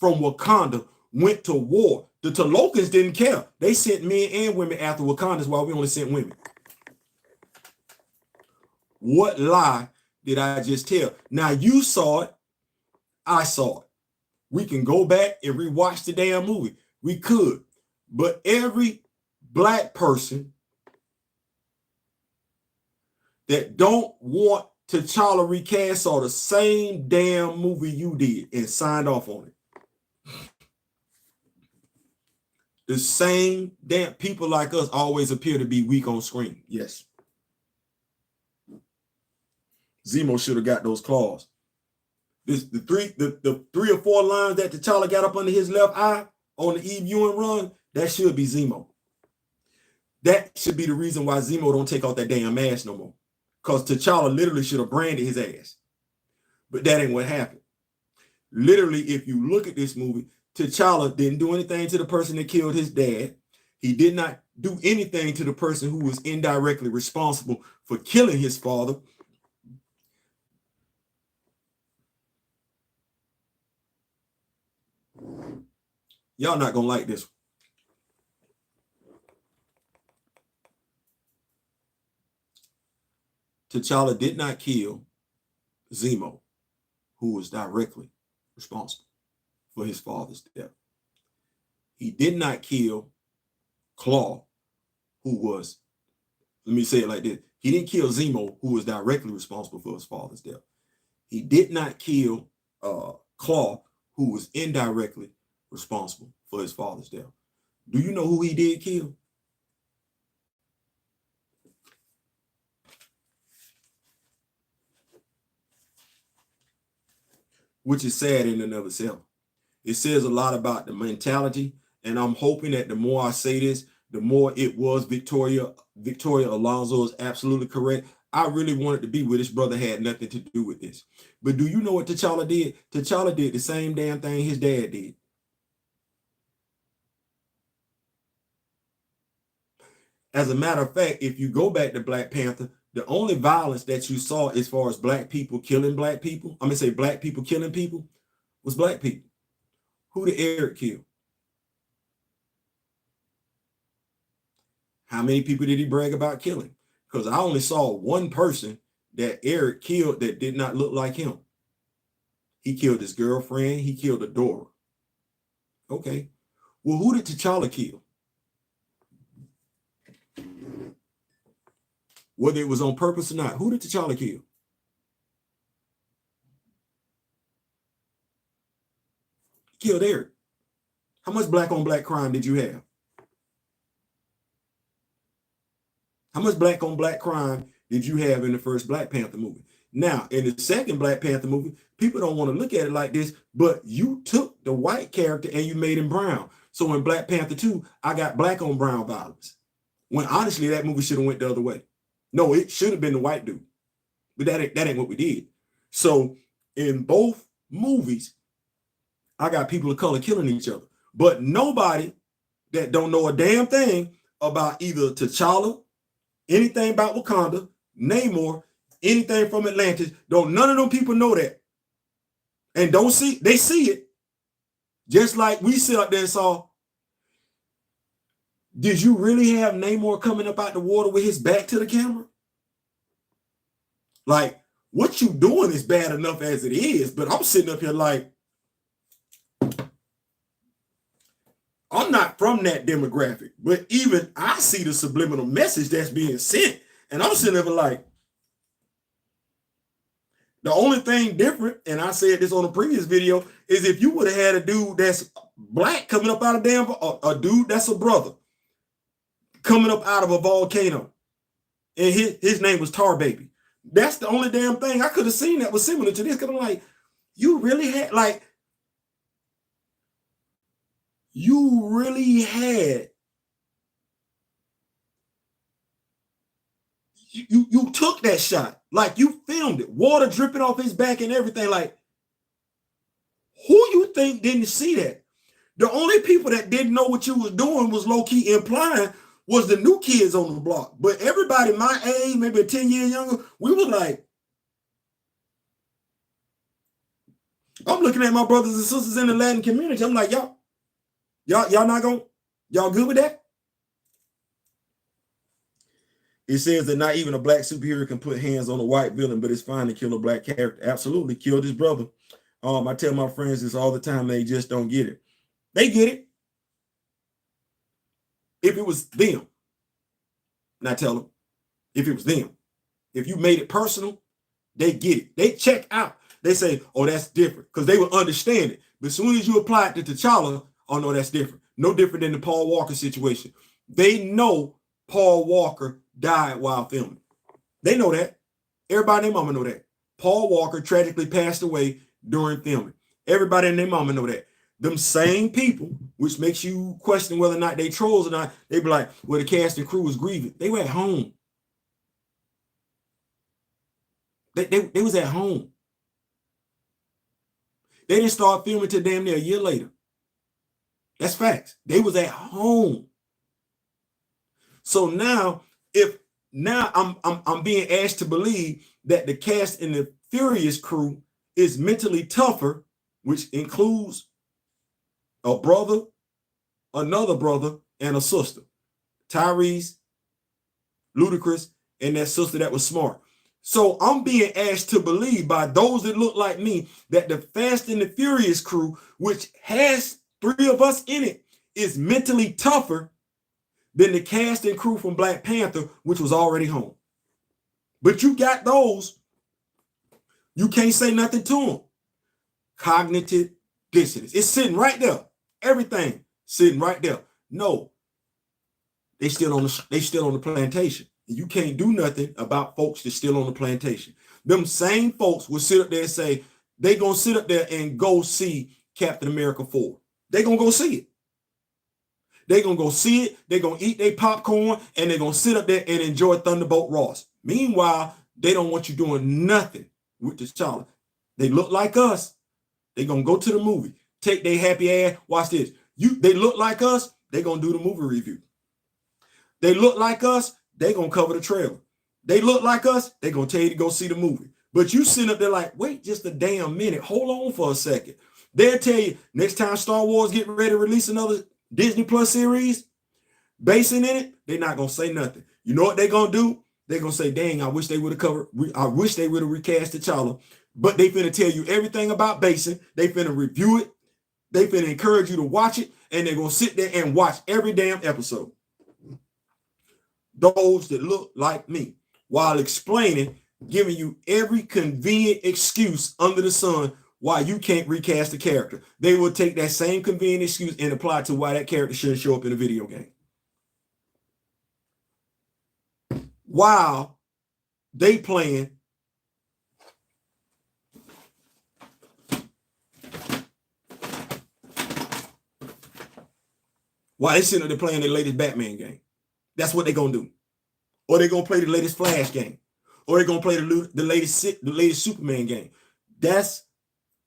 from Wakanda went to war. The Talokans didn't care. They sent men and women after Wakandans while we only sent women. What lie did I just tell? Now you saw it. I saw it. We can go back and rewatch the damn movie. We could. But every black person that don't want T'Challa recast saw the same damn movie you did and signed off on it. The same damn people like us always appear to be weak on screen. Yes. Zemo should have got those claws. The three or four lines that T'Challa got up under his left eye on the Eve Ewing run, that should be Zemo. That should be the reason why Zemo don't take off that damn mask no more. Because T'Challa literally should have branded his ass. But that ain't what happened. Literally, if you look at this movie, T'Challa didn't do anything to the person that killed his dad. He did not do anything to the person who was indirectly responsible for killing his father. Y'all not gonna like this one. T'Challa did not kill Zemo, who was directly responsible for his father's death. He did not kill Claw, who was, let me say it like this. He didn't kill Zemo, who was directly responsible for his father's death. He did not kill Claw, who was indirectly responsible for his father's death. Do you know who he did kill? Which is sad in and of itself. It says a lot about the mentality, and I'm hoping that the more I say this, the more it was Victoria Alonso is absolutely correct. I really wanted to be where this brother had nothing to do with this. But do you know what T'Challa did? T'Challa did the same damn thing his dad did. As a matter of fact, if you go back to Black Panther, the only violence that you saw as far as black people killing black people, I'm going to say black people killing people, was black people. Who did Eric kill? How many people did he brag about killing? Because I only saw one person that Eric killed that did not look like him. He killed his girlfriend. He killed Adora. Okay. Well, who did T'Challa kill? Whether it was on purpose or not, who did T'Challa kill? He killed Eric. How much black on black crime did you have? How much black on black crime did you have in the first Black Panther movie? Now, in the second Black Panther movie, people don't want to look at it like this, but you took the white character and you made him brown. So in Black Panther 2, I got black on brown violence. When honestly, that movie should have went the other way. No, it should have been the white dude. But that ain't what we did. So in both movies, I got people of color killing each other. But nobody that don't know a damn thing about either T'Challa, anything about Wakanda, Namor, anything from Atlantis, none of them people know that. And they see it. Just like we sit up there and saw, did you really have Namor coming up out the water with his back to the camera? Like, what you doing is bad enough as it is, but I'm sitting up here like, I'm not from that demographic, but even I see the subliminal message that's being sent, and I'm sitting there like, the only thing different, and I said this on a previous video, is if you would have had a dude that's black coming up out of a dude that's a brother coming up out of a volcano, and his name was Tar Baby. That's the only damn thing I could have seen that was similar to this. Because I'm like, you really had you took that shot, like you filmed it, water dripping off his back and everything. Like, who you think didn't see that? The only people that didn't know what you was doing was low-key implying was the new kids on the block. But everybody my age, maybe 10 years younger, we was like, I'm looking at my brothers and sisters in the Latin community. I'm like, y'all not gonna, y'all good with that? It says that not even a black superhero can put hands on a white villain, but it's fine to kill a black character. Absolutely, killed his brother. I tell my friends this all the time. They just don't get it. They get it. If it was them, and I tell them, if it was them, if you made it personal, they get it. They check out. They say, oh, that's different, because they will understand it. But as soon as you apply it to T'Challa, oh, no, that's different. No different than the Paul Walker situation. They know Paul Walker died while filming. They know that. Everybody and their mama know that. Paul Walker tragically passed away during filming. Everybody and their mama know that. Them same people, which makes you question whether or not they trolls or not, they be like, well, the cast and crew was grieving. They were at home. They was at home. They didn't start filming till damn near a year later. That's facts. They was at home. So now, I'm being asked to believe that the cast and the Furious crew is mentally tougher, which includes a brother, another brother, and a sister. Tyrese, Ludacris, and that sister that was smart. So I'm being asked to believe by those that look like me that the Fast and the Furious crew, which has 3 of us in it, is mentally tougher than the cast and crew from Black Panther, which was already home. But you got those. You can't say nothing to them. Cognitive dissonance. It's sitting right there. Everything sitting right there. No, they still on the plantation. You can't do nothing about folks that's still on the plantation. Them same folks will sit up there and say they gonna sit up there and go see Captain America 4. They gonna go see it. They gonna go see it. They gonna eat their popcorn and they gonna sit up there and enjoy Thunderbolt Ross. Meanwhile, they don't want you doing nothing with T'Challa. They look like us. They gonna go to the movie, take their happy ass. Watch this. They look like us. They gonna do the movie review. They look like us. They gonna cover the trailer. They look like us. They gonna tell you to go see the movie. But you sitting up there like, wait just a damn minute. Hold on for a second. They'll tell you next time Star Wars get ready to release another Disney Plus series, basing in it, they're not gonna say nothing. You know what they're gonna do? They're gonna say, dang, I wish they would have covered, I wish they would have recast T'Challa, but they finna tell you everything about basing. They finna review it. They finna encourage you to watch it, and they're gonna sit there and watch every damn episode. Those that look like me, while explaining, giving you every convenient excuse under the sun why you can't recast the character. They will take that same convenient excuse and apply to why that character shouldn't show up in a video game. While they playing while they sitting up there playing their latest Batman game. That's what they're gonna do. Or they're gonna play the latest Flash game. Or they're gonna play the latest Superman game. That's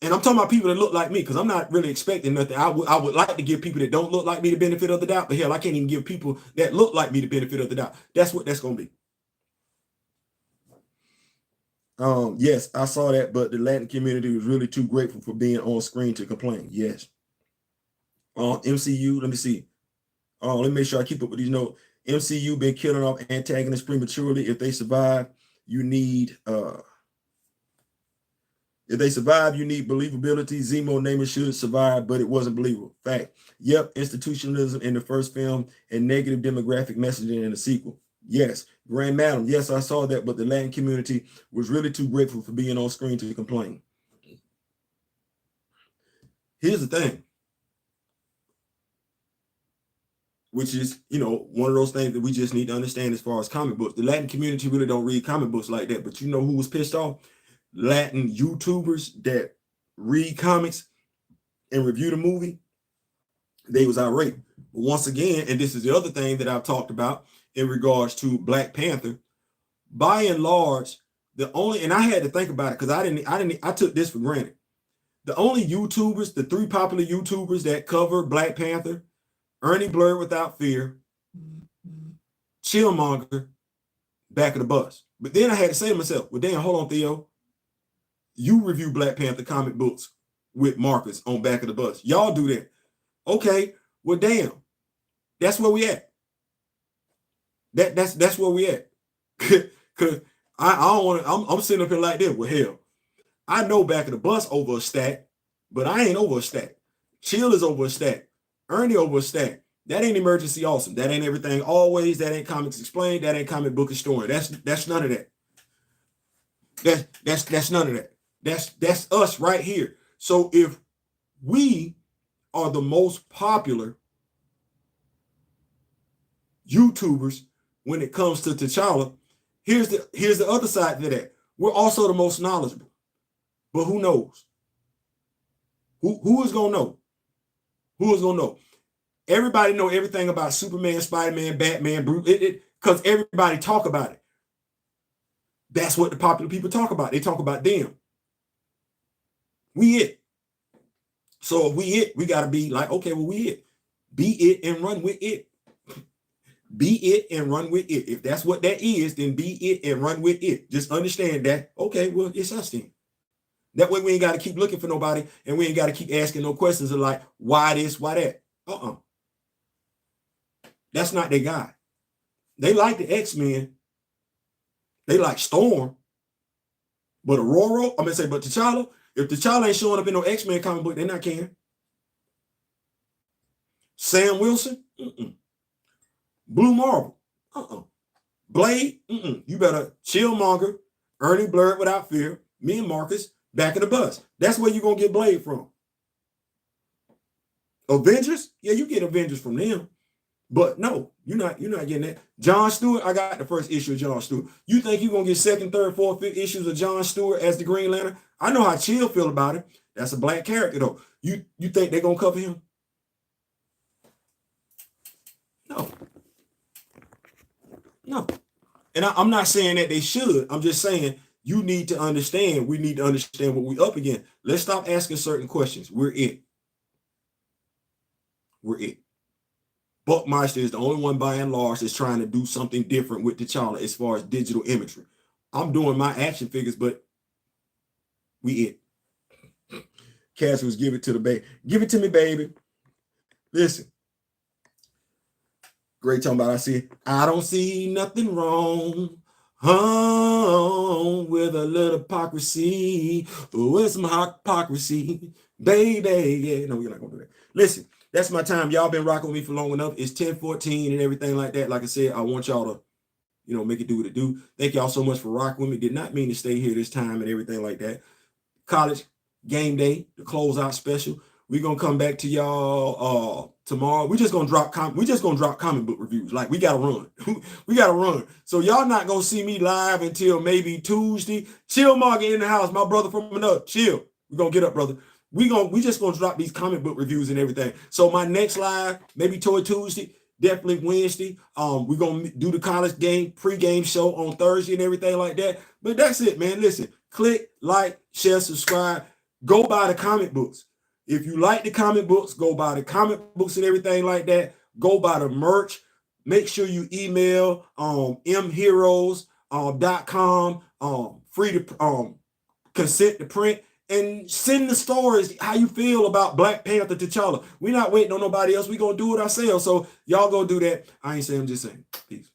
And I'm talking about people that look like me, because I'm not really expecting nothing. I would like to give people that don't look like me the benefit of the doubt, but hell, I can't even give people that look like me the benefit of the doubt. That's what that's going to be. Yes, I saw that, but the Latin community was really too grateful for being on screen to complain. Yes. MCU, let me see. Let me make sure I keep up with these notes. MCU been killing off antagonists prematurely. If they survive, you need believability. Zemo Naaman should survive, but it wasn't believable. Fact. Yep, institutionalism in the first film and negative demographic messaging in the sequel. Yes. Grand Madam, yes, I saw that, but the Latin community was really too grateful for being on screen to complain. Here's the thing, which is, one of those things that we just need to understand as far as comic books. The Latin community really don't read comic books like that, but you know who was pissed off? Latin YouTubers that read comics and review the movie. They was irate. Once again, and this is the other thing that I've talked about in regards to Black Panther, by and large, and I had to think about it because I took this for granted. The only YouTubers, the 3 popular YouTubers that cover Black Panther, Ernie Blurred Without Fear, Chillmonger, Back of the Bus. But then I had to say to myself, well, damn, hold on, Theo. You review Black Panther comic books with Marcus on Back of the Bus. Y'all do that. Okay, well, damn. That's where we at. That's where we at. Cause I don't want to, I'm sitting up here like this. Well, hell, I know Back of the Bus over a stack, but I ain't over a stack. Chill is over a stack. Ernie over a stack. That ain't Emergency Awesome. That ain't Everything Always. That ain't Comics Explained. That ain't Comic Book Historian. That's none of that. That's none of that. That's us right here. So if we are the most popular YouTubers when it comes to T'Challa, here's the other side to that. We're also the most knowledgeable. But who knows? Who is gonna know? Who is gonna know? Everybody know everything about Superman, Spider-Man, Batman, Bruce, because everybody talk about it. That's what the popular people talk about. They talk about them. We it. So if we it, we gotta be like, okay, well, we it. Be it and run with it. Be it and run with it. If that's what that is, then be it and run with it. Just understand that, okay, well, it's us then. That way we ain't got to keep looking for nobody, and we ain't got to keep asking no questions of like, why this, why that? That's not their guy. They like the X-Men. They like Storm. But Aurora, but T'Challa, if T'Challa ain't showing up in no X-Men comic book, they're not caring. Sam Wilson, Blue Marvel, Blade, you better Chillmonger, Ernie Blurred Without Fear, me and Marcus, Back of the Bus. That's where you're gonna get Blade from. Avengers, yeah, you get Avengers from them, but no, you're not getting that. John Stewart, I got the first issue of John Stewart. You think you're gonna get 2nd, 3rd, 4th, 5th issues of John Stewart as the Green Lantern? I know how Chill feel about it. That's a black character though. You think they're gonna cover him? No. And I'm not saying that they should. I'm just saying you need to understand. We need to understand what we up against. Let's stop asking certain questions. We're it. Buckmeister is the only one by and large that's trying to do something different with T'Challa as far as digital imagery. I'm doing my action figures, but we it. Cass was give it to the baby. Give it to me, baby. Listen. Great talking about I don't see nothing wrong with a little hypocrisy. With some hypocrisy, baby. Yeah, no, we're not gonna do that. Listen, that's my time. Y'all been rocking with me for long enough. It's 10:14 and everything like that. Like I said, I want y'all to, make it do what it do. Thank y'all so much for rocking with me. Did not mean to stay here this time and everything like that. College game day, the closeout special. We're gonna come back to y'all tomorrow. We're just gonna drop comic book reviews. Like we gotta run. So y'all not gonna see me live until maybe Tuesday. Chill Market in the house, my brother from another. Chill. We're gonna get up, brother. We just gonna drop these comic book reviews and everything. So my next live, maybe Toy Tuesday, definitely Wednesday. We're gonna do the college game pre-game show on Thursday and everything like that. But that's it, man. Listen, click, like, share, subscribe. Go buy the comic books. If you like the comic books, go buy the comic books and everything like that. Go buy the merch. Make sure you email mheroes.com free to consent to print, and send the stories how you feel about Black Panther T'Challa. We're not waiting on nobody else. We're gonna do it ourselves. So y'all go do that. I ain't saying, I'm just saying. Peace.